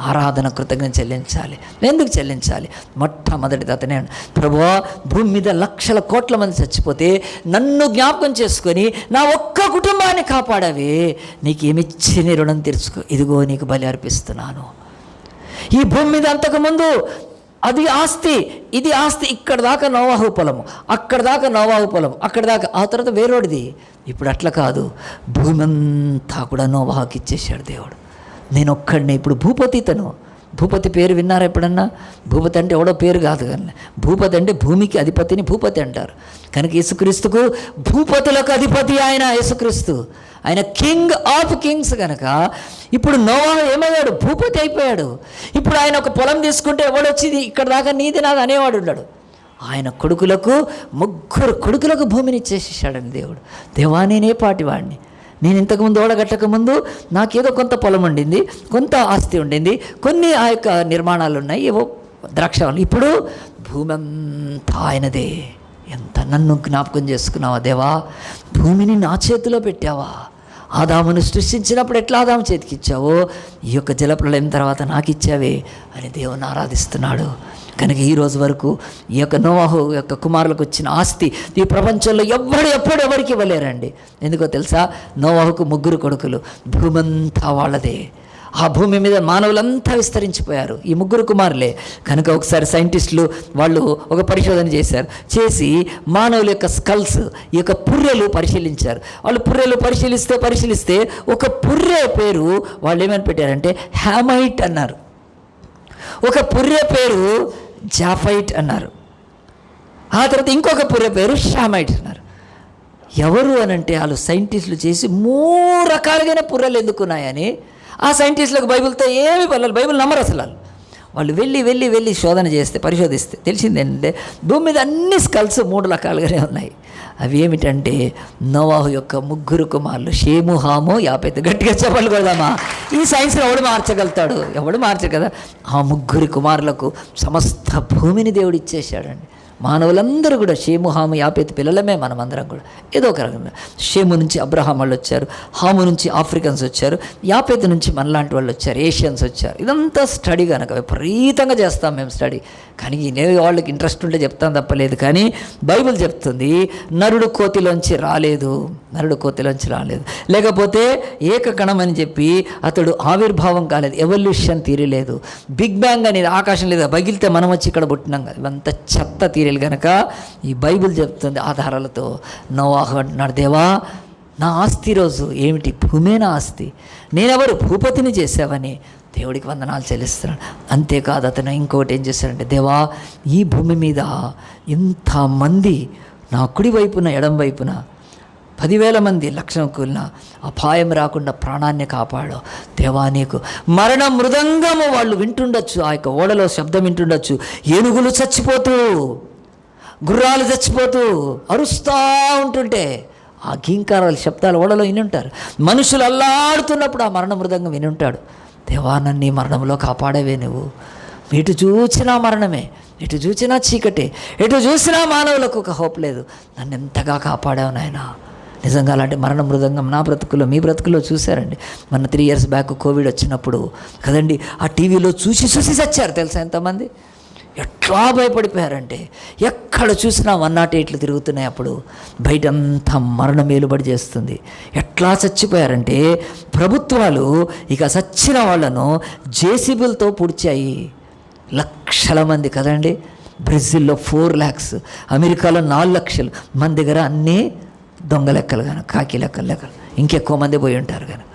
ఆరాధన, కృతజ్ఞత చెల్లించాలి. ఎందుకు చెల్లించాలి? మొట్టమొదటిది అతనే, ప్రభువా భూమి మీద లక్షల కోట్ల మంది చచ్చిపోతే నన్ను జ్ఞాపకం చేసుకొని నా ఒక్క కుటుంబాన్ని కాపాడావే, నీకు ఏమిచ్చి నీ రుణం తీర్చుకో. ఇదిగో నీకు బలి అర్పిస్తున్నాను. ఈ భూమి మీద అంతకుముందు అది ఆస్తి, ఇది ఆస్తి. ఇక్కడ దాకా నోవాహు పొలము, అక్కడ దాకా నోవాహు పొలం, అక్కడ దాకా, ఆ తర్వాత వేరోడిది. ఇప్పుడు అట్లా కాదు, భూమి అంతా కూడా నోవాహుకి ఇచ్చేసాడు దేవుడు. నేను ఒక్కడిని. ఇప్పుడు భూపతి తను. భూపతి పేరు విన్నారా ఎప్పుడన్నా? భూపతి అంటే ఎవడో పేరు కాదు, కానీ భూపతి అంటే భూమికి అధిపతిని భూపతి అంటారు. కనుక యేసుక్రీస్తుకు భూపతులకు అధిపతి ఆయన యేసుక్రీస్తు. ఆయన కింగ్ ఆఫ్ కింగ్స్. కనుక ఇప్పుడు నోవాహు ఏమయ్యాడు? భూపతి అయిపోయాడు. ఇప్పుడు ఆయన ఒక పొలం తీసుకుంటే ఎవడొచ్చి ఇక్కడ దాకా నీది నాది అనేవాడు ఉన్నాడు. ఆయన కొడుకులకు, 3 కొడుకులకు భూమిని ఇచ్చేసేసాడని దేవుడు. దేవా నేనే పాటివాడిని, నేను ఇంతకుముందు ఓడగట్టకముందు నాకేదో కొంత పొలం ఉండింది, కొంత ఆస్తి ఉండింది, కొన్ని ఆ యొక్క నిర్మాణాలు ఉన్నాయి, ఏవో ద్రాక్షాలు. ఇప్పుడు భూమి అంతా ఆయనదే. ఎంత నన్ను జ్ఞాపకం చేసుకున్నావా దేవా? భూమిని నా చేతిలో పెట్టావా? ఆదామును సృష్టించినప్పుడు ఎట్లా ఆదాము చేతికి ఇచ్చావో, ఈ యొక్క జలప్రళయం తర్వాత నాకు ఇచ్చావే అని దేవుని ఆరాధిస్తున్నాడు. కనుక ఈరోజు వరకు ఈ యొక్క నోవాహు యొక్క కుమారులకు వచ్చిన ఆస్తి ఈ ప్రపంచంలో ఎప్పుడు ఎవరికి ఇవ్వలేరండి. ఎందుకో తెలుసా? నోవాహుకు 3 కొడుకులు, భూమంతా వాళ్ళదే. ఆ భూమి మీద మానవులంతా విస్తరించిపోయారు, ఈ 3 కుమారులే. కనుక ఒకసారి సైంటిస్టులు వాళ్ళు ఒక పరిశోధన చేసి మానవుల యొక్క స్కల్స్, ఈ యొక్క పుర్రెలు పరిశీలించారు. వాళ్ళు పుర్రెలు పరిశీలిస్తే ఒక పుర్రె పేరు వాళ్ళు ఏమని పెట్టారంటే హ్యామైట్ అన్నారు. ఒక పుర్రె పేరు జాఫైట్ అన్నారు. ఆ తర్వాత ఇంకొక పుర్రె పేరు షామైట్ అన్నారు. ఎవరు అనంటే వాళ్ళు సైంటిస్టులు చేసి 3 రకాలుగానే పుర్రెలు ఎందుకున్నాయని. ఆ సైంటిస్టులకు బైబిల్తో ఏమి పర్లేదు, బైబిల్ నమ్మరు అసలు. వాళ్ళు వెళ్ళి శోధన చేస్తే, పరిశోధిస్తే తెలిసింది ఏంటంటే భూమి మీద అన్ని స్కల్స్ 3 రకాలుగానే ఉన్నాయి. అవి ఏమిటంటే నోవాహు యొక్క 3 కుమారులు, షేము, హాము, యాపెతు. గట్టిగా చెప్పాలి కొడదామా? ఈ సైన్స్ని ఎవడు మార్చగలుగుతాడు? ఎవడు మార్చరు కదా. ఆ 3 కుమారులకు సమస్త భూమిని దేవుడు ఇచ్చేసాడండి. మానవులందరూ కూడా షేము, హాము, యాపెతు పిల్లలమే మనమందరం కూడా. ఏదో ఒక రకంగా షేము నుంచి అబ్రహాం వాళ్ళు వచ్చారు, హాము నుంచి ఆఫ్రికన్స్ వచ్చారు, యాపెతు నుంచి మనలాంటి వాళ్ళు వచ్చారు, ఏషియన్స్ వచ్చారు. ఇదంతా స్టడీ కనుక విపరీతంగా చేస్తాం మేము స్టడీ. కానీ వాళ్ళకి ఇంట్రెస్ట్ ఉంటే చెప్తాను తప్పలేదు. కానీ బైబిల్ చెప్తుంది నరుడు కోతిలోంచి రాలేదు. లేకపోతే ఏకకణం అని చెప్పి అతడు ఆవిర్భావం కాలేదు, ఎవల్యూషన్ తీరలేదు. బిగ్ బ్యాంగ్ అనేది ఆకాశం లేదా పగిలితే మనం వచ్చి ఇక్కడ పుట్టినాం కదా, ఇవంతా చెత్త తీరలేదు. కనుక ఈ బైబిల్ చెప్తుంది ఆధారాలతో. నోవాహు అంటున్నాడు, దేవా నా ఆస్తి రోజు ఏమిటి? భూమే నా ఆస్తి, నేనెవరు? భూపతిని చేసావని దేవుడికి వందనాలు చెల్లిస్తున్నాడు. అంతేకాదు అతను ఇంకొకటి ఏం చేశాడంటే, దేవా ఈ భూమి మీద ఇంతమంది నా కుడి వైపున ఎడం వైపున 10,000 మంది లక్షం కూలిన అపాయం రాకుండా ప్రాణాన్ని కాపాడు. దేవా నీకు మరణ మృదంగము వాళ్ళు వింటుండొచ్చు, ఆ యొక్క ఓడలో శబ్దం వింటుండొచ్చు. ఏనుగులు చచ్చిపోతూ, గుర్రాలు చచ్చిపోతూ అరుస్తూ ఉంటుంటే ఆ గీంకారాలు శబ్దాలు ఓడలో వినుంటారు. మనుషులు అల్లాడుతున్నప్పుడు ఆ మరణ మృదంగం వినుంటాడు. దేవా నన్ను ఈ మరణంలో కాపాడవే నువ్వు. ఎటు చూసినా మరణమే, ఎటు చూసినా చీకటే, ఎటు చూసినా మానవులకు ఒక హోప్ లేదు. నన్ను ఎంతగా కాపాడావు నాయనా. నిజంగా అలాంటి మరణ మృదంగం నా బ్రతుకులో, మీ బ్రతుకులో చూశారండి. మన 3 years బ్యాక్ కోవిడ్ వచ్చినప్పుడు కదండి, ఆ టీవీలో చూసి చచ్చారు తెలుసా ఎంతమంది? ఎట్లా భయపడిపోయారంటే ఎక్కడ చూసినా 108లు తిరుగుతున్నాయి. అప్పుడు బయటంతా మరణం ఏలుబడి చేస్తుంది. ఎట్లా చచ్చిపోయారంటే ప్రభుత్వాలు ఇక చచ్చిన వాళ్ళను జేసీబీలతో పూడ్చాయి. లక్షల మంది కదండి. బ్రెజిల్లో 4 lakhs, అమెరికాలో 4 లక్షలు. మన దగ్గర అన్నీ దొంగ లెక్కలు కానీ, కాకి లెక్కలు ఇంకెక్కువ మంది పోయి ఉంటారు కానీ.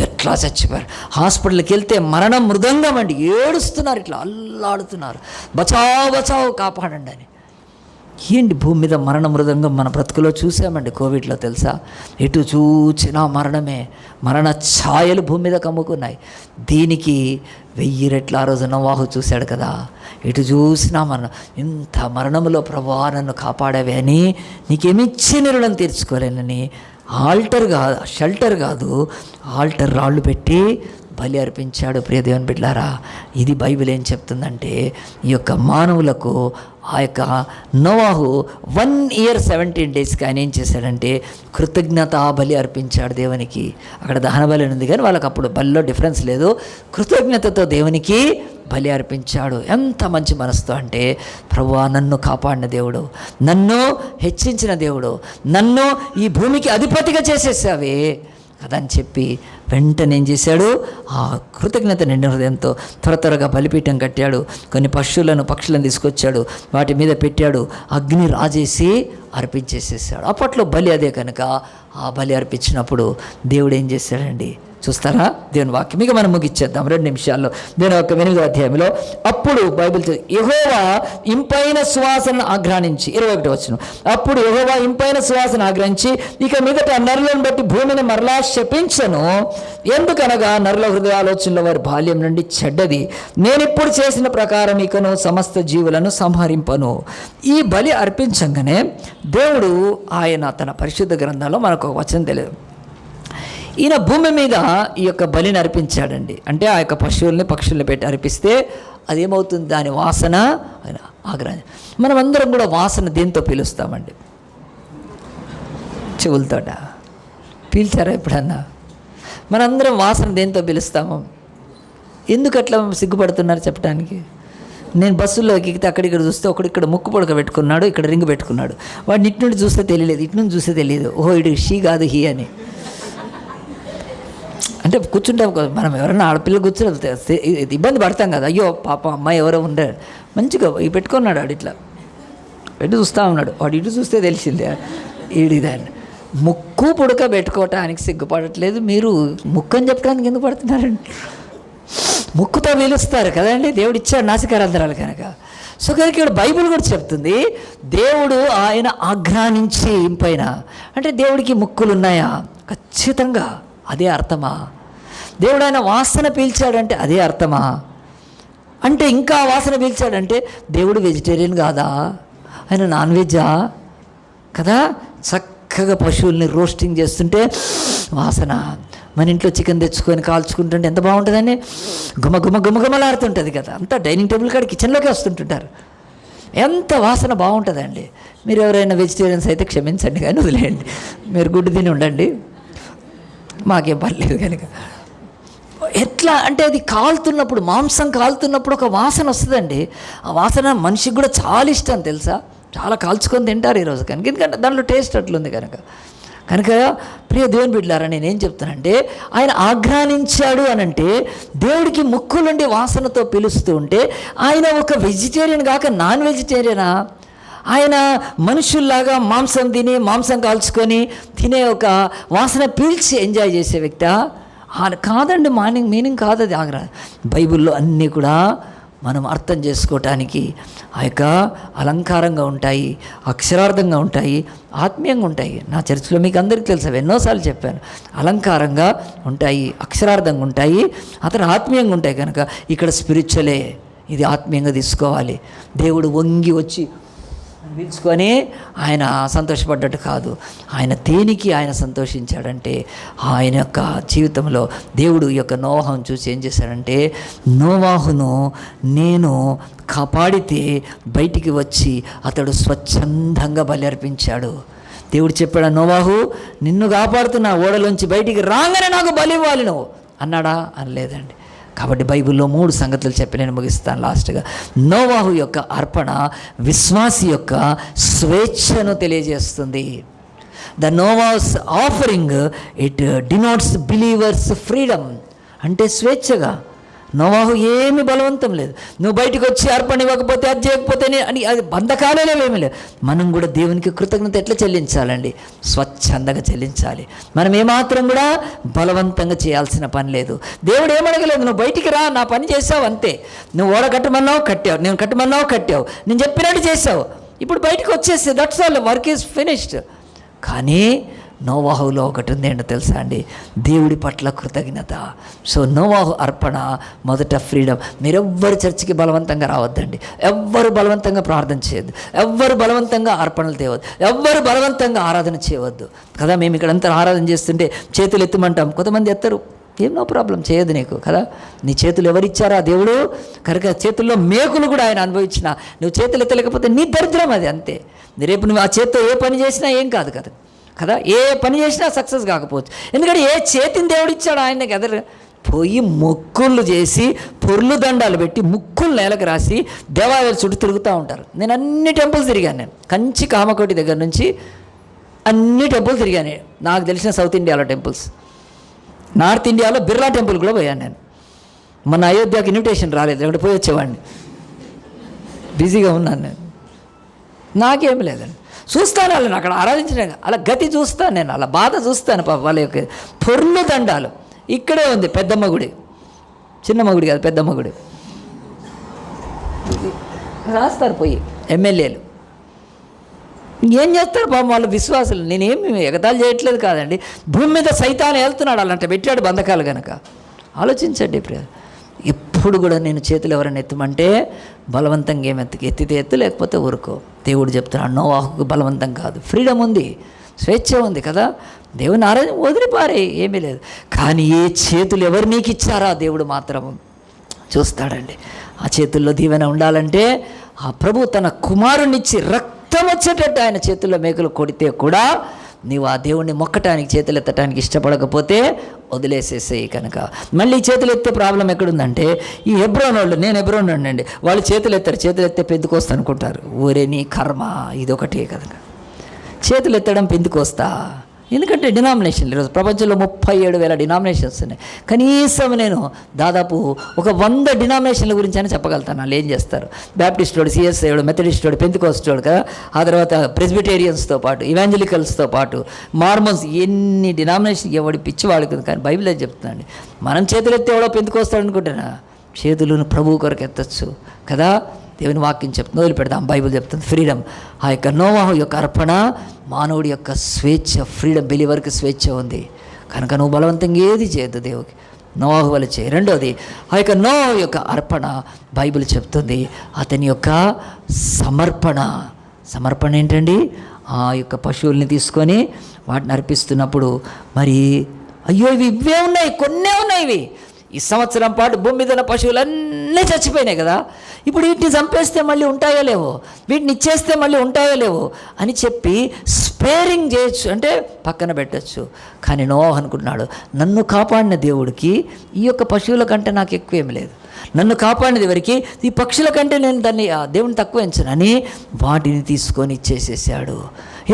ఎట్లా చచ్చిపోయారు. హాస్పిటల్కి వెళ్తే మరణం మృదంగం అండి, ఏడుస్తున్నారు, ఇట్లా అల్లాడుతున్నారు, బచావు బచావు కాపాడండి అని. ఏంటి భూమి మీద మరణ మృదంగం మన బ్రతుకులో చూసామండి కోవిడ్లో, తెలుసా? ఎటు చూచినా మరణమే, మరణ ఛాయలు భూమి మీద కమ్ముకున్నాయి. దీనికి 1000 రెట్లు ఆ రోజు నోవాహు చూశాడు కదా, ఎటు చూసినా మరణం. ఇంత మరణములో ప్రభువా నన్ను కాపాడవే అని, నీకేమిచ్చి రుణం తీర్చుకోలేనని షెల్టర్ కాదు ఆల్టర్ రాళ్ళు పెట్టి బలి అర్పించాడు. ప్రియ దేవుని బిడ్డలారా, ఇది బైబిల్ ఏం చెప్తుందంటే, ఈ యొక్క మానవులకు ఆ యొక్క నోవాహు 1 year 17 daysకి ఆయన ఏం చేశాడంటే కృతజ్ఞత బలి అర్పించాడు దేవునికి. అక్కడ దహన బలి ఉంది కానీ వాళ్ళకి అప్పుడు బలిలో డిఫరెన్స్ లేదు. కృతజ్ఞతతో దేవునికి బలి అర్పించాడు. ఎంత మంచి మనసుతో అంటే, ప్రభువా నన్ను కాపాడిన దేవుడు, నన్ను హెచ్చించిన దేవుడు, నన్ను ఈ భూమికి అధిపతిగా చేసేసావే అదని చెప్పి వెంటనే ఏం చేశాడు, ఆ కృతజ్ఞత నిండిన హృదయంతో త్వరగా బలిపీఠం కట్టాడు. కొన్ని పక్షులను తీసుకొచ్చాడు, వాటి మీద పెట్టాడు, అగ్ని రాజేసి అర్పించేసేసాడు. అప్పట్లో బలి అదే కనుక ఆ బలి అర్పించినప్పుడు దేవుడు ఏం చేశాడండి చూస్తారా? దేవుని వాక్యం ఇక మనం ముగిచ్చేద్దాం 2 నిమిషాల్లో. దేవుని యొక్క 8వ అధ్యాయంలో, అప్పుడు బైబిల్ యెహోవా ఇంపైన సువాసన ఆగ్రహించి, 21వ వచనం, అప్పుడు యెహోవా ఇంపైన సువాసన ఆగ్రహించి ఇక మీదట నరులను బట్టి భూమిని మరలా శపించను, ఎందుకనగా నరుల హృదయాలోచనలో వారి బాల్యం నుండి చెడ్డది, నేనిప్పుడు చేసిన ప్రకారం ఇకను సమస్త జీవులను సంహరింపను. ఈ బలి అర్పించగానే దేవుడు ఆయన తన పరిశుద్ధ గ్రంథంలో మనకు ఒక వచనం తెలియదు, ఈయన భూమి మీద ఈ యొక్క బలిని అర్పించాడండి. అంటే ఆ యొక్క పక్షుల్ని పెట్టి అర్పిస్తే అదేమవుతుంది, దాని వాసన ఆగ్రహం. మనం అందరం కూడా వాసన దేంతో పీలుస్తామండి? చెవులతోట. పీల్చారా ఎప్పుడన్నా? మనందరం వాసన దేంతో పీలుస్తాము? ఎందుకు అట్లా సిగ్గుపడుతున్నారు చెప్పడానికి? నేను బస్సులో ఎక్కితే అక్కడిక్కడ చూస్తే ఒకడిక్కడ ముక్కు పొడక పెట్టుకున్నాడు, ఇక్కడ రింగ్ పెట్టుకున్నాడు. వాడిని ఇటు నుండి చూస్తే తెలియలేదు, ఇటు నుంచి చూస్తే తెలియదు, ఓహో ఇటు షీ కాదు హీ అని. అంటే కూర్చుంటాం కదా మనం, ఎవరైనా ఆడపిల్ల కూర్చుని ఇబ్బంది పడతాం కదా, అయ్యో పాప అమ్మాయి ఎవరో ఉండే మంచిగా ఇవి పెట్టుకున్నాడు, వాడు ఇట్లా పెట్టి చూస్తూ ఉన్నాడు, వాడు ఇటు చూస్తే తెలిసిందే ఈడిదాన్ని. ముక్కు పుడక పెట్టుకోవటానికి సిగ్గుపడట్లేదు, మీరు ముక్కు అని చెప్పడానికి ఎందుకు పడుతున్నారండి? ముక్కుతో పీలుస్తారు కదండి, దేవుడు ఇచ్చాడు నాసికారంధ్రాలు కనుక. సో కనుక ఇక్కడ బైబిల్ కూడా చెప్తుంది, దేవుడు ఆయన ఆగ్రహించి ఇంపైన, అంటే దేవుడికి ముక్కులు ఉన్నాయా? ఖచ్చితంగా అదే అర్థమా? దేవుడు ఆయన వాసన పీల్చాడంటే అదే అర్థమా? అంటే ఇంకా వాసన పీల్చాడంటే దేవుడు వెజిటేరియన్ కాదా, ఆయన నాన్ వెజ్జా కదా? చక్కగా పశువుల్ని రోస్టింగ్ చేస్తుంటే వాసన, మన ఇంట్లో చికెన్ తెచ్చుకొని కాల్చుకుంటుంటే ఎంత బాగుంటుందని గుమలాడుతుంటుంది కదా, అంతా డైనింగ్ టేబుల్ కాడ కిచెన్లోకి వస్తుంటుంటారు, ఎంత వాసన బాగుంటుందండి. మీరు ఎవరైనా వెజిటేరియన్స్ అయితే క్షమించండి కానీ వదిలేయండి, మీరు గుడ్డు తిని ఉండండి, మాకేం పర్లేదు కనుక. ఎట్లా అంటే అది కాలుతున్నప్పుడు, మాంసం కాలుతున్నప్పుడు ఒక వాసన వస్తుందండి. ఆ వాసన మనిషికి కూడా చాలా ఇష్టం తెలుసా, చాలా కాల్చుకొని తింటారు ఈరోజు కనుక, ఎందుకంటే దాంట్లో టేస్ట్ అట్లుంది కనుక. ప్రియ దేవుని బిడ్డలారా, నేనేం చెప్తానంటే, ఆయన ఆగ్రహించాడు అనంటే దేవుడికి ముక్కులుండి వాసనతో పిలుస్తూ ఉంటే ఆయన ఒక వెజిటేరియన్ కాక నాన్ వెజిటేరియనా? ఆయన మనుషుల్లాగా మాంసం కాల్చుకొని తినే ఒక వాసన పీల్చి ఎంజాయ్ చేసే వ్యక్తి కాదండి. మీనింగ్ కాదు అది ఆగ్రహం. బైబిల్లో అన్నీ కూడా మనం అర్థం చేసుకోవటానికి ఆ యొక్క అలంకారంగా ఉంటాయి, అక్షరార్థంగా ఉంటాయి, ఆత్మీయంగా ఉంటాయి. నా చర్చిలో మీకు అందరికీ తెలుసు, ఎన్నోసార్లు చెప్పాను, అలంకారంగా ఉంటాయి, అక్షరార్థంగా ఉంటాయి, అతను ఆత్మీయంగా ఉంటాయి. కనుక ఇక్కడ స్పిరిచువలే, ఇది ఆత్మీయంగా తీసుకోవాలి. దేవుడు వంగి వచ్చి పిలుచుకొని ఆయన సంతోషపడ్డట్టు కాదు. ఆయన దేనికి ఆయన సంతోషించాడంటే, ఆయన యొక్క జీవితంలో దేవుడు ఈ యొక్క నోవాహును చూసి ఏం చేశాడంటే, నోవాహును నేను కాపాడితే బయటికి వచ్చి అతడు స్వచ్ఛందంగా బలి అర్పించాడు. దేవుడు చెప్పాడు, నోవాహు నిన్ను కాపాడుతున్నా, ఓడలోంచి బయటికి రాగానే నాకు బలి ఇవ్వాలి నువ్వు అన్నాడా? అనలేదండి. కాబట్టి బైబిల్లో 3 సంగతులు చెప్పి నేను ముగిస్తాను లాస్ట్గా. నోవాహు యొక్క అర్పణ విశ్వాసి యొక్క స్వేచ్ఛను తెలియజేస్తుంది. The నోవాస్ offering it denotes believers freedom, అంటే స్వేచ్ఛగా నోవాహు ఏమీ బలవంతం లేదు. నువ్వు బయటకు వచ్చి అర్పణ ఇవ్వకపోతే, అది చేయకపోతే అని అది బంధకాలేమీ లేదు. మనం కూడా దేవునికి కృతజ్ఞత ఎట్లా చెల్లించాలండి? స్వచ్ఛందంగా చెల్లించాలి. మనం ఏమాత్రం కూడా బలవంతంగా చేయాల్సిన పని లేదు. దేవుడు ఏమడగలేదు, నువ్వు బయటికి రా, నా పని చేసావు అంతే. నువ్వు ఓడ కట్టమన్నావు కట్టావు, నేను కట్టమన్నావు కట్టావు, నేను చెప్పినట్టు చేసావు, ఇప్పుడు బయటకు వచ్చేసి that's all, work is finished. కానీ నోవాహులో ఒకటి ఉంది ఏంటో తెలుసా అండి? దేవుడి పట్ల కృతజ్ఞత. సో నోవాహు అర్పణ మొదట ఫ్రీడమ్. మీరెవ్వరు చర్చికి బలవంతంగా రావద్దండి, ఎవ్వరు బలవంతంగా ప్రార్థన చేయొద్దు, ఎవ్వరు బలవంతంగా అర్పణలు తేవద్దు, ఎవ్వరు బలవంతంగా ఆరాధన చేయవద్దు కదా. మేము ఇక్కడంతా ఆరాధన చేస్తుంటే చేతులు ఎత్తమంటాం, కొంతమంది ఎత్తరు, ఏం నో ప్రాబ్లం, చేయదు నీకు కదా. నీ చేతులు ఎవరిచ్చారా? దేవుడు. కనుక చేతుల్లో మేకులు కూడా ఆయన అనుభవించిన, నువ్వు చేతులు ఎత్తలేకపోతే నీ దరిద్రం అది, అంతే. రేపు నువ్వు ఆ చేతితో ఏ పని చేసినా ఏం కాదు కదా. ఏ పని చేసినా సక్సెస్ కాకపోవచ్చు. ఎందుకంటే ఏ చేతిని దేవుడు ఇచ్చాడు ఆయనకి ఎదురు పోయి మొక్కులు చేసి పొర్లు దండాలు పెట్టి ముక్కులు నేలకు రాసి దేవాలయాల చుట్టూ తిరుగుతూ ఉంటారు. నేను అన్ని టెంపుల్స్ తిరిగాను. నేను కంచి కామకోటి దగ్గర నుంచి అన్ని టెంపుల్స్ తిరిగాను. నాకు తెలిసిన సౌత్ ఇండియాలో టెంపుల్స్, నార్త్ ఇండియాలో బిర్లా టెంపుల్ కూడా పోయాను నేను. మన అయోధ్యకి ఇన్విటేషన్ రాలేదు, అక్కడ పోయి వచ్చేవాడిని, బిజీగా ఉన్నాను నేను. నాకేం లేదండి, చూస్తాను వాళ్ళని అక్కడ ఆరాధించిన అలా గతి చూస్తాను నేను, అలా బాధ చూస్తాను. వాళ్ళ యొక్క పొర్లు దండాలు. ఇక్కడే ఉంది పెద్దమ్మ గుడి, చిన్నమ్మ గుడి కాదు, పెద్దమ్మ గుడి. రాస్తారు పోయి ఎమ్మెల్యేలు, ఏం చేస్తారు పాపం వాళ్ళు విశ్వాసులు. నేనేమి ఎగతాళి చేయట్లేదు కాదండి. భూమి మీద సైతాన్ని వెళ్తున్నాడు, అలాంటి పెట్టాడు బంధకాలు కనుక. ఆలోచించండి ప్రియ. ఎప్పుడు కూడా నేను చేతులు ఎవరైనా ఎత్తమంటే బలవంతంగా ఎత్తితే ఎత్తు, లేకపోతే ఊరుకో. దేవుడు చెప్తున్నాడు నోవాహుకు బలవంతం కాదు, ఫ్రీడమ్ ఉంది, స్వేచ్ఛ ఉంది కదా. దేవుని ఆరాధన వదిలిపారే, ఏమీ లేదు. కానీ ఏ చేతులు ఎవరు నీకు ఇచ్చారా దేవుడు మాత్రం చూస్తాడండి. ఆ చేతుల్లో దీవెన ఉండాలంటే ఆ ప్రభు తన కుమారునిచ్చి రక్తం వచ్చేటట్టు ఆయన చేతుల్లో మేకులు కొడితే కూడా నీవు ఆ దేవుణ్ణి మొక్కటానికి, చేతులు ఎత్తడానికి ఇష్టపడకపోతే వదిలేసేసేయి. కనుక మళ్ళీ చేతులు ఎత్తే ప్రాబ్లం ఎక్కడుందంటే, ఈ హెబ్రోన్ వాళ్ళు, నేను హెబ్రోన్ అండి, వాళ్ళు చేతులు ఎత్తారు, చేతులు ఎత్తే పెందుకోస్తా అనుకుంటారు. ఊరే నీ కర్మ, ఇదొకటే కనుక చేతులు ఎత్తడం పెందుకోస్తా. ఎందుకంటే డినామినేషన్లు ఈరోజు ప్రపంచంలో 37,000 డినామినేషన్స్ ఉన్నాయి. కనీసం నేను దాదాపు ఒక 100 డినామినేషన్ల గురించి అని చెప్పగలుగుతాను. వాళ్ళు ఏం చేస్తారు? బ్యాప్టిస్ట్ వాడు, సిఎస్ఐ వాడు, మెథడిస్ట్ వాడు, పెంతెకోస్ట్ వాడు కదా, ఆ తర్వాత ప్రెస్బిటేరియన్స్తో పాటు ఇవాంజలికల్స్తో పాటు మార్మన్స్, ఎన్ని డినామినేషన్ ఎవడి పిచ్చి వాడుకుంది. కానీ బైబిల్ ఏం చెప్తుందండి, మనం చేతులు ఎత్తి ఎవడో పెంతెకోస్తాడు అనుకుంటున్నా, చేతులను ప్రభువు కొరకు ఎత్తచ్చు కదా. దేవుని వాక్యం చెప్తుంది, వదిలిపెడదాం. బైబిల్ చెప్తుంది ఫ్రీడమ్. ఆ యొక్క నోవాహు యొక్క అర్పణ మానవుడి యొక్క స్వేచ్ఛ, ఫ్రీడమ్. బిలీవర్కి స్వేచ్ఛ ఉంది కనుక నువ్వు బలవంతంగా ఏది చేయొద్దు, దేవుడికి నోవాహు వల్ల చేయి. రెండోది, ఆ యొక్క నోవాహు యొక్క అర్పణ బైబిల్ చెప్తుంది అతని యొక్క సమర్పణ. సమర్పణ ఏంటండి? ఆ యొక్క పశువుల్ని తీసుకొని వాటిని అర్పిస్తున్నప్పుడు మరి అయ్యో ఇవే ఉన్నాయి, కొన్నే ఉన్నాయి, ఇవి ఈ సంవత్సరం పాటు భూమి మీద ఉన్న పశువులన్నీ చచ్చిపోయినాయి కదా, ఇప్పుడు వీటిని చంపేస్తే మళ్ళీ ఉంటాయో లేవో, వీటిని ఇచ్చేస్తే మళ్ళీ ఉంటాయో లేవో అని చెప్పి స్పేరింగ్ చేయొచ్చు, అంటే పక్కన పెట్టచ్చు. కానీ నోవాహు అనుకున్నాడు, నన్ను కాపాడిన దేవుడికి ఈ యొక్క పశువుల కంటే నాకు ఎక్కువేమి లేదు, నన్ను కాపాడినది ఎవరికి, ఈ పక్షుల కంటే నేను దాన్ని దేవుని తక్కువ ఎంచనని వాటిని తీసుకొని ఇచ్చేసేసాడు.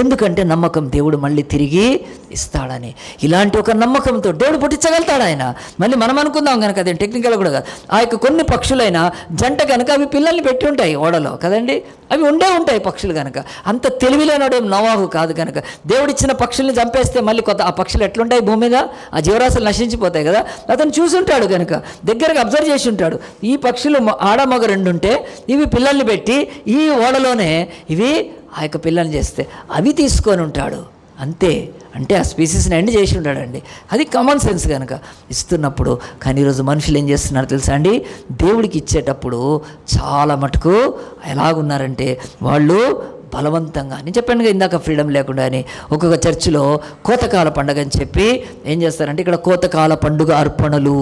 ఎందుకంటే నమ్మకం, దేవుడు మళ్ళీ తిరిగి ఇస్తాడని. ఇలాంటి ఒక నమ్మకంతో దేవుడు పుట్టించగలుగుతాడు ఆయన. మళ్ళీ మనం అనుకుందాం కనుక అదే టెక్నికల్ కూడా కాదు, ఆ యొక్క కొన్ని పక్షులైనా జంట కనుక అవి పిల్లల్ని పెట్టి ఉంటాయి ఓడలో కదండి, అవి ఉండే ఉంటాయి పక్షులు కనుక. అంత తెలివిలేనోడేం నోవాహు కాదు కనుక దేవుడిచ్చిన పక్షుల్ని చంపేస్తే మళ్ళీ కొత్త ఆ పక్షులు ఎట్లుంటాయి భూమి మీద, ఆ జీవరాశులు నశించిపోతాయి కదా. అతను చూసుంటాడు కనుక, దగ్గరగా అబ్జర్వ్ చేసి ఉంటాడు. ఈ పక్షులు ఆడమగ 2 ఉంటే ఇవి పిల్లల్ని పెట్టి ఈ ఓడలోనే ఇవి ఆ యొక్క పిల్లల్ని చేస్తే అవి తీసుకొని ఉంటాడు అంతే. అంటే ఆ స్పీసీస్ని ఎండ్ చేసి ఉంటాడండి. అది కామన్ సెన్స్ కనుక ఇస్తున్నప్పుడు. కానీ ఈరోజు మనుషులు ఏం చేస్తున్నారు తెలుసా అండి, దేవుడికి ఇచ్చేటప్పుడు చాలా మటుకు ఎలాగున్నారంటే వాళ్ళు బలవంతంగా, నేను చెప్పాను కదా ఇందాక ఫ్రీడమ్ లేకుండా అని. ఒక్కొక్క చర్చిలో కోతకాల పండుగ అని చెప్పి ఏం చేస్తారంటే ఇక్కడ కోతకాల పండుగ అర్పణలు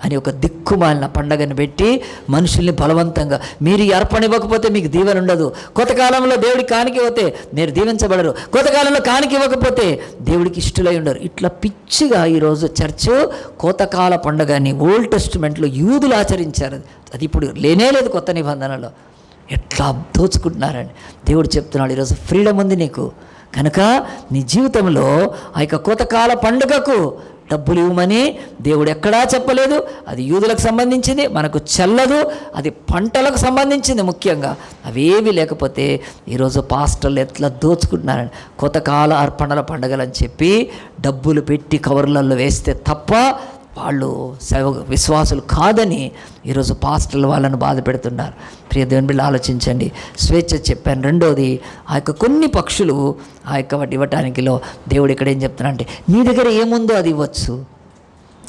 అని ఒక దిక్కుమాలిన పండగను పెట్టి మనుషుల్ని బలవంతంగా, మీరు ఈ అర్పణ ఇవ్వకపోతే మీకు దీవెన ఉండదు, కొంతకాలంలో దేవుడికి కానికి ఇవ్వతే మీరు దీవించబడరు, కొంతకాలంలో కానికి ఇవ్వకపోతే దేవుడికి ఇష్టలై ఉండరు. ఇట్లా పిచ్చిగా ఈరోజు చర్చ్ కోతకాల పండుగ అని ఓల్డ్ టెస్టిమెంట్లో యూదులు ఆచరించారు. అది ఇప్పుడు లేనే లేదు కొత్త నిబంధనలో. ఎట్లా దోచుకుంటున్నారండి. దేవుడు చెప్తున్నాడు ఈరోజు ఫ్రీడమ్ ఉంది నీకు కనుక నీ జీవితంలో ఆ యొక్క కోతకాల పండుగకు డబ్బులు ఇవ్వమని దేవుడు ఎక్కడా చెప్పలేదు. అది యూదులకు సంబంధించింది, మనకు చెల్లదు. అది పంటలకు సంబంధించింది ముఖ్యంగా. అవేవి లేకపోతే ఈరోజు పాస్టర్లు ఎట్లా దోచుకుంటున్నారని, కొత్తకాల అర్పణల పండుగలని చెప్పి డబ్బులు పెట్టి కవర్లలో వేస్తే తప్ప వాళ్ళు విశ్వాసులు కాదని ఈరోజు పాస్టర్లు వాళ్ళను బాధ పెడుతున్నారు. ప్రియ దేవుని బిడ్డలు ఆలోచించండి. స్వేచ్ఛ చెప్పాను. రెండోది, ఆ యొక్క కొన్ని పక్షులు ఆ యొక్క వాటి ఇవ్వటానికిలో దేవుడు ఇక్కడ ఏం చెప్తున్నాడంటే, నీ దగ్గర ఏముందో అది ఇవ్వచ్చు.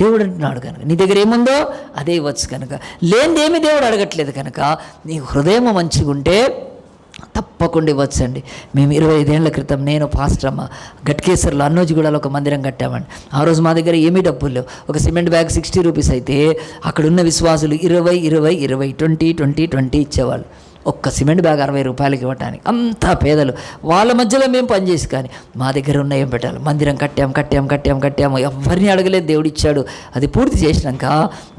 దేవుడు అంటున్నాడు కనుక నీ దగ్గర ఏముందో అదే ఇవ్వచ్చు. కనుక లేనిదేమీ దేవుడు అడగట్లేదు. కనుక నీ హృదయం మంచిగా ఉంటే తప్పకుండా ఇవ్వచ్చండి. మేము 25 ఏళ్ల క్రితం నేను పాస్టర్ అమ్మ గట్కేసర్లో అన్నోజిగూడలో ఒక మందిరం కట్టామండి. ఆ రోజు మా దగ్గర ఏమీ డబ్బులు లేవు. ఒక సిమెంట్ బ్యాగ్ 60 రూపీస్ అయితే అక్కడ ఉన్న విశ్వాసులు 20 ఇచ్చేవాళ్ళు. ఒక్క సిమెంట్ బ్యాగ్ 60 రూపాయలకి ఇవ్వటానికి అంతా పేదలు. వాళ్ళ మధ్యలో మేము పనిచేసి కానీ మా దగ్గర ఉన్న ఏం పెట్టాలి. మందిరం కట్టాము. ఎవరిని అడగలేదు, దేవుడు ఇచ్చాడు. అది పూర్తి చేసినాక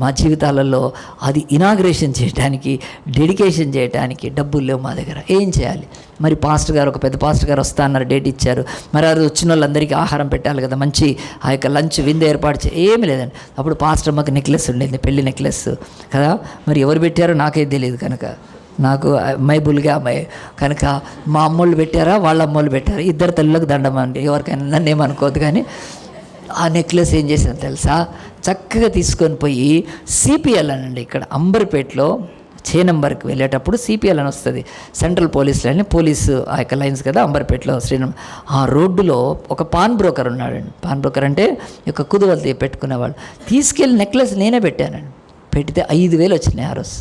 మా జీవితాలలో అది ఇనాగ్రేషన్ చేయడానికి, డెడికేషన్ చేయడానికి డబ్బులు లేవు మా దగ్గర. ఏం చేయాలి మరి? పాస్టర్ గారు, ఒక పెద్ద పాస్టర్ గారు వస్తా అన్నారు, డేట్ ఇచ్చారు. మరి అది వచ్చిన వాళ్ళందరికీ ఆహారం పెట్టాలి కదా, మంచి ఆ యొక్క లంచ్ విందు ఏర్పాటు ఏమీ లేదండి. అప్పుడు పాస్టర్ మాకు నెక్లెస్ ఉండేది, పెళ్లి నెక్లెస్ కదా. మరి ఎవరు పెట్టారో నాకైతే తెలియదు. కనుక నాకు మైబుల్గా అమ్మాయి కనుక మా అమ్మోళ్ళు పెట్టారా, వాళ్ళ అమ్మోళ్ళు పెట్టారా, ఇద్దరు తల్లులకు దండం అండి. ఎవరికైనా నన్ను ఏమనుకోవద్దు. కానీ ఆ నెక్లెస్ ఏం చేశాను తెలుసా? చక్కగా తీసుకొని పోయి సిపిఎల్ అనండి, ఇక్కడ అంబర్పేటలో చే నెంబర్కి వెళ్ళేటప్పుడు సిపిఎల్ అని వస్తుంది, సెంట్రల్ పోలీస్ లైన్, పోలీసు ఆ యొక్క లైన్స్ కదా అంబర్పేటలో శ్రీరామ్. ఆ రోడ్డులో ఒక పాన్ బ్రోకర్ ఉన్నాడండి. పాన్ బ్రోకర్ అంటే యొక్క కుదువలు పెట్టుకునేవాళ్ళు. తీసుకెళ్ళి నెక్లెస్ నేనే పెట్టానండి. పెడితే 5,000 వచ్చినాయి ఆ రోజు.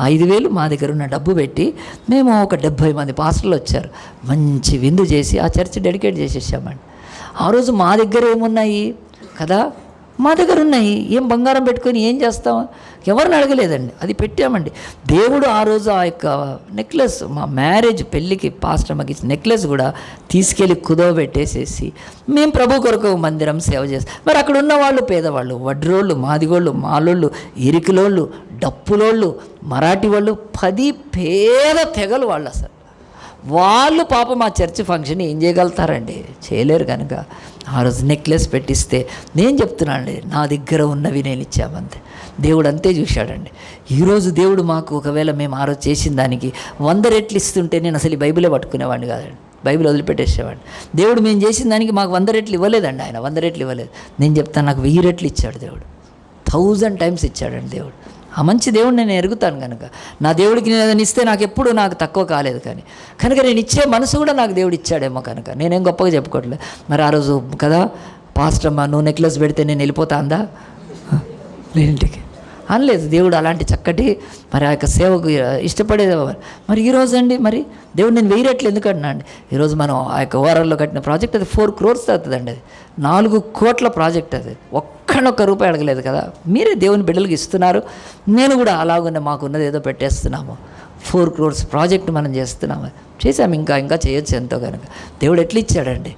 5,000 మా దగ్గర ఉన్న డబ్బు పెట్టి మేము ఒక 70 మంది పాస్టర్లు వచ్చారు. మంచి విందు చేసి ఆ చర్చ్ డెడికేట్ చేసేసామండి. ఆ రోజు మా దగ్గర ఏమున్నాయి కదా, మా దగ్గర ఉన్నాయి. ఏం బంగారం పెట్టుకొని ఏం చేస్తాం? ఎవరిని అడగలేదండి, అది పెట్టామండి. దేవుడు ఆ రోజు ఆ యొక్క నెక్లెస్, మా మ్యారేజ్ పెళ్ళికి పాస్టర్ మాకు ఇచ్చిన నెక్లెస్ కూడా తీసుకెళ్ళి కుదవ పెట్టేసేసి మేము ప్రభు కొరకు మందిరం సేవ చేస్తాం. మరి అక్కడ ఉన్న వాళ్ళు పేదవాళ్ళు, వడ్రోళ్ళు, మాదిగోళ్ళు, మాలోళ్ళు, ఇరికిలోళ్ళు, డప్పులోళ్ళు, మరాఠీ వాళ్ళు, 10 పేద తెగలు వాళ్ళు. అసలు వాళ్ళు పాపం మా చర్చ్ ఫంక్షన్ ఏం చేయగలుగుతారండి? చేయలేరు. కనుక ఆ రోజు నెక్లెస్ పెట్టిస్తే నేను చెప్తున్నానండి, నా దగ్గర ఉన్నవి నేను ఇచ్చామంతే. దేవుడు అంతే చూశాడండి. ఈరోజు దేవుడు మాకు ఒకవేళ మేము ఆ రోజు చేసిన దానికి 100 రెట్లు ఇస్తుంటే నేను అసలు ఈ బైబిలే పట్టుకునేవాడిని కాదండి, బైబిల్ వదిలిపెట్టేసేవాడిని. దేవుడు మేము చేసిన దానికి మాకు 100 రెట్లు ఇవ్వలేదండి. ఆయన 100 రెట్లు ఇవ్వలేదు. నేను చెప్తాను, నాకు 1000 రెట్లు ఇచ్చాడు దేవుడు. 1000 టైమ్స్ ఇచ్చాడండి దేవుడు. ఆ మంచి దేవుడు నేను ఎరుగుతాను. కనుక నా దేవుడికి నేను ఏదైనా ఇస్తే నాకు ఎప్పుడు నాకు తక్కువ కాలేదు. కనుక నేను ఇచ్చే మనసు కూడా నాకు దేవుడు ఇచ్చాడేమో. కనుక నేనేం గొప్పగా చెప్పుకోవట్లేదు. మరి ఆ రోజు కదా పాస్టర్ అమ్మ నువ్వు నెక్లెస్ పెడితే నేను వెళ్ళిపోతా అందా? నేను ఇంటికి అనలేదు. దేవుడు అలాంటి చక్కటి మరి ఆ యొక్క సేవకు ఇష్టపడేదేవారు. మరి ఈరోజు అండి, మరి దేవుడు నేను 1000 రెట్లు ఎందుకు అంటున్నా అండి? ఈరోజు మనం ఆ యొక్క ఓఆర్ఆర్లో కట్టిన ప్రాజెక్ట్ అది 4 crores అవుతుందండి. అది 4 కోట్ల ప్రాజెక్ట్. అది ఒక్క రూపాయి అడగలేదు కదా. మీరే దేవుని బిడ్డలకు ఇస్తున్నారు. నేను కూడా అలాగున్న మాకున్నది ఏదో పెట్టేస్తున్నాము. 4 crores ప్రాజెక్ట్ మనం చేస్తున్నాము, చేసాము. ఇంకా చేయొచ్చు ఎంతో. కనుక దేవుడు ఎట్లా ఇచ్చాడండి?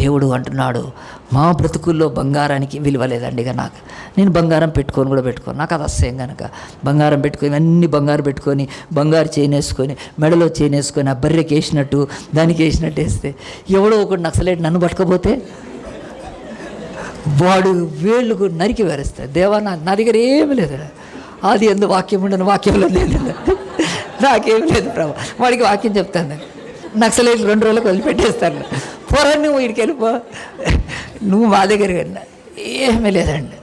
దేవుడు అంటున్నాడు, మా బ్రతుకుల్లో బంగారానికి విలువ లేదండి. ఇక నేను బంగారం పెట్టుకోను, నాకు అది అసహ్యం. కనుక బంగారం పెట్టుకొని అన్ని బంగారు పెట్టుకొని బంగారు చైన్ వేసుకొని మెడలో చైన్ వేసుకొని ఆ బర్రెకి వేసినట్టు దానికి వేసినట్టు వేస్తే ఎవడో ఒకటి నక్సలైట్ నన్ను పట్టుకపోతే వాడు వేళ్ళకు నరికి వేరేస్తాడు. దేవా నా దగ్గర ఏమి లేదు, అది ఎందు వాక్యం ఉండను, వాక్యంలో లేదు, నాకేం లేదు ప్రభు. వాడికి వాక్యం చెప్తాను, నక్సలైట్లు 2 రోజులకు వదిలిపెట్టేస్తాను. పోరా నువ్వు వీడికి వెళ్ళిపో, నువ్వు మా దగ్గర కన్నా ఏమీ లేదండి.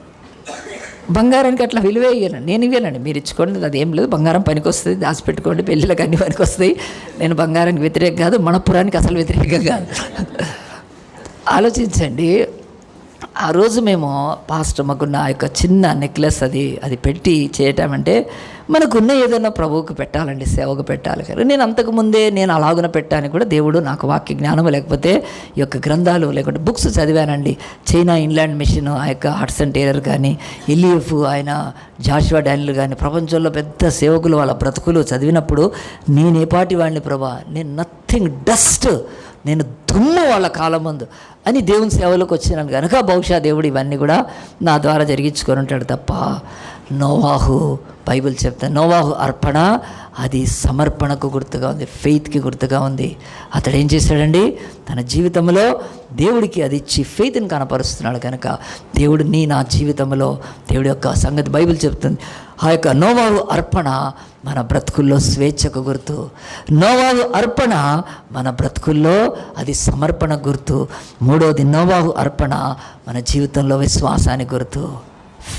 బంగారానికి అట్లా విలువే ఇవ్వను, నేను ఇవ్వనండి. మీరు ఇచ్చుకోండి, అది ఏం లేదు. బంగారం పనికి వస్తుంది, దాచిపెట్టుకోండి, పెళ్ళిళ్ళకి అన్ని పనికి వస్తాయి. నేను బంగారానికి వ్యతిరేకం కాదు, మనపురానికి అసలు వ్యతిరేకం కాదు. ఆలోచించండి. ఆ రోజు మేము పాస్టర్ మాకున్న ఆ యొక్క చిన్న నెక్లెస్ అది పెట్టి చేయటం అంటే మనకున్న ఏదైనా ప్రభువుకు పెట్టాలండి, సేవకు పెట్టాలి. కానీ నేను అంతకుముందే నేను అలాగున పెట్టాను కూడా. దేవుడు నాకు వాక్య జ్ఞానం లేకపోతే ఈ యొక్క గ్రంథాలు లేకుంటే బుక్స్ చదివానండి. చైనా ఇన్లాండ్ మిషన్, ఆ యొక్క హడ్సన్ టేలర్ కానీ, ఎలిఎఫ్, ఆయన జాషువా డానియల్ కానీ, ప్రపంచంలో పెద్ద సేవకులు వాళ్ళ బ్రతుకులు చదివినప్పుడు నేను ఏ పాటి వాడిని ప్రభా, నేను నథింగ్, డస్ట్, నేను దుమ్ము వాళ్ళ కాలం ముందు. అని దేవుని సేవలోకి వచ్చినాను కనుక బహుశా దేవుడు ఇవన్నీ కూడా నా ద్వారా జరిగించుకొని ఉంటాడు తప్ప, నోవాహు బైబిల్ చెప్తా, నోవాహు అర్పణ అది సమర్పణకు గుర్తుగా ఉంది, ఫెయిత్కి గుర్తుగా ఉంది. అతడు ఏం చేశాడండి, తన జీవితంలో దేవుడికి అది ఇచ్చి ఫెయిత్ని కనపరుస్తున్నాడు కనుక దేవుడు నా జీవితంలో దేవుడి యొక్క సంగతి బైబిల్ చెప్తుంది. ఆ యొక్క నోవాహు అర్పణ మన బ్రతుకుల్లో స్వేచ్ఛకు గుర్తు, నోవాహు అర్పణ మన బ్రతుకుల్లో అది సమర్పణ గుర్తు. మూడవది, నోవాహు అర్పణ మన జీవితంలో విశ్వాసానికి గుర్తు,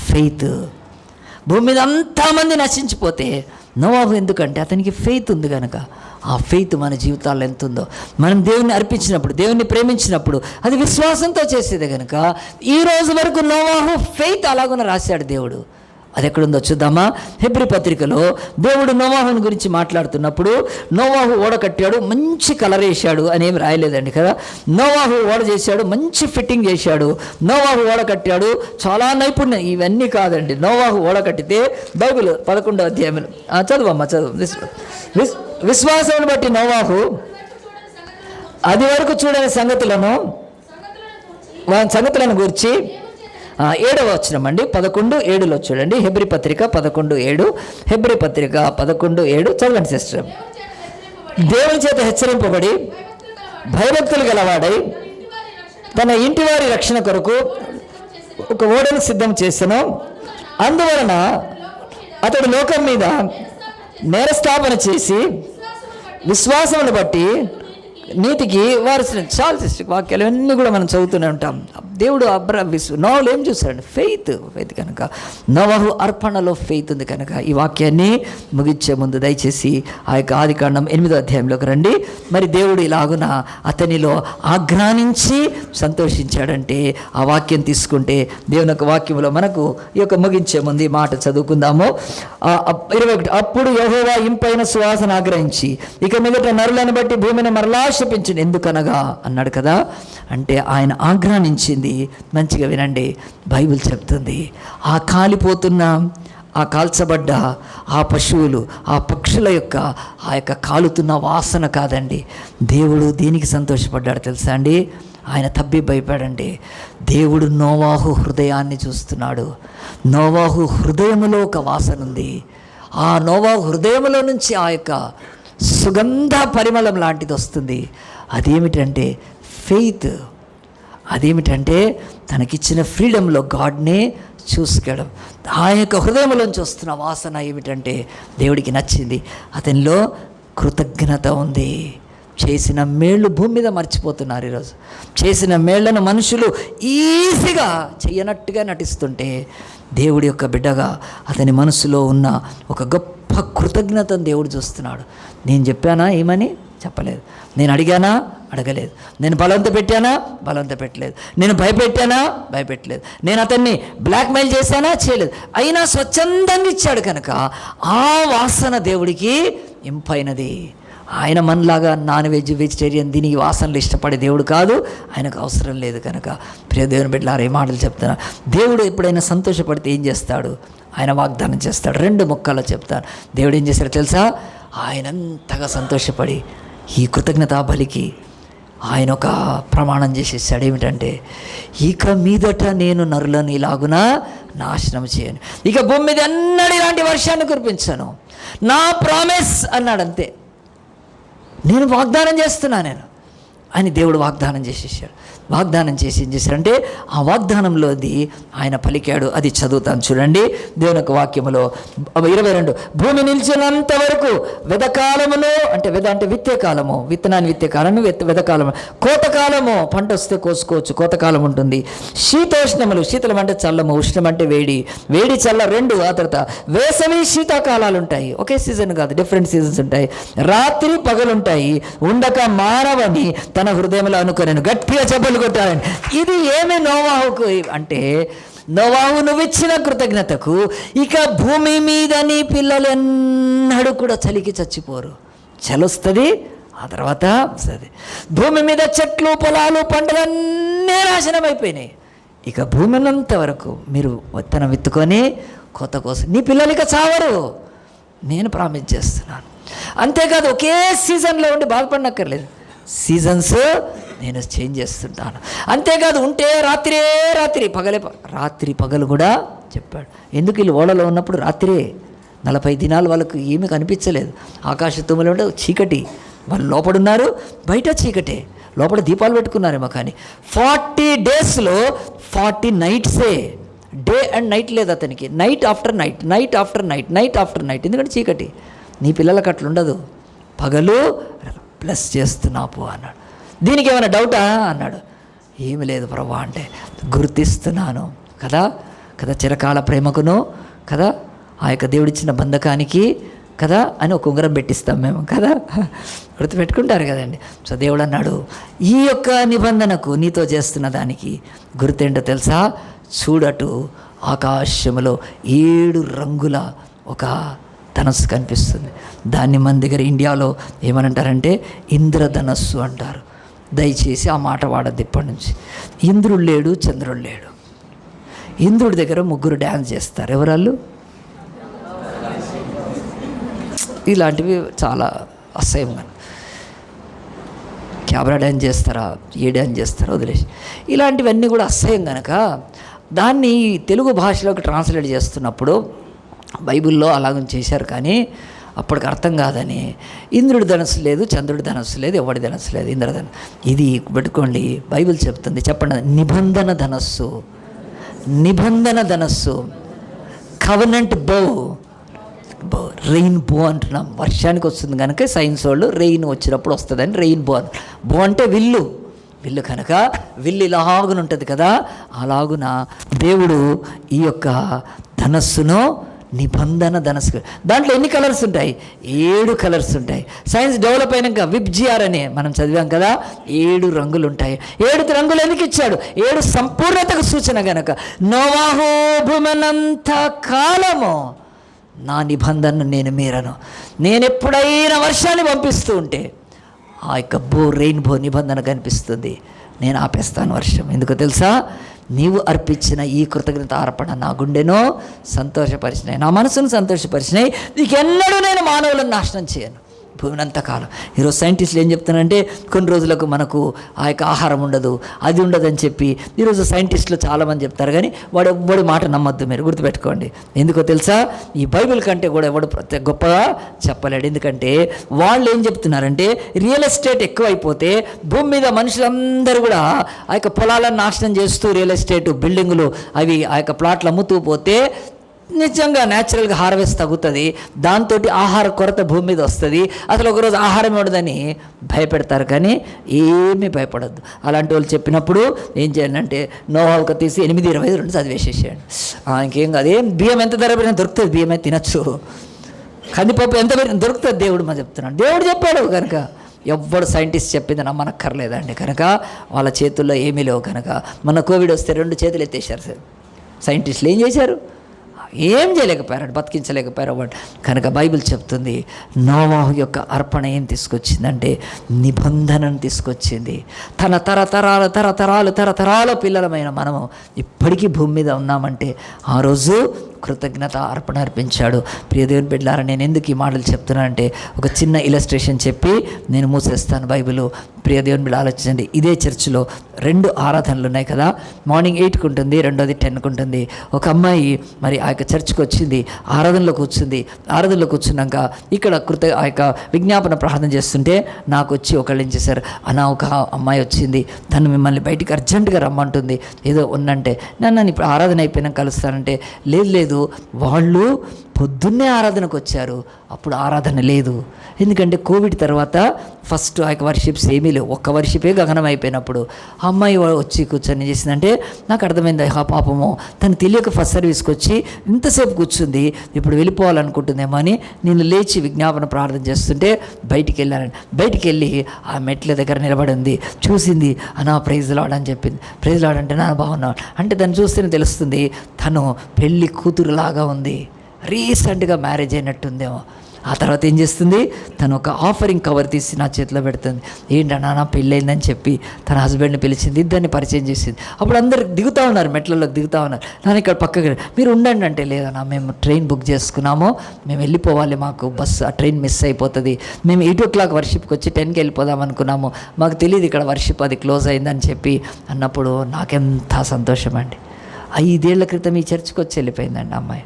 ఫెయిత్. భూమి మీద అంతమంది నశించిపోతే నోవాహు ఎందుకంటే అతనికి ఫెయిత్ ఉంది కనుక. ఆ ఫెయిత్ మన జీవితాల్లో ఎంత ఉందో, మనం దేవుణ్ణి అర్పించినప్పుడు, దేవుణ్ణి ప్రేమించినప్పుడు అది విశ్వాసంతో చేసేదే కనుక ఈ రోజు వరకు నోవాహు ఫెయిత్ అలాగున రాశాడు దేవుడు. అది ఎక్కడుందో చూద్దామా? హెబ్రీ పత్రికలో దేవుడు నోవాహుని గురించి మాట్లాడుతున్నప్పుడు నోవాహు ఓడ కట్టాడు, మంచి కలర్ వేశాడు అనేమి రాయలేదండి కదా. నోవాహు ఓడ చేశాడు, మంచి ఫిట్టింగ్ చేశాడు. నోవాహు ఓడ కట్టాడు, చాలా నైపుణ్యం. ఇవన్నీ కాదండి. నోవాహు ఓడ కట్టితే బైబిల్ 11వ అధ్యాయం చదువమ్మా, చదువు. విశ్వాసాన్ని బట్టి నోవాహు అది వరకు చూడని సంగతులను గురించి 7వ వచనం అండి, 11:7లో చూడండి. హెబ్రీ పత్రిక 11:7, హెబ్రీ పత్రిక 11:7 చదవండి సిస్టర్. దేవుని చేత హెచ్చరింపబడి భయభక్తులు గలవాడై తన ఇంటి వారి రక్షణ కొరకు ఒక ఓడను సిద్ధం చేసెను. అందువలన అతడు లోకం మీద నేరస్థాపన చేసి విశ్వాసమును బట్టి నీతికి వారసులు. చాలా సిస్టర్ వాక్యాలు అన్నీ కూడా మనం చదువుతూనే ఉంటాం. దేవుడు నోవాహులో ఏం చూస్తాడు? ఫెయిత్ కనుక నోవాహు అర్పణలో ఫెయిత్ ఉంది కనుక. ఈ వాక్యాన్ని ముగించే ముందు దయచేసి ఆ యొక్క ఆదికాండం 8వ అధ్యాయంలోకి రండి. మరి దేవుడు ఇలాగున అతనిలో ఆగ్రహించి సంతోషించాడంటే ఆ వాక్యం తీసుకుంటే దేవుని యొక్క వాక్యంలో మనకు ఈ యొక్క ముగించే ముందు ఈ మాట చదువుకుందాము. 21. అప్పుడు యెహోవా ఇంపైన సువాసన ఆగ్రహించి ఇక మీదట నరులను బట్టి భూమిని మరలా శపించింది. ఎందుకనగా అన్నాడు కదా, అంటే ఆయన ఆగ్రహించింది. మంచిగా వినండి, బైబిల్ చెప్తుంది ఆ కాలిపోతున్న, ఆ కాల్చబడ్డ ఆ పశువులు, ఆ పక్షుల యొక్క ఆ యొక్క కాలుతున్న వాసన కాదండి. దేవుడు దీనికి సంతోషపడ్డాడు తెలుసా అండి? ఆయన భయపడండి. దేవుడు నోవాహు హృదయాన్ని చూస్తున్నాడు. నోవాహు హృదయములో ఒక వాసన ఉంది. ఆ నోవాహు హృదయములో నుంచి ఆ యొక్క సుగంధ పరిమళం లాంటిది వస్తుంది. అదేమిటంటే ఫెయిత్. అదేమిటంటే తనకిచ్చిన ఫ్రీడంలో గాడ్నే చూసుకోవడం. ఆ యొక్క హృదయంలోంచి వస్తున్న వాసన ఏమిటంటే దేవుడికి నచ్చింది. అతనిలో కృతజ్ఞత ఉంది. చేసిన మేళ్ళు భూమి మీద మర్చిపోతున్నారు ఈరోజు. చేసిన మేళ్లను మనుషులు ఈజీగా చెయ్యనట్టుగా నటిస్తుంటే దేవుడి యొక్క బిడ్డగా అతని మనసులో ఉన్న ఒక గొప్ప కృతజ్ఞతను దేవుడు చూస్తున్నాడు. నేను చెప్పానా ఏమని? చెప్పలేదు. నేను అడిగానా? అడగలేదు. నేను బలవంత పెట్టానా? బలవంత పెట్టలేదు. నేను భయపెట్టానా? భయపెట్టలేదు. నేను అతన్ని బ్లాక్మెయిల్ చేశానా? చేయలేదు. అయినా స్వచ్ఛందంగా ఇచ్చాడు కనుక ఆ వాసన దేవుడికి ఇంపైనది. ఆయన మనలాగా నాన్ వెజ్ వెజిటేరియన్ దీని వాసనలు ఇష్టపడే దేవుడు కాదు. ఆయనకు అవసరం లేదు కనుక ప్రియ దేవుని బిడ్డలారా, ఏ మాటలు చెప్తున్నా. దేవుడు ఎప్పుడైనా సంతోషపడితే ఏం చేస్తాడు? ఆయన వాగ్దానం చేస్తాడు. 2 ముక్కల్లో చెప్తాను. దేవుడు ఏం చేశాడో తెలుసా? ఆయన అంతగా సంతోషపడి ఈ కృతజ్ఞతా బలికి ఆయన ఒక ప్రమాణం చేసేసాడు. ఏమిటంటే, ఇక మీదట నేను నరులను ఇలాగున నాశనం చేయను, ఇక భూమి మీద ఎన్నడూ ఇలాంటి వర్షాన్ని కురిపించాను, నా ప్రామిస్ అన్నాడు. అంతే, నేను వాగ్దానం చేస్తున్నా నేను అని దేవుడు వాగ్దానం చేసేసాడు. వాగ్దానం చేసి ఏం చేశాడంటే ఆ వాగ్దానంలోది ఆయన పలికాడు. అది చదువుతాను చూడండి దేవుని యొక్క వాక్యములో 22. భూమి నిలిచినంత వరకు వెదకాలమును, అంటే విత్తే కాలము, విత్తనాన్ని విత్తే కాలము, వెదకాలము, కోతకాలము, పంట వస్తే కోసుకోవచ్చు, కోతకాలం ఉంటుంది. శీతోష్ణములు, శీతలం అంటే చల్లము, ఉష్ణం అంటే వేడి, వేడి చల్ల 2. ఆ తర్వాత వేసవి శీతాకాలాలు ఉంటాయి. ఒకే సీజన్ కాదు, డిఫరెంట్ సీజన్స్ ఉంటాయి. రాత్రి పగలుంటాయి. ఉండక మానవని తన హృదయంలో అనుకున్నాను. గట్టిగా చెప్పలు కొట్టాలని. ఇది ఏమి నోవాహుకు అంటే, నోవాహు నువ్విచ్చిన కృతజ్ఞతకు ఇక భూమి మీద నీ పిల్లలు ఎన్నడూ కూడా చలికి చచ్చిపోరు. చలొస్తుంది, ఆ తర్వాత వస్తుంది. భూమి మీద చెట్లు, పొలాలు, పంటలన్నీ నాశనం అయిపోయినాయి. ఇక భూమినంత వరకు మీరు విత్తనం విత్తుకొని కొత్త కోసం నీ పిల్లలు ఇక చావరు, నేను ప్రామిస్ చేస్తున్నాను. అంతేకాదు ఒకే సీజన్లో ఉండి బాధపడనక్కర్లేదు. సీజన్స్ నేను చేంజ్ చేస్తుంటాను. అంతేకాదు ఉంటే రాత్రి పగలు కూడా చెప్పాడు. ఎందుకు వీళ్ళు ఓడలో ఉన్నప్పుడు రాత్రే 40 దినాలు వాళ్ళకు ఏమీ కనిపించలేదు. ఆకాశ తుమ్మలు ఉంటే చీకటి, వాళ్ళు లోపడున్నారు, బయట చీకటే, లోపల దీపాలు పెట్టుకున్నారేమో. కానీ 40 డేస్లో 40 నైట్సే, డే అండ్ నైట్ లేదు అతనికి, నైట్ ఆఫ్టర్ నైట్. ఎందుకంటే చీకటి. నీ పిల్లలకు అట్లుండదు, పగలు ప్లస్ చేస్తున్నావు అన్నాడు. దీనికి ఏమైనా డౌటా అన్నాడు. ఏమి లేదు ప్రభా అంటే, గుర్తిస్తున్నాను కదా చిరకాల ప్రేమకును కదా ఆ యొక్క దేవుడిచ్చిన బంధకానికి కదా అని ఒక ఉంగరం పెట్టిస్తాం మేము కదా, గుర్తుపెట్టుకుంటారు కదండి. సో దేవుడు అన్నాడు, ఈ యొక్క నిబంధనకు నీతో చేస్తున్న దానికి గుర్తేంటో తెలుసా? చూడటు ఆకాశములో 7 రంగుల ఒక ధనస్సు కనిపిస్తుంది. దాన్ని మన దగ్గర ఇండియాలో ఏమనంటారంటే ఇంద్రధనస్సు అంటారు. దయచేసి ఆ మాట వాడద్దు ఇప్పటి నుంచి. ఇంద్రుడు లేడు, చంద్రుడు లేడు. ఇంద్రుడి దగ్గర 3 డ్యాన్స్ చేస్తారు. ఎవరాళ్ళు? ఇలాంటివి చాలా అసహ్యంగా. క్యాబరా డ్యాన్స్ చేస్తారా, ఏ డ్యాన్స్ చేస్తారా వదిలేసి, ఇలాంటివన్నీ కూడా అసహ్యం కనుక దాన్ని తెలుగు భాషలోకి ట్రాన్స్లేట్ చేస్తున్నప్పుడు బైబిల్లో అలాగ చేశారు. కానీ అప్పటికి అర్థం కాదని ఇంద్రుడి ధనస్సు లేదు, చంద్రుడి ధనస్సు లేదు, ఎవడి ధనస్సు లేదు, ఇంద్రధనస్సు. ఇది పెట్టుకోండి, బైబిల్ చెప్తుంది. చెప్పండి, నిబంధన ధనస్సు, కవనెంట్ బో, రెయిన్ బో అంటున్నాం. వర్షానికి వస్తుంది కనుక సైన్స్ వాళ్ళు రెయిన్ వచ్చినప్పుడు వస్తుందని రెయిన్ బో బో అంటే విల్లు కనుక విల్లు ఇలాగున ఉంటుంది కదా, అలాగున దేవుడు ఈ యొక్క ధనస్సును నిబంధన ధనస్సు. దాంట్లో ఎన్ని కలర్స్ ఉంటాయి? 7 కలర్స్ ఉంటాయి. సైన్స్ డెవలప్ అయినాక విబ్జిఆర్ అని మనం చదివాం కదా, 7 రంగులు ఉంటాయి. 7 రంగులు ఎందుకు ఇచ్చాడు? 7 సంపూర్ణతకు సూచన గనక. నోవాహు భూమనంత కాలము నా నిబంధనను నేను మీరను. నేను ఎప్పుడైనా వర్షాన్ని పంపిస్తూ ఉంటే ఆ యొక్క రెయిన్బో నిబంధన కనిపిస్తుంది. నేను ఆపేస్తాను వర్షం. ఎందుకో తెలుసా? నీవు అర్పించిన ఈ కృతజ్ఞత అర్పణ నా గుండెను సంతోషపరిచినాయి, నా మనసును సంతోషపరిచినాయి. నీకెన్నడూ నేను మానవులను నాశనం చేయను భూమినంతకాలం. ఈరోజు సైంటిస్టులు ఏం చెప్తున్నారంటే కొన్ని రోజులకు మనకు ఆ యొక్క ఆహారం ఉండదు, అది ఉండదని చెప్పి ఈరోజు సైంటిస్టులు చాలామంది చెప్తారు. కానీ ఎవడి మాట నమ్మొద్దు, మీరు గుర్తుపెట్టుకోండి. ఎందుకో తెలుసా? ఈ బైబిల్ కంటే కూడా ఎవడు గొప్పగా చెప్పలేడు. ఎందుకంటే వాళ్ళు ఏం చెప్తున్నారంటే రియల్ ఎస్టేట్ ఎక్కువైపోతే భూమి మీద మనుషులందరూ కూడా ఆ యొక్క పొలాలను నాశనం చేస్తూ రియల్ ఎస్టేట్ బిల్డింగులు అవి ఆ యొక్క ప్లాట్లు అమ్ముతూ పోతే నిజంగా న్యాచురల్గా హార్వెస్ట్ తగ్గుతుంది. దాంతో ఆహార కొరత భూమి మీద వస్తుంది. అసలు ఒకరోజు ఆహారం ఇవ్వడదని భయపెడతారు, కానీ ఏమీ భయపడద్దు. అలాంటి వాళ్ళు చెప్పినప్పుడు ఏం చేయండి, నోవాహు తీసి 8:22 చదివేసేసేయండి. ఇంకేం కాదు, ఏం బియ్యం ఎంత ధర పెరిగినా దొరుకుతుంది, బియ్యమే తినచ్చు, కందిపప్పు ఎంత పెరిగినా దొరుకుతుంది. దేవుడు మా చెప్తున్నాడు, దేవుడు చెప్పాడు కనుక ఎవ్వడు సైంటిస్ట్ చెప్పింది నమ్మనక్కర్లేదండి. కనుక వాళ్ళ చేతుల్లో ఏమీ లేవు. కనుక మన కోవిడ్ వస్తే 2 చేతులు ఎత్తేసారు సార్. సైంటిస్టులు ఏం చేశారు? ఏం చేయలేకపోయారు, బతికించలేకపోయారు. కనుక బైబిల్ చెప్తుంది నోవాహు యొక్క అర్పణ ఏం తీసుకొచ్చిందంటే నిబంధనను తీసుకొచ్చింది. తన తరతరాల పిల్లలమైన మనము ఇప్పటికీ భూమి మీద ఉన్నామంటే ఆ రోజు కృతజ్ఞత అర్పణ అర్పించాడు. ప్రియ దేవుని బిడ్డలారా, నేను ఎందుకు ఈ మాటలు చెప్తున్నానంటే ఒక చిన్న ఇలస్ట్రేషన్ చెప్పి నేను మూసేస్తాను. బైబిల్ ప్రియ దేవుని బిడ్డ ఆలోచించండి. ఇదే చర్చిలో 2 ఆరాధనలు ఉన్నాయి కదా. మార్నింగ్ 8కి ఉంటుంది, రెండోది 10కి ఉంటుంది. ఒక అమ్మాయి మరి ఆ యొక్క చర్చ్కి వచ్చింది, ఆరాధనలో కూర్చున్నాక ఇక్కడ ఆ యొక్క విజ్ఞాపన ప్రార్థన చేస్తుంటే నాకు వచ్చి ఒకళ్ళు ఏం చేశారు, ఒక అమ్మాయి వచ్చింది, తను మిమ్మల్ని బయటికి అర్జెంటుగా రమ్మంటుంది, ఏదో ఉన్నంటే నన్ను ఇప్పుడు ఆరాధన అయిపోయినాక కలుస్తానంటే లేదు వాళ్ళు పొద్దున్నే ఆరాధనకు వచ్చారు, అప్పుడు ఆరాధన లేదు. ఎందుకంటే కోవిడ్ తర్వాత ఫస్ట్ ఆ యొక్క వర్షిప్స్ ఏమీ లేవు, ఒక్క వర్షిపే గగనం అయిపోయినప్పుడు ఆ అమ్మాయి వచ్చి కూర్చొని చేసిందంటే నాకు అర్థమైంది, పాపము తను తెలియక ఫస్ట్ సర్వీస్కి వచ్చి ఇంతసేపు కూర్చుంది, ఇప్పుడు వెళ్ళిపోవాలనుకుంటుందేమో అని నేను లేచి విజ్ఞాపన ప్రార్థన చేస్తుంటే బయటికి వెళ్ళి ఆ మెట్ల దగ్గర నిలబడి ఉంది. చూసింది, ప్రైజ్ లార్డ్ అని చెప్పింది. ప్రైజ్ లార్డ్ అంటే నా బాగున్నాను అంటే దాన్ని చూస్తేనే తెలుస్తుంది తను పెళ్ళి కూతురులాగా ఉంది, రీసెంట్గా మ్యారేజ్ అయినట్టుందేమో. ఆ తర్వాత ఏం చేస్తుంది, తను ఒక ఆఫరింగ్ కవర్ తీసి నా చేతిలో పెడుతుంది. ఏంటన్నా నా పెళ్ళయిందని చెప్పి తన హస్బెండ్ని పిలిచింది, ఇద్దరిని పరిచయం చేసింది. అప్పుడు అందరు దిగుతూ ఉన్నారు, మెట్లలోకి దిగుతూ ఉన్నారు. నేను ఇక్కడ పక్కకి మీరు ఉండండి అంటే, లేదన్నా మేము ట్రైన్ బుక్ చేసుకున్నాము, మేము వెళ్ళిపోవాలి, మాకు బస్సు ఆ ట్రైన్ మిస్ అయిపోతుంది, మేము 8 o'clock వర్షిప్కి వచ్చి 10కి వెళ్ళిపోదాం అనుకున్నాము, మాకు తెలియదు ఇక్కడ వర్షిప్ అది క్లోజ్ అయిందని చెప్పి అన్నప్పుడు నాకెంత సంతోషం అండి. 5 ఏళ్ల క్రితం ఈ చర్చికి వచ్చి వెళ్ళిపోయిందండి అమ్మాయి.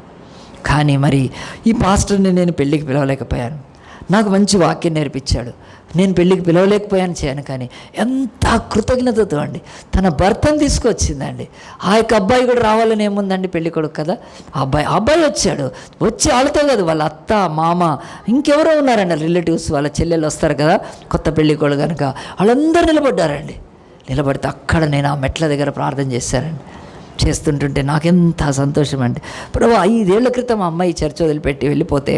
కానీ మరి ఈ పాస్టర్ని నేను పెళ్ళికి పిలవలేకపోయాను, నాకు మంచి వాక్యం నేర్పించాడు, నేను పెళ్ళికి పిలవలేకపోయాను చేయను. కానీ ఎంత కృతజ్ఞతతో అండి తన భర్తను తీసుకొచ్చిందండి. ఆ యొక్క అబ్బాయి కూడా రావాలని ఏముందండి, పెళ్ళి కొడుకు కదా, ఆ అబ్బాయి వచ్చాడు. వచ్చి వాళ్ళతో కదా, వాళ్ళ అత్త మామ ఇంకెవరో ఉన్నారండి రిలేటివ్స్, వాళ్ళ చెల్లెలు వస్తారు కదా కొత్త పెళ్ళి కొడుకు కనుక, వాళ్ళందరూ నిలబడ్డారండి. నిలబడితే అక్కడ నేను ఆ మెట్ల దగ్గర ప్రార్థన చేశానండి. చేస్తుంటుంటే నాకెంత సంతోషం అండి. ఇప్పుడు 5 ఏళ్ల క్రితం ఆ అమ్మాయి చర్చ్ వదిలిపెట్టి వెళ్ళిపోతే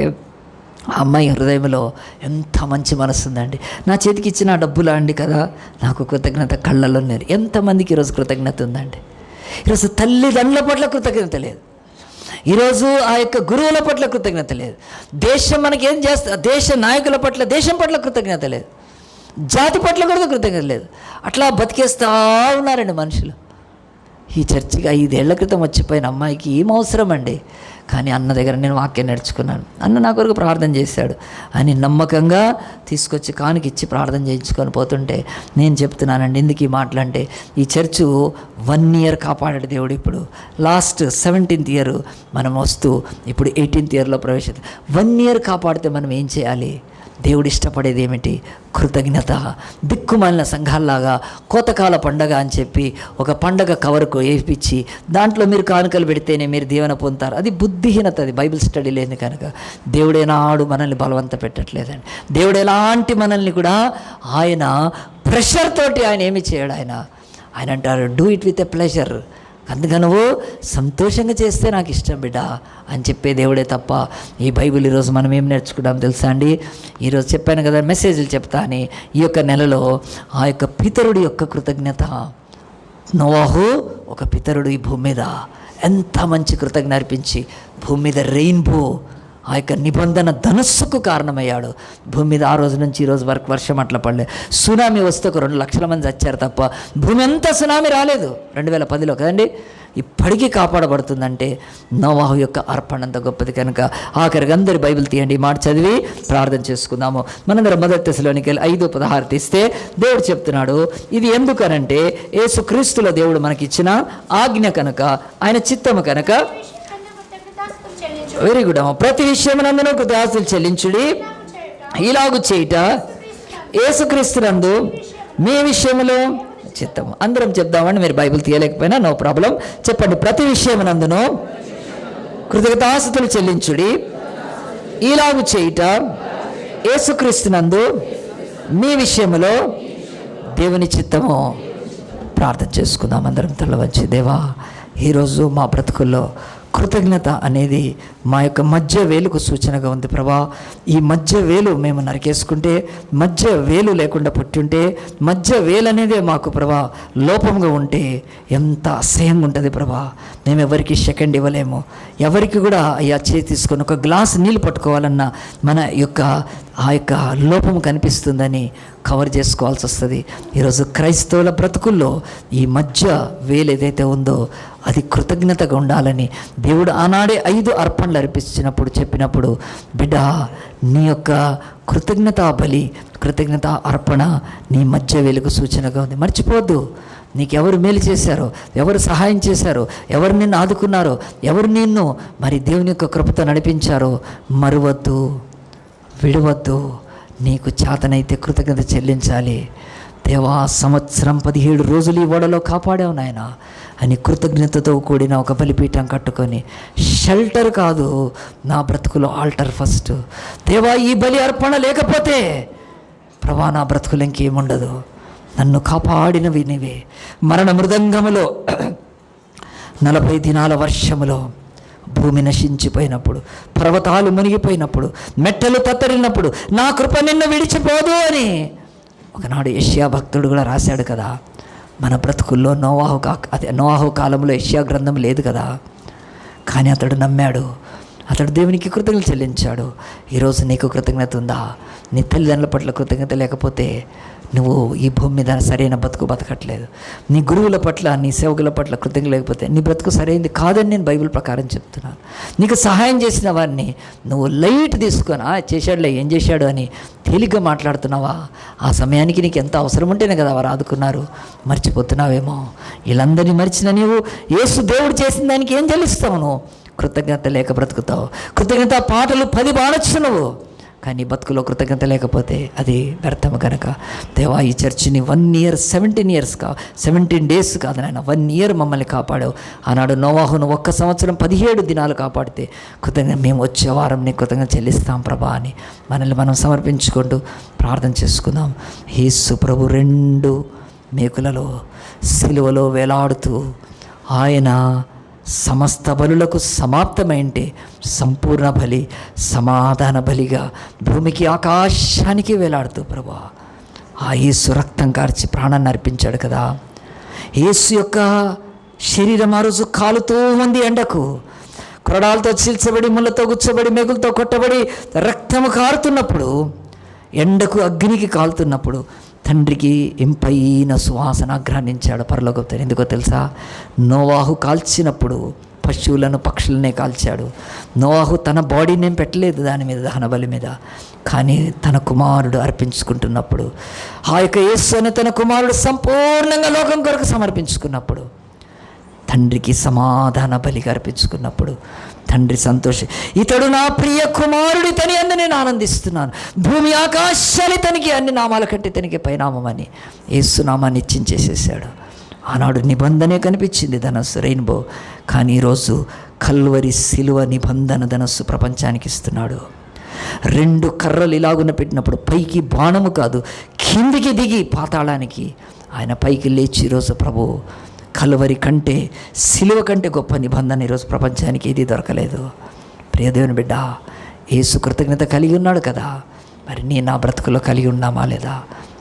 ఆ అమ్మాయి హృదయంలో ఎంత మంచి మనసు ఉందండి. నా చేతికి ఇచ్చిన డబ్బులా అండి కదా, నాకు కృతజ్ఞత కళ్ళల్లో లేదు. ఎంతమందికి ఈరోజు కృతజ్ఞత ఉందండి? ఈరోజు తల్లిదండ్రుల పట్ల కృతజ్ఞత లేదు, ఈరోజు ఆ యొక్క గురువుల పట్ల కృతజ్ఞత లేదు, దేశం మనకేం చేస్తా, దేశ నాయకుల పట్ల, దేశం పట్ల కృతజ్ఞత లేదు, జాతి పట్ల కూడా కృతజ్ఞత లేదు. అట్లా బతికేస్తూ ఉన్నారండి మనుషులు. ఈ చర్చికి 5 ఏళ్ల క్రితం వచ్చిపోయిన అమ్మాయికి ఏం అవసరం అండి? కానీ అన్న దగ్గర నేను వాక్యం నేర్చుకున్నాను, అన్న నా కొరకు ప్రార్థన చేశాడు అని నమ్మకంగా తీసుకొచ్చి కానుక ఇచ్చి ప్రార్థన చేయించుకొని పోతుంటే నేను చెప్తున్నానండి. ఎందుకు ఈ మాటలంటే, ఈ చర్చు 1 year కాపాడాడు దేవుడు. ఇప్పుడు లాస్ట్ 17th year మనం వస్తూ ఇప్పుడు 18th yearలో ప్రవేశిస్తాం. 1 year కాపాడితే మనం ఏం చేయాలి? దేవుడు ఇష్టపడేది ఏమిటి? కృతజ్ఞత. దిక్కుమాలిన సంఘాల్లాగా కోతకాల పండగ అని చెప్పి ఒక పండగ కవర్కు వేయించి దాంట్లో మీరు కానుకలు పెడితేనే మీరు దీవెన పొందుతారు. అది బుద్ధిహీనత, అది బైబిల్ స్టడీ లేని కనుక. దేవుడేనాడు మనల్ని బలవంత పెట్టట్లేదండి. దేవుడు ఎలాంటి మనల్ని కూడా ఆయన ప్రెషర్ తోటి ఆయన ఏమి చేయడు. ఆయన అంటారు do it with a pleasure. అందుకని నువ్వు సంతోషంగా చేస్తే నాకు ఇష్టం బిడ్డ అని చెప్పే దేవుడే తప్ప. ఈ బైబిల్ ఈరోజు మనం ఏం నేర్చుకుంటాం తెలుసా అండి? ఈరోజు చెప్పాను కదా మెసేజ్లు చెప్తా అని. ఈ యొక్క నెలలో ఆ యొక్క పితరుడి యొక్క కృతజ్ఞత. నోవాహు ఒక పితరుడు ఈ భూమి మీద, ఎంత మంచి కృతజ్ఞత అర్పించి భూమి మీద రెయిన్బో ఆ యొక్క నిబంధన ధనస్సుకు కారణమయ్యాడు. భూమి మీద ఆ రోజు నుంచి ఈ రోజు వరకు వర్షం అట్లా పడలేదు. సునామీ వస్తే ఒక 2 లక్షల మంది చచ్చారు తప్ప భూమి అంతా సునామీ రాలేదు 2010లో కదండి. ఇప్పటికీ కాపాడబడుతుందంటే నోవాహు యొక్క అర్పణ అంత గొప్పది కనుక. ఆఖరికి అందరి బైబిల్ తీయండి, మాట చదివి ప్రార్థన చేసుకుందాము. మనందరం 1 తెస్సలోనికైలు 5:16 తీస్తే దేవుడు చెప్తున్నాడు, ఇది ఎందుకనంటే యేసుక్రీస్తులో దేవుడు మనకిచ్చిన ఆజ్ఞ కనుక, ఆయన చిత్తము కనుక. వెరీ గుడ్ అమ్మ. ప్రతి విషయమునందును కృతజ్ఞతలు చెల్లించుడి, ఇలాగు చేయుట యేసుక్రీస్తునందు మీ విషయములో చిత్తము. అందరం చెప్దామండి, మీరు బైబిల్ తీయలేకపోయినా నో ప్రాబ్లం. చెప్పండి. ప్రతి విషయమునందును కృతజ్ఞతాస్తుతులు చెల్లించుడి, ఇలాగు చేయుట యేసుక్రీస్తునందు మీ విషయములో దేవుని చిత్తము. ప్రార్థన చేసుకుందాం అందరం తల వంచి. దేవా, ఈరోజు మా బ్రతుకుల్లో కృతజ్ఞత అనేది మా యొక్క మధ్య వేలుకు సూచనగా ఉంది ప్రభా. ఈ మధ్య వేలు మేము నరికేసుకుంటే, మధ్య వేలు లేకుండా పుట్టింటే, మధ్య వేలు అనేదే మాకు ప్రభా లోపంగా ఉంటే ఎంత అసహ్యంగా ఉంటుంది ప్రభా. మేము ఎవరికి సెకండ్ ఇవ్వలేము, ఎవరికి కూడా అయ్యా చేతి తీసుకొని ఒక గ్లాస్ నీళ్ళు పట్టుకోవాలన్నా మన యొక్క ఆ యొక్క లోపం కనిపిస్తుందని కవర్ చేసుకోవాల్సి వస్తుంది. ఈరోజు క్రైస్తవుల బ్రతుకుల్లో ఈ మధ్య వేలు ఏదైతే ఉందో అది కృతజ్ఞతగా ఉండాలని దేవుడు ఆనాడే 5 అర్పణలు అర్పించినప్పుడు చెప్పినప్పుడు, బిడ్డ నీ యొక్క కృతజ్ఞతా బలి, కృతజ్ఞత అర్పణ నీ మధ్య వేలుకు సూచనగా ఉంది. మర్చిపోవద్దు. నీకెవరు మేలు చేశారో, ఎవరు సహాయం చేశారో, ఎవరు నిన్ను ఆదుకున్నారో, ఎవరు నిన్ను మరి దేవుని యొక్క కృపతో నడిపించారో మరువద్దు, విడవద్దు. నీకు చేతనైతే కృతజ్ఞత చెల్లించాలి. దేవా, సంవత్సరం 17 రోజులు ఈ ఓడలో కాపాడావు నాయన అని కృతజ్ఞతతో కూడిన ఒక బలిపీఠం కట్టుకొని, షెల్టర్ కాదు నా బ్రతుకులో ఆల్టర్ ఫస్ట్. దేవా, ఈ బలి అర్పణ లేకపోతే ప్రభా నా బ్రతుకులు ఇంకేముండదు. నన్ను కాపాడినవి నీవే. మరణ మృదంగములో 40 దినాల వర్షములో భూమి నశించిపోయినప్పుడు, పర్వతాలు మునిగిపోయినప్పుడు, మెట్టలు తత్తరినప్పుడు నా కృప నిన్ను విడిచిపోదు అని ఒకనాడు యెషయా భక్తుడు కూడా రాశాడు కదా. మన బ్రతుకుల్లో నోవాహు కాలంలో యెషయా గ్రంథం లేదు కదా, కానీ అతడు నమ్మాడు. అతడు దేవునికి కృతజ్ఞతలు చెల్లించాడు. ఈరోజు నీకు కృతజ్ఞత ఉందా? నీ తల్లిదండ్రుల పట్ల కృతజ్ఞత లేకపోతే నువ్వు ఈ భూమి మీద సరైన బతుకు బతకట్లేదు. నీ గురువుల పట్ల, నీ సేవకుల పట్ల కృతజ్ఞత లేకపోతే నీ బ్రతుకు సరైనది కాదని నేను బైబిల్ ప్రకారం చెప్తున్నాను. నీకు సహాయం చేసిన వారిని నువ్వు లైట్ తీసుకొని చేశాడులే, ఏం చేశాడు అని తేలిగ్గా మాట్లాడుతున్నావా? ఆ సమయానికి నీకు ఎంత అవసరం ఉంటేనే కదా వారు ఆదుకున్నారు. మర్చిపోతున్నావేమో. వీళ్ళందరినీ మర్చిన నీవు యేసు దేవుడు చేసిన దానికి ఏం చెల్లిస్తావు? నువ్వు కృతజ్ఞత లేక బ్రతుకుతావు. కృతజ్ఞత పాటలు 10 పాడొచ్చు నువ్వు, కానీ బతుకులో కృతజ్ఞత లేకపోతే అది వ్యర్థము. కనుక దేవా, ఈ చర్చిని 1 year 17 years 17 days కాదు నాయన, 1 year మమ్మల్ని కాపాడావు. ఆనాడు నోవాహును 1 సంవత్సరం 17 దినాలు కాపాడితే కృతజ్ఞత మేము వచ్చే వారం నీ కృతజ్ఞత చెల్లిస్తాం ప్రభా అని మనల్ని మనం సమర్పించుకుంటూ ప్రార్థన చేసుకుందాం. యేసు ప్రభు 2 మేకులలో సిలువలో వేలాడుతూ ఆయన సమస్త బలులకు సమాప్తమైంటే సంపూర్ణ బలి, సమాధాన బలిగా భూమికి ఆకాశానికి వేలాడుతూ ప్రభా ఆ యేసు రక్తం కార్చి ప్రాణాన్ని అర్పించాడు కదా. యేసు యొక్క శరీరం ఆ రోజు కాలుతూ ఉంది ఎండకు, కొరడాలతో చీల్చబడి, ముళ్ళతో గుచ్చబడి, మేకులతో కొట్టబడి రక్తము కారుతున్నప్పుడు, ఎండకు అగ్నికి కాలుతున్నప్పుడు తండ్రికి ఇంపైన సువాసన గ్రహించాడు పరలోకపు. ఎందుకో తెలుసా? నోవాహు కాల్చినప్పుడు పశువులను, పక్షులనే కాల్చాడు. నోవాహు తన బాడీని ఏం పెట్టలేదు దాని మీద, దహన బలి మీద. కానీ తన కుమారుడు అర్పించుకుంటున్నప్పుడు, ఆ యొక్క యేసు అనే తన కుమారుడు సంపూర్ణంగా లోకం కొరకు సమర్పించుకున్నప్పుడు, తండ్రికి సమాధాన బలిగా అర్పించుకున్నప్పుడు తండ్రి సంతోషం. ఇతడు నా ప్రియ కుమారుడి, తని అందు నేను ఆనందిస్తున్నాను. భూమి ఆకాశాలు తనకి అన్ని నామాల కంటే తనకి పైనామని యేసు నామాన్ని ఇచ్చించేసేసాడు. ఆనాడు నిబంధనే కనిపించింది ధనస్సు, రెయిన్బో. కానీ ఈరోజు కల్వరి సిలువ నిబంధన ధనస్సు ప్రపంచానికి ఇస్తున్నాడు. 2 కర్రలు ఇలాగున పెట్టినప్పుడు పైకి బాణము కాదు, కిందికి దిగి పాతాళానికి ఆయన పైకి లేచి ఈరోజు ప్రభు కల్వరి కంటే, సిలువ కంటే గొప్ప నిబంధన ఈరోజు ప్రపంచానికి ఏది దొరకలేదు. ప్రియదేవుని బిడ్డ, యేసు కృతజ్ఞత కలిగి ఉన్నాడు కదా, మరి నా బ్రతుకులో కలిగి ఉన్నామా లేదా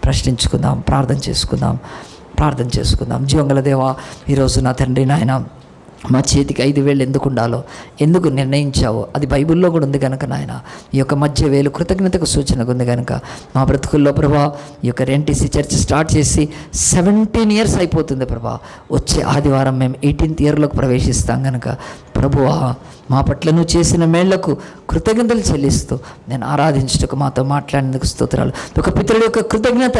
ప్రశ్నించుకుందాం, ప్రార్థన చేసుకుందాం. జీవంగల దేవా, ఈరోజు నా తండ్రి నాయన, మా చేతికి 5 వేలు ఎందుకు ఉండాలో ఎందుకు నిర్ణయించావో అది బైబిల్లో కూడా ఉంది కనుక నాయన, ఈ యొక్క మధ్య వేలు కృతజ్ఞతకు సూచనగా ఉంది కనుక మా బ్రతుకుల్లో ప్రభా, ఈ యొక్క రెంటీసీ చర్చ్ స్టార్ట్ చేసి 17 years అయిపోతుంది ప్రభా. వచ్చే ఆదివారం మేము 18th yearలోకి ప్రవేశిస్తాం కనుక ప్రభువా, మా పట్ల నువ్వు చేసిన మేళ్లకు కృతజ్ఞతలు చెల్లిస్తూ నేను ఆరాధించుటకు మాతో మాట్లాడినందుకు స్తోత్రాలు. ఒక పితరుడి యొక్క కృతజ్ఞత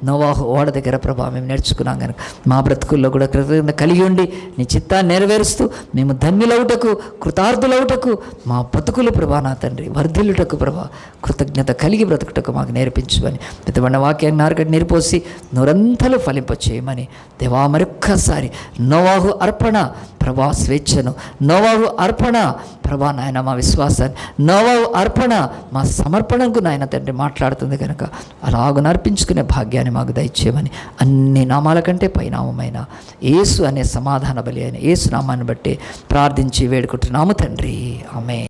నోవాహు ఓడ దగ్గర ప్రభా మేము నేర్చుకున్నాం కనుక మా బ్రతుకుల్లో కూడా కృతజ్ఞత కలిగి ఉండి నీ చిత్తాన్ని నెరవేరుస్తూ మేము ధన్యులవుటకు, కృతార్థులవుటకు, మా బతుకులు ప్రభా నా తండ్రి వర్ధిల్లుటకు ప్రభా కృతజ్ఞత కలిగి బ్రతుకుటకు మాకు నేర్పించమని, పెద్దబడిన వాక్యాన్ని నారకటి నిరిపోసి నూరంతలు ఫలింపచేయమని దేవా, మరొక్కసారి నోవాహు అర్పణ ప్రభా స్వేచ్ఛను, నోవాహు అర్పణ ప్రభా నాయన మా విశ్వాసాన్ని, నోవాహు అర్పణ మా సమర్పణకు నాయన తండ్రి మాట్లాడుతుంది కనుక అలాగ అర్పించుకునే భాగ్యాన్ని మాకు దయచేయమని, అన్ని నామాల కంటే పైనామమైన యేసు అనే సమాధాన బలి అయిన యేసు నామాన్ని బట్టి ప్రార్థించి వేడుకుంటున్నాము తండ్రి. ఆమేన్.